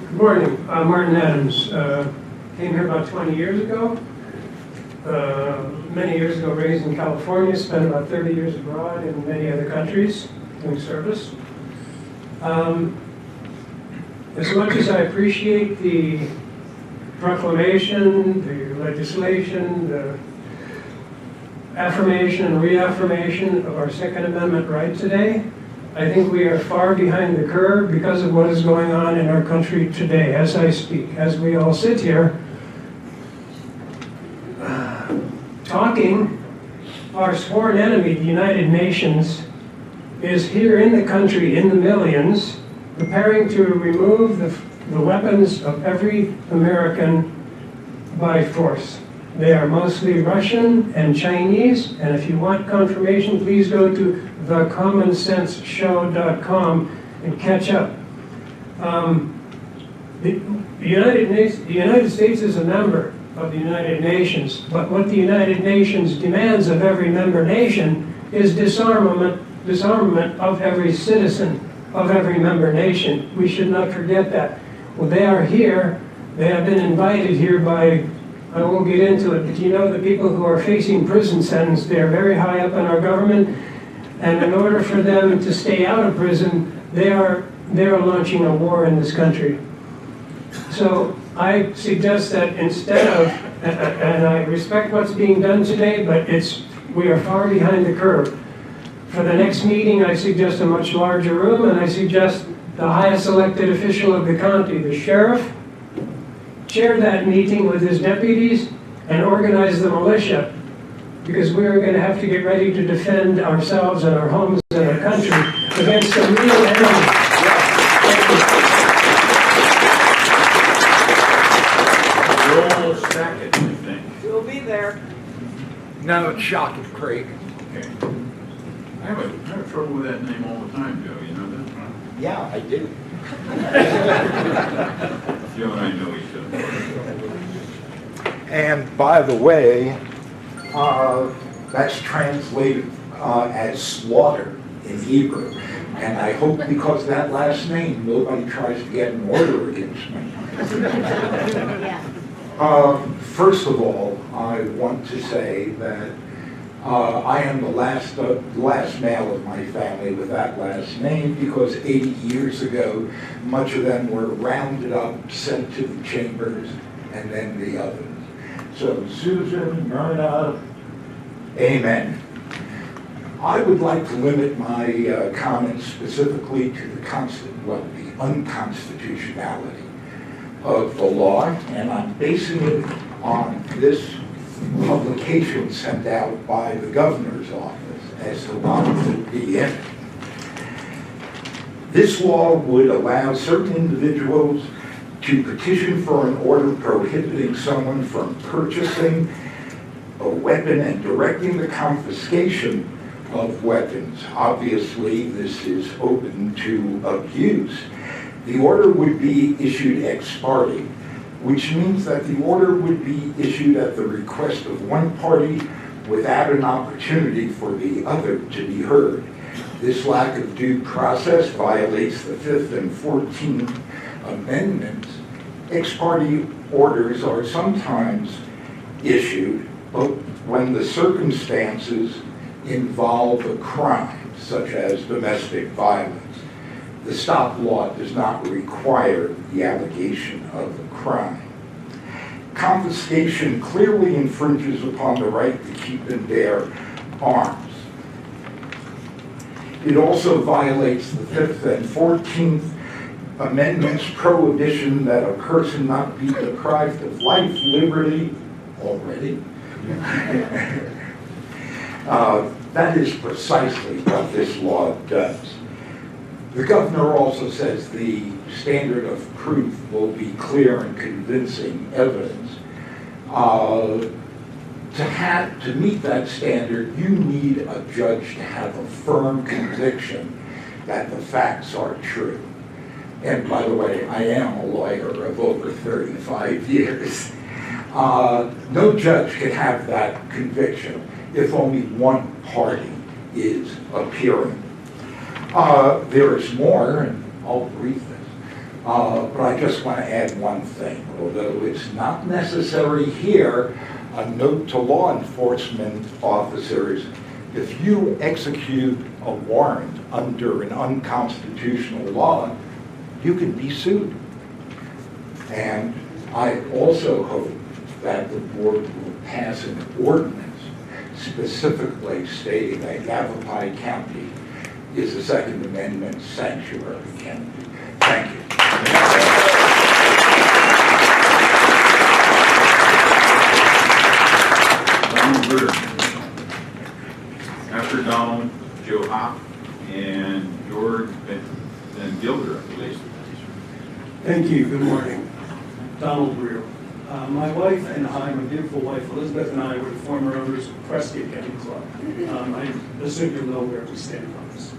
Good morning. Martin Adams. Came here about 20 years ago. Many years ago, raised in California, spent about 30 years abroad in many other countries doing service. As much as I appreciate the proclamation, the legislation, the affirmation and reaffirmation of our Second Amendment right today, I think we are far behind the curve because of what is going on in our country today, as I speak, as we all sit here talking. Our sworn enemy, the United Nations, is here in the country in the millions, preparing to remove the weapons of every American by force. They are mostly Russian and Chinese, and if you want confirmation, please go to thecommonsenseshow.com and catch up. The United States is a member of the United Nations, but what the United Nations demands of every member nation is disarmament of every citizen of every member nation. We should not forget that. Well, they are here. They have been invited here by, I won't get into it, but you know the people who are facing prison sentence, they are very high up in our government, and in order for them to stay out of prison, they are launching a war in this country. So I suggest that instead of, and I respect what's being done today, but we are far behind the curve. For the next meeting, I suggest a much larger room, and I suggest the highest elected official of the county, the sheriff, chair that meeting with his deputies and organize the militia, because we are going to have to get ready to defend ourselves and our homes and our country against the real enemy. Roll second, I think. We'll be there. No, it's shocking, Craig. Okay. I have trouble with that name all the time, Joe, you know that? Yeah, I do. Joe and I know each other. And by the way, that's translated as slaughter in Hebrew. And I hope because of that last name, nobody tries to get an order against me. First of all, I want to say that I am the last male of my family with that last name, because 80 years ago, much of them were rounded up, sent to the chambers, and then the others. So Susan, Myrna, amen. I would like to limit my comments specifically to the unconstitutionality of the law, and I'm basing it on this publication sent out by the governor's office as to what would be in it. This law would allow certain individuals to petition for an order prohibiting someone from purchasing a weapon and directing the confiscation of weapons. Obviously, this is open to abuse. The order would be issued ex parte, which means that the order would be issued at the request of one party without an opportunity for the other to be heard. This lack of due process violates the 5th and 14th Amendments. Ex parte orders are sometimes issued, but when the circumstances involve a crime, such as domestic violence. The stop law does not require the allegation of a crime. Confiscation clearly infringes upon the right to keep and bear arms. It also violates the 5th and 14th Amendments prohibition that a person not be deprived of life, liberty, already. That is precisely what this law does. The governor also says the standard of proof will be clear and convincing evidence. To meet that standard, you need a judge to have a firm conviction that the facts are true. and by the way, I am a lawyer of over 35 years, no judge can have that conviction if only one party is appearing. There is more, and I'll brief this, but I just want to add one thing. Although it's not necessary here, a note to law enforcement officers: if you execute a warrant under an unconstitutional law, you can be sued. And I also hope that the board will pass an ordinance specifically stating that Yavapai County is a Second Amendment sanctuary county. Thank you. Donald Bruder. After Donald, Joe Hopp, and George Van Gilder, I believe. Thank you. Good morning. Donald Greer. My wife and I, my beautiful wife Elizabeth, and I were the former owners of Prescott Country Club. I assume you'll know where we stand on this.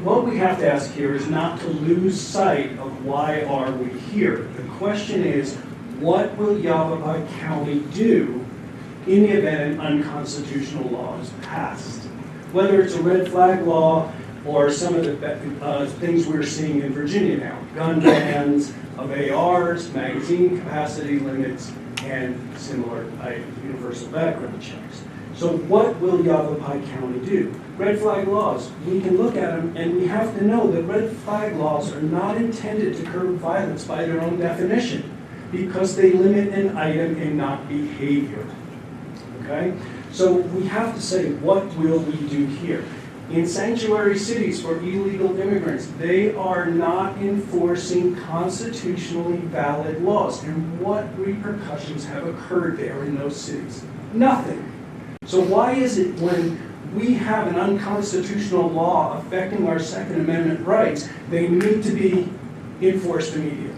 What we have to ask here is not to lose sight of why are we here. The question is, what will Yavapai County do in the event an unconstitutional law is passed? Whether it's a red flag law or some of the things we're seeing in Virginia now, gun bans of ARs, magazine capacity limits, and similar universal background checks. So what will Yavapai County do? Red flag laws, we can look at them and we have to know that red flag laws are not intended to curb violence by their own definition because they limit an item and not behavior. Okay? So we have to say, what will we do here? In sanctuary cities for illegal immigrants, they are not enforcing constitutionally valid laws. And what repercussions have occurred there in those cities? Nothing. So why is it when we have an unconstitutional law affecting our Second Amendment rights, they need to be enforced immediately?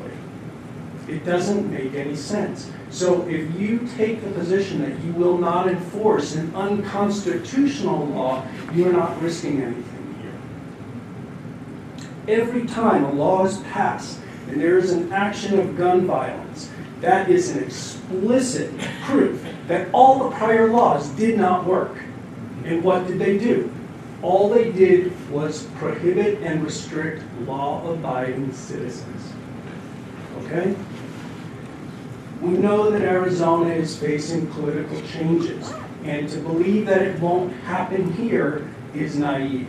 It doesn't make any sense. So if you take the position that you will not enforce an unconstitutional law, you're not risking anything here. Every time a law is passed and there is an action of gun violence, that is an explicit proof that all the prior laws did not work. And what did they do? All they did was prohibit and restrict law-abiding citizens. Okay? We know that Arizona is facing political changes, and to believe that it won't happen here is naive.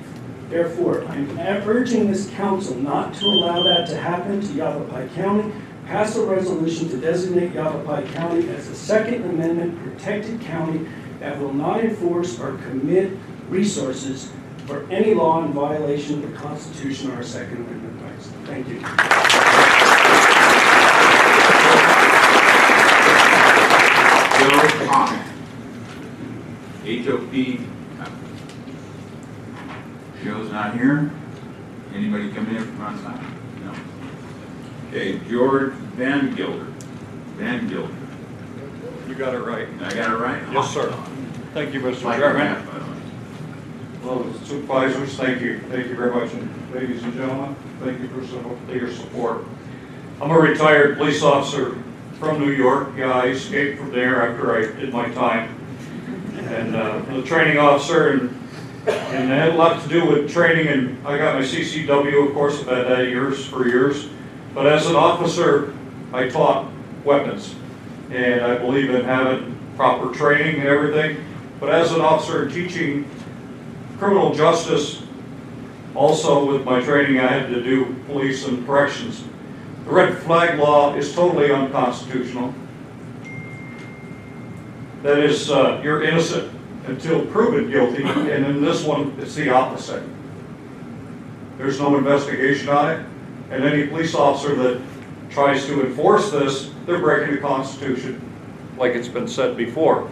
Therefore, I'm urging this council not to allow that to happen to Yavapai County, pass a resolution to designate Yavapai County as a Second Amendment protected county that will not enforce or commit resources for any law in violation of the Constitution or our Second Amendment rights. Thank you. Joe Hopp, HOP. Joe's not here. Anybody coming in from outside? No. Okay, George Van Gilder. Van Gilder. You got it right. I got it right? Yes, sir. Thank you, Mr. Chairman. Well, supervisors, thank you. Thank you very much. And ladies and gentlemen, thank you for your support. I'm a retired police officer from New York. Yeah, I escaped from there after I did my time. And I'm a training officer, and it had a lot to do with training, and I got my CCW, of course, I've had that for years. But as an officer, I taught weapons, and I believe in having proper training and everything. But as an officer teaching criminal justice, also with my training, I had to do police and corrections. The red flag law is totally unconstitutional. That is, you're innocent until proven guilty, and in this one, it's the opposite. There's no investigation on it, and any police officer that tries to enforce this, they're breaking the Constitution, like it's been said before.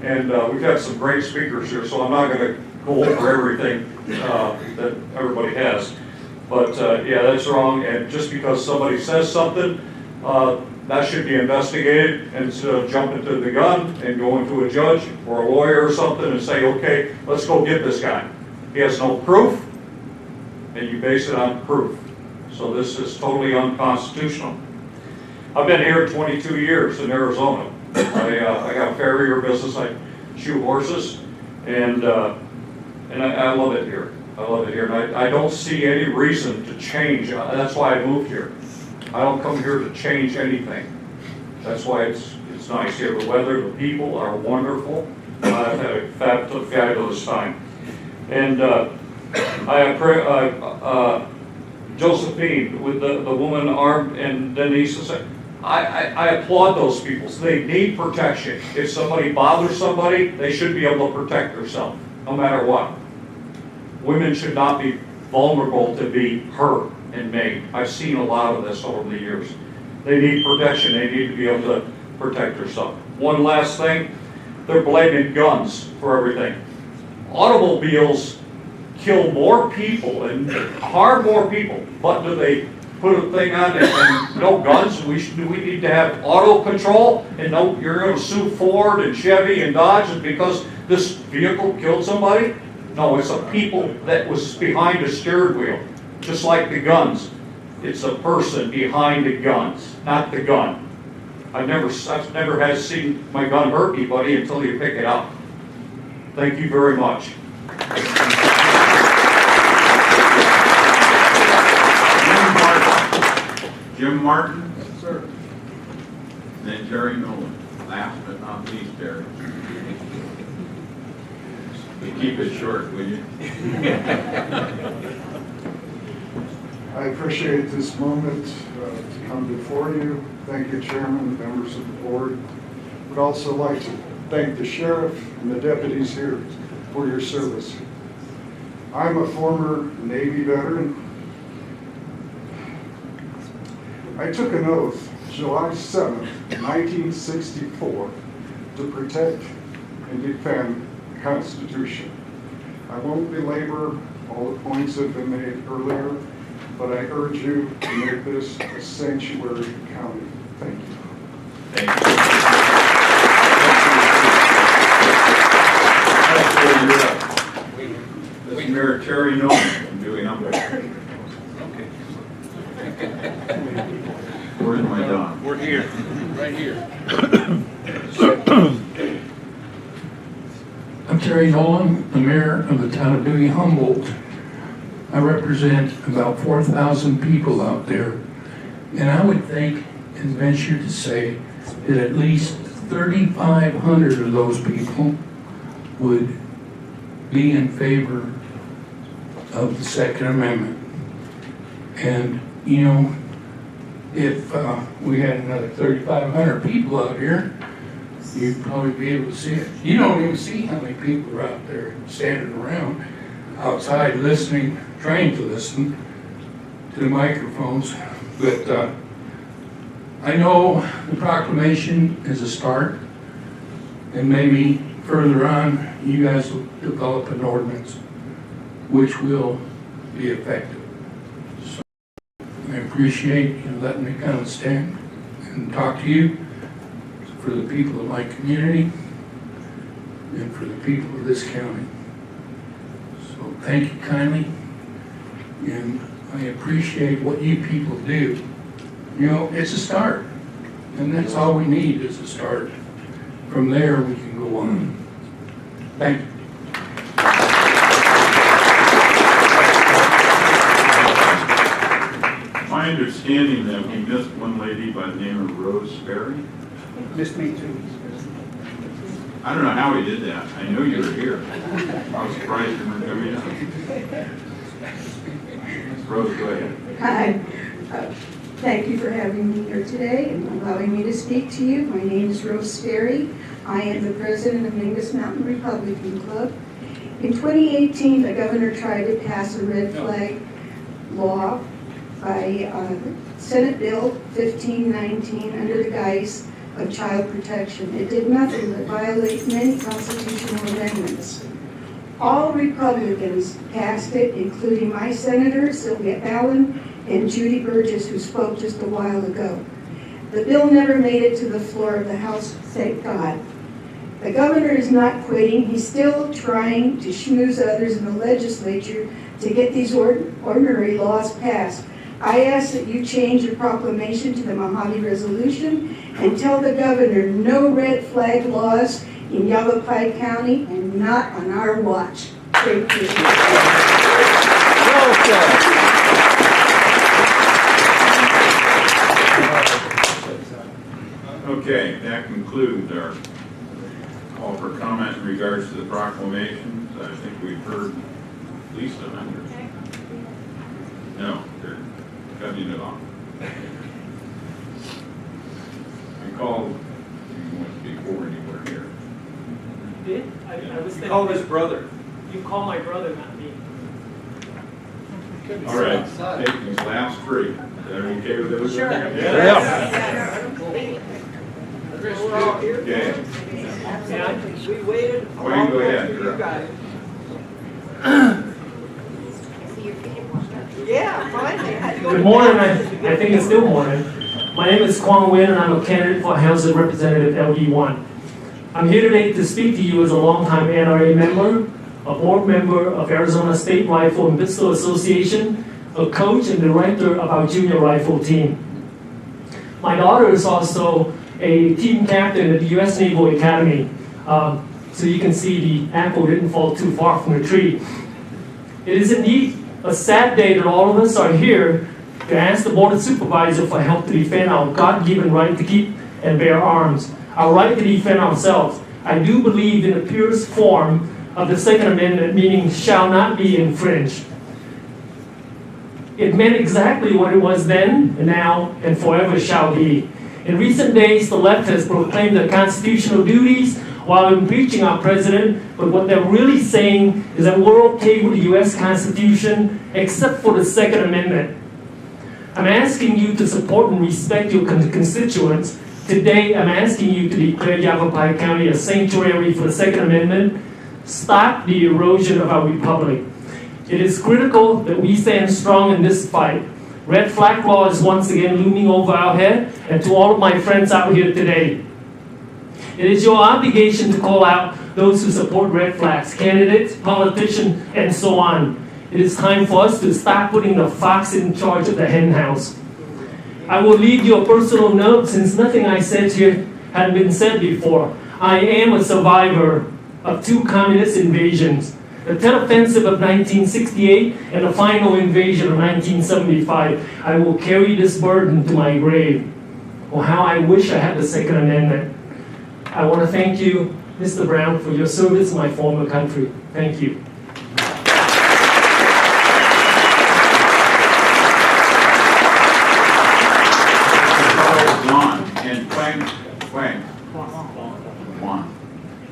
And we've got some great speakers here, so I'm not going to go over everything that everybody has. But yeah, that's wrong, and just because somebody says something, that should be investigated, and instead of jumping to the gun and going to a judge or a lawyer or something and say, okay, let's go get this guy. He has no proof. and you base it on proof. So this is totally unconstitutional. I've been here 22 years in Arizona. I got a farrier business. I shoe horses, and I love it here. I love it here, and I don't see any reason to change. That's why I moved here. I don't come here to change anything. That's why it's nice here. The weather, the people are wonderful. I've had a fabulous time. And Josephine, with the woman armed, and Denise, I applaud those people. They need protection. If somebody bothers somebody, they should be able to protect themselves, no matter what. Women should not be vulnerable to be hurt and maimed. I've seen a lot of this over the years. They need protection. They need to be able to protect themselves. One last thing, they're blaming guns for everything. Automobiles kill more people and harm more people, but do they put a thing on it and no guns? We need to have auto control, and no, you're going to sue Ford and Chevy and Dodge because this vehicle killed somebody? No, it's the people that was behind the steering wheel, just like the guns. It's the person behind the guns, not the gun. I've never had seen my gun hurt anybody until you pick it up. Thank you very much. Jim Martin. Yes, sir. Then Terry Nolan. Last but not least, Terry. Keep it short, will you? I appreciate this moment to come before you. Thank you, Chairman, members of the board. Would also like to thank the sheriff and the deputies here for your service. I'm a former Navy veteran. I took an oath July 7th, 1964 to protect and defend the Constitution. I won't belabor all the points that have been made earlier, but I urge you to make this a sanctuary county. Thank you. Thank you. This Mayor Terry Nolan from Dewey Humboldt. Where's my dog? We're here, right here. I'm Terry Nolan, the mayor of the town of Dewey Humboldt. I represent about 4,000 people out there, and I would think and venture to say that at least 3,500 of those people would be in favor of the Second Amendment. And, you know, if we had another 3,500 people out here, you'd probably be able to see it. You don't even see how many people are out there standing around outside listening, trying to listen to the microphones. But I know the proclamation is a start, and maybe further on you guys will develop an ordinance which will be effective. So I appreciate you letting me come and stand and talk to you, for the people of my community and for the people of this county. So thank you kindly, and I appreciate what you people do. You know, it's a start, and that's all we need is a start. From there we can go on. Thank you. My understanding that we missed one lady by the name of Rose Sperry. Missed me too. I don't know how he did that. I knew you were here. I was surprised you weren't coming up. Rose, go ahead. Hi. Thank you for having me here today and allowing me to speak to you. My name is Rose Sperry. I am the president of Mingus Mountain Republican Club. In 2018, the governor tried to pass a red flag law by Senate Bill 1519 under the guise of child protection. It did nothing but violate many constitutional amendments. All Republicans passed it, including my senator, Sylvia Allen, and Judy Burgess, who spoke just a while ago. The bill never made it to the floor of the House, thank God. The governor is not quitting. He's still trying to schmooze others in the legislature to get these ordinary laws passed. I ask that you change your proclamation to the Mojave Resolution and tell the governor no red flag laws in Yavapai County and not on our watch. Thank you. Okay, that concludes our call for comment in regards to the proclamations. I think we've heard at least 100. No, they're cutting it off. I called, you went before and you weren't here. Did? I was You called his brother. You call my brother, not me. All right, taking these last three. Is that okay with those? Sure. Yeah. Okay. Yeah, we waited. Well, you go ahead. You guys. Yeah, finally. Good morning. I think it's still morning. My name is Kwang Win, and I'm a candidate for House of Representative LD1. I'm here today to speak to you as a longtime NRA member, a board member of Arizona State Rifle and Pistol Association, a coach and director of our junior rifle team. My daughter is also a team captain at the U.S. Naval Academy. So you can see the apple didn't fall too far from the tree. It is indeed a sad day that all of us are here to ask the Board of Supervisors for help to defend our God-given right to keep and bear arms, our right to defend ourselves. I do believe in the purest form of the Second Amendment, meaning shall not be infringed. It meant exactly what it was then, and now, and forever shall be. In recent days, the left has proclaimed their constitutional duties while impeaching our president, but what they're really saying is that we're okay with the U.S. Constitution, except for the Second Amendment. I'm asking you to support and respect your constituents. Today, I'm asking you to declare Yavapai County a sanctuary for the Second Amendment. Stop the erosion of our republic. It is critical that we stand strong in this fight. Red flag law is once again looming over our head, and to all of my friends out here today, it is your obligation to call out those who support red flags, candidates, politicians, and so on. It is time for us to stop putting the fox in charge of the hen house. I will leave you a personal note since nothing I said here had been said before. I am a survivor of 2 communist invasions, the Tet Offensive of 1968 and the final invasion of 1975. I will carry this burden to my grave. Oh, how I wish I had the Second Amendment. I want to thank you, Mr. Brown, for your service to my former country. Thank you. And Quang,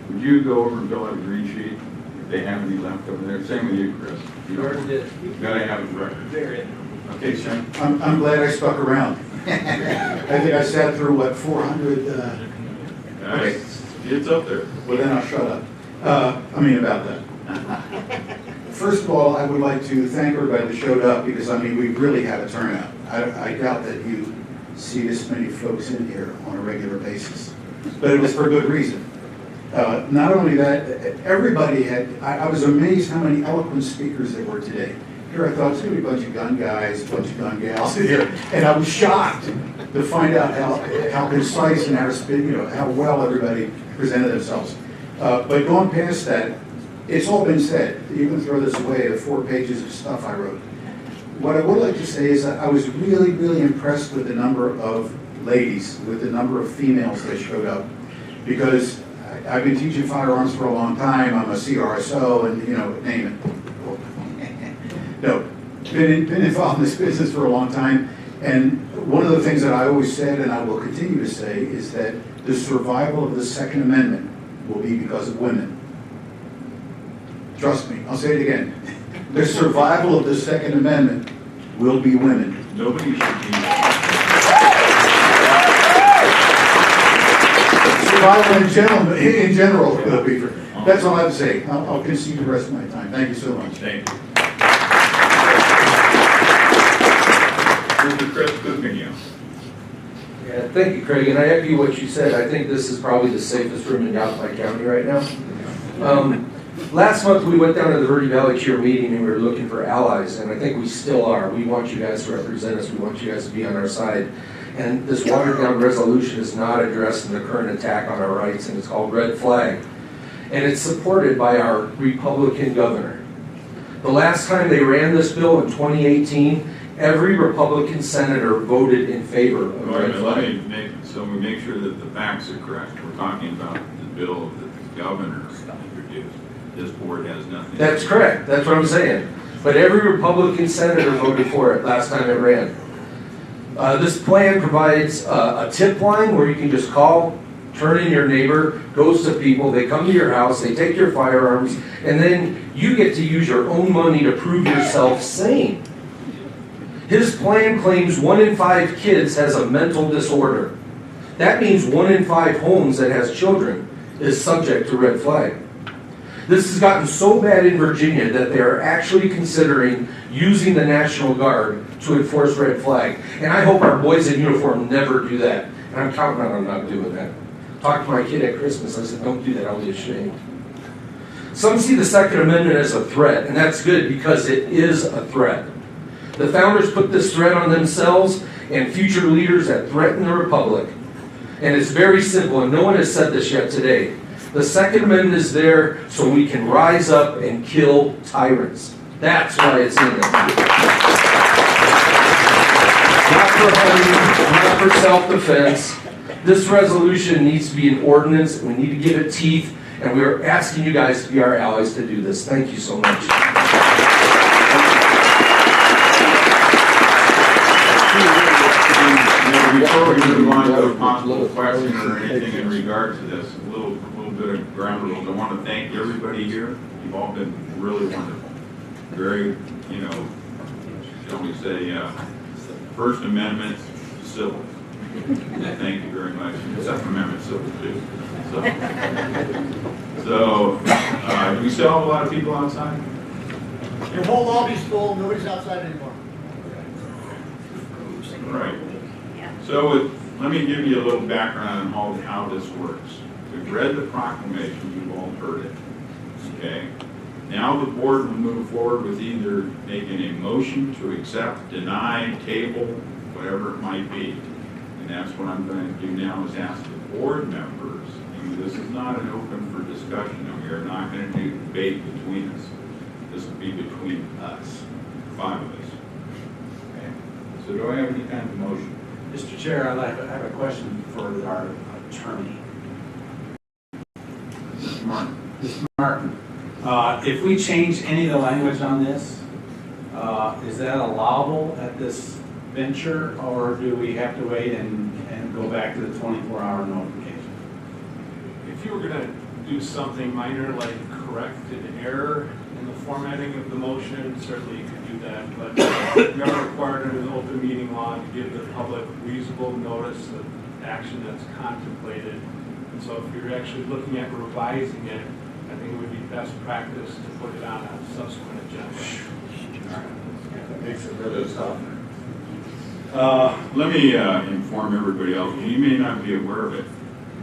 would you go over and fill out a green sheet if they have any left over there? Same with you, Chris. You already did. You gotta have a record. There. Okay, Sam. I'm glad I stuck around. I think I sat through, what, 400? Okay. It's up there. Well, then I'll shut up. About that. First of all, I would like to thank everybody that showed up because, we really had a turnout. I doubt that you see this many folks in here on a regular basis. But it was for good reason. Not only that, everybody had, I was amazed how many eloquent speakers there were today. Here I thought, it's going to be a bunch of gun guys, a bunch of gun gals in here. And I was shocked to find out how concise and how well everybody presented themselves. But going past that, it's all been said. You can throw this away, the 4 pages of stuff I wrote. What I would like to say is that I was really, really impressed with the number of ladies, with the number of females that showed up. Because I've been teaching firearms for a long time. I'm a CRSO and, name it. No, been involved in this business for a long time. And one of the things that I always said, and I will continue to say, is that the survival of the Second Amendment will be because of women. Trust me, I'll say it again. The survival of the Second Amendment will be women. Nobody should be. Survival in general will be. That's all I have to say. I'll concede the rest of my time. Thank you so much. Thank you. Mr. Chris Kukania. Yeah, thank you, Craig. And I echo what you said. I think this is probably the safest room in Yavapai County right now. Last month, we went down to the Verde Valley Cure meeting and we were looking for allies, and I think we still are. We want you guys to represent us. We want you guys to be on our side. And this watered-down resolution is not addressing the current attack on our rights, and it's called Red Flag. And it's supported by our Republican governor. The last time they ran this bill in 2018, every Republican senator voted in favor of Red Flag. So we make sure that the facts are correct. We're talking about the bill that the governor introduced. This board has nothing. That's correct. That's what I'm saying. But every Republican senator voted for it last time it ran. This plan provides a tip line where you can just call, turn in your neighbor, goes to people, they come to your house, they take your firearms, and then you get to use your own money to prove yourself sane. His plan claims 1 in 5 kids has a mental disorder. That means 1 in 5 homes that has children is subject to Red Flag. This has gotten so bad in Virginia that they are actually considering using the National Guard to enforce Red Flag. And I hope our boys in uniform never do that. And I'm counting on them not doing that. Talked to my kid at Christmas, I said, don't do that, I'll be ashamed. Some see the Second Amendment as a threat, and that's good because it is a threat. The founders put this threat on themselves and future leaders that threaten the Republic. And it's very simple, and no one has said this yet today. The Second Amendment is there so we can rise up and kill tyrants. That's why it's in there. Not for hunting, not for self-defense. This resolution needs to be an ordinance. We need to give it teeth, and we are asking you guys to be our allies to do this. Thank you so much. Before we move on to a possible question or anything in regard to this, a little bit of ground rules. I want to thank everybody here. You've all been really wonderful. Very, shall we say, First Amendment civil. Thank you very much. Second Amendment civil too. So do we still have a lot of people outside? Your whole lobby's full. Nobody's outside anymore. Right. So let me give you a little background on how this works. We've read the proclamation, you've all heard it. Okay? Now the board will move forward with either making a motion to accept, deny, table, whatever it might be. And that's what I'm going to do now is ask the board members. This is not an open for discussion, and we are not going to do debate between us. This will be between us, 5 of us. Okay? So do I have any kind of motion? Mr. Chair, I have a question for our attorney. Mr. Martin. Mr. Martin, if we change any of the language on this, is that allowable at this venture, or do we have to wait and go back to the 24-hour notification? If you were going to do something minor like correct an error in the formatting of the motion, certainly you could do that, but we are required under the open meeting law to give the public reasonable notice of action that's contemplated. And so if you're actually looking at revising it, I think it would be best practice to put it on a subsequent agenda. That makes it really tough. Let me inform everybody else. You may not be aware of it.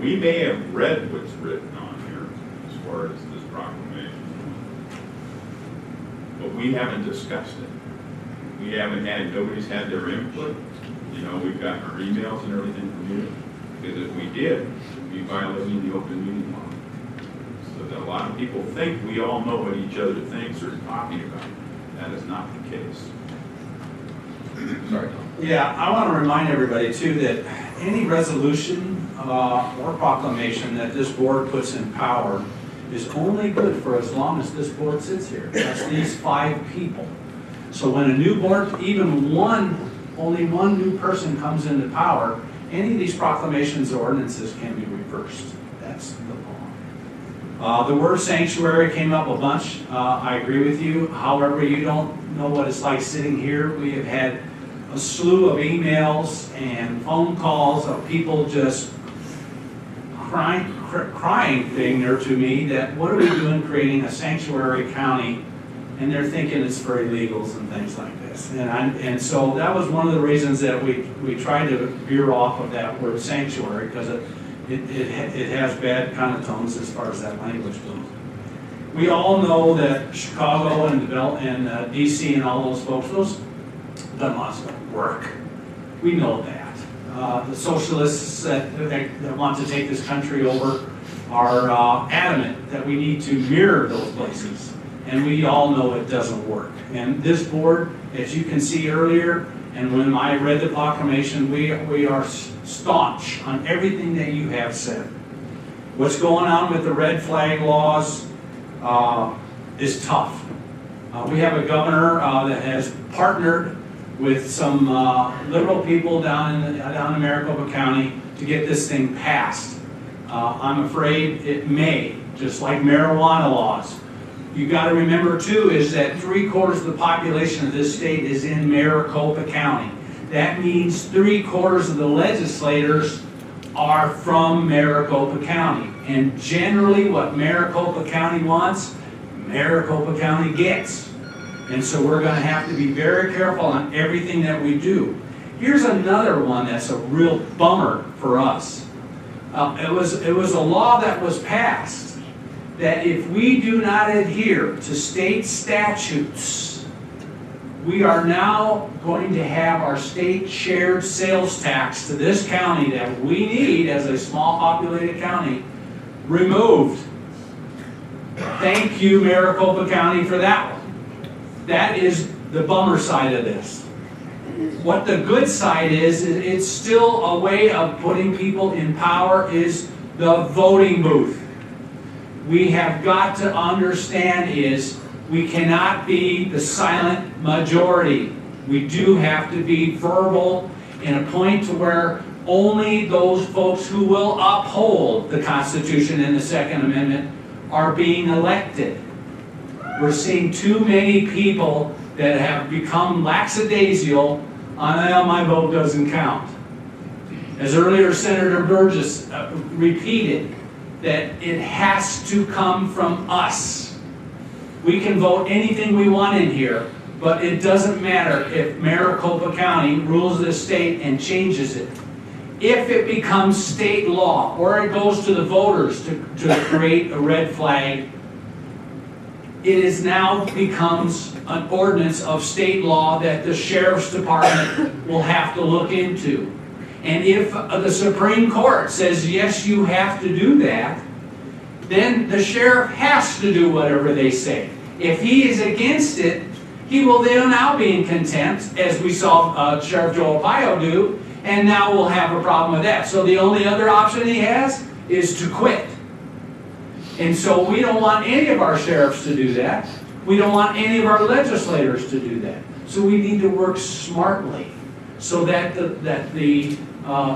We may have read what's written on here as far as this proclamation, but we haven't discussed it. We haven't had, nobody's had their input. We've gotten our emails and everything from you. Because if we did, we'd be violating the open meeting law. So that a lot of people think we all know what each other thinks or is talking about. That is not the case. Sorry, Tom. Yeah, I want to remind everybody too that any resolution or proclamation that this board puts in power is only good for as long as this board sits here. That's these 5 people. So when a new board, only one new person comes into power, any of these proclamations or ordinances can be reversed. That's the law. The word sanctuary came up a bunch. I agree with you. However, you don't know what it's like sitting here. We have had a slew of emails and phone calls of people just crying thing there to me that what are we doing creating a sanctuary county, and they're thinking it's for illegals and things like this. And so that was one of the reasons that we tried to veer off of that word sanctuary, because it has bad connotations as far as that language goes. We all know that Chicago and DC and all those folks, those laws don't work. We know that. The socialists that want to take this country over are adamant that we need to mirror those places. And we all know it doesn't work. And this board, as you can see earlier, and when I read the proclamation, we are staunch on everything that you have said. What's going on with the red flag laws is tough. We have a governor that has partnered with some liberal people down in Maricopa County to get this thing passed. I'm afraid it may, just like marijuana laws. You got to remember too is that 3/4 of the population of this state is in Maricopa County. That means 3/4 of the legislators are from Maricopa County. And generally what Maricopa County wants, Maricopa County gets. And so we're going to have to be very careful on everything that we do. Here's another one that's a real bummer for us. It was a law that was passed that if we do not adhere to state statutes, we are now going to have our state shared sales tax to this county that we need as a small populated county removed. Thank you, Maricopa County, for that one. That is the bummer side of this. What the good side is it's still a way of putting people in power is the voting booth. We have got to understand is we cannot be the silent majority. We do have to be verbal in a point to where only those folks who will uphold the Constitution and the Second Amendment are being elected. We're seeing too many people that have become lackadaisical on my vote doesn't count. As earlier Senator Burgess repeated, that it has to come from us. We can vote anything we want in here, but it doesn't matter if Maricopa County rules this state and changes it. If it becomes state law, or it goes to the voters to create a red flag, it is now becomes an ordinance of state law that the sheriff's department will have to look into. And if the Supreme Court says, yes, you have to do that, then the sheriff has to do whatever they say. If he is against it, he will then now be in contempt, as we saw Sheriff Joe Arpaio do, and now we'll have a problem with that. So the only other option he has is to quit. And so we don't want any of our sheriffs to do that. We don't want any of our legislators to do that. So we need to work smartly so that the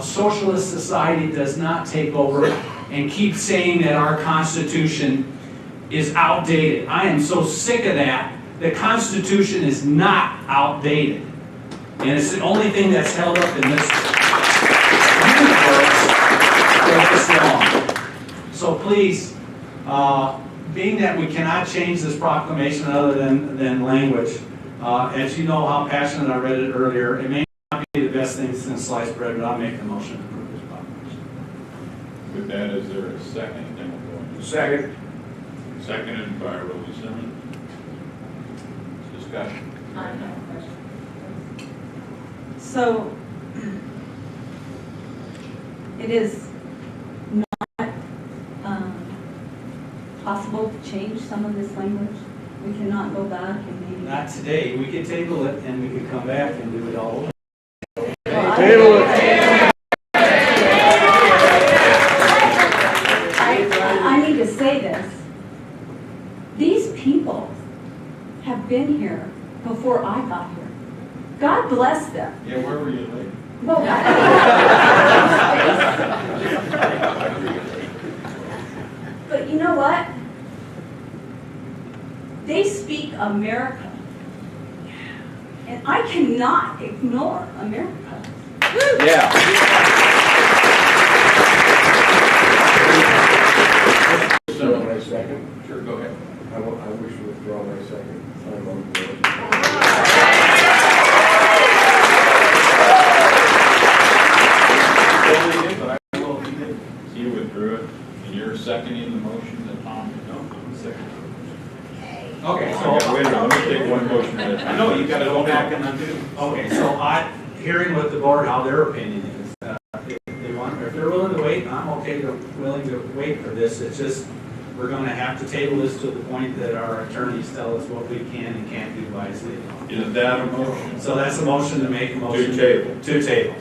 socialist society does not take over and keep saying that our Constitution is outdated. I am so sick of that. The Constitution is not outdated. And it's the only thing that's held up in this universe for this long. So please, being that we cannot change this proclamation other than language, as you know how passionate I read it earlier, it may not be the best thing since sliced bread, but I'll make the motion to approve this proclamation. With that, is there a second? Then we'll go into Second. Seconded by Rosie Simmons. Discussion. I have a question. So, it is not possible to change some of this language? We cannot go back and maybe... Not today. We could table it and we could come back and do it all over. Table it. I need to say this. These people have been here before I got here. God bless them. Yeah, where were you late? Well, but you know what? They speak America. And I cannot ignore America. Yeah. My second. Sure, go ahead. I wish to withdraw my second. You withdrew it, and you're seconding the motion that Tom did. No, I'm seconding. I know, you gotta go back and undo. Okay, so hearing what the board, how their opinion is, if they're willing to wait, I'm willing to wait for this. It's just, we're gonna have to table this to the point that our attorneys tell us what we can and can't do by state law. Is that a motion? So that's a motion to make a motion. To table. To table.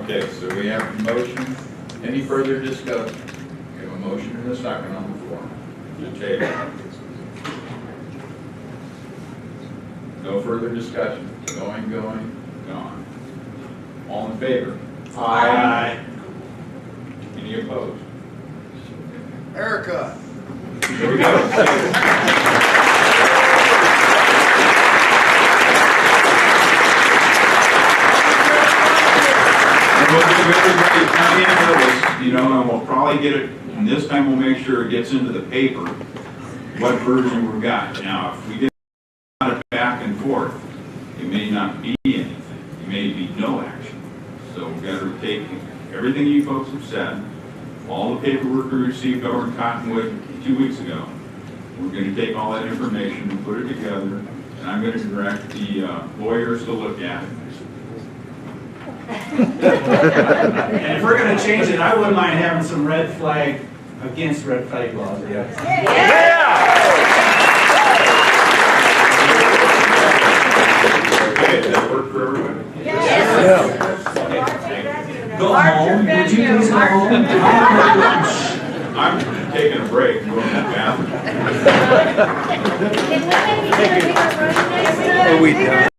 Okay, so we have a motion. Any further discussion? We have a motion and a second on the floor. To table. No further discussion. Going, gone. All in favor? Aye. Any opposed? Erica. Here we go. And we'll give everybody plenty of notice, you know, and we'll probably get it, and this time we'll make sure it gets into the paper, what version we've got. Now, if we get it back and forth, it may not be anything. It may be no action. So we've got to take everything you folks have said, all the paperwork we received over in Cottonwood 2 weeks ago. We're going to take all that information and put it together, and I'm going to direct the lawyers to look at it. And if we're gonna change it, I wouldn't mind having some red flag, against red flag laws. Okay, does that work for everybody? Go home, would you please go home? I'm taking a break, going to the bathroom. Are we done?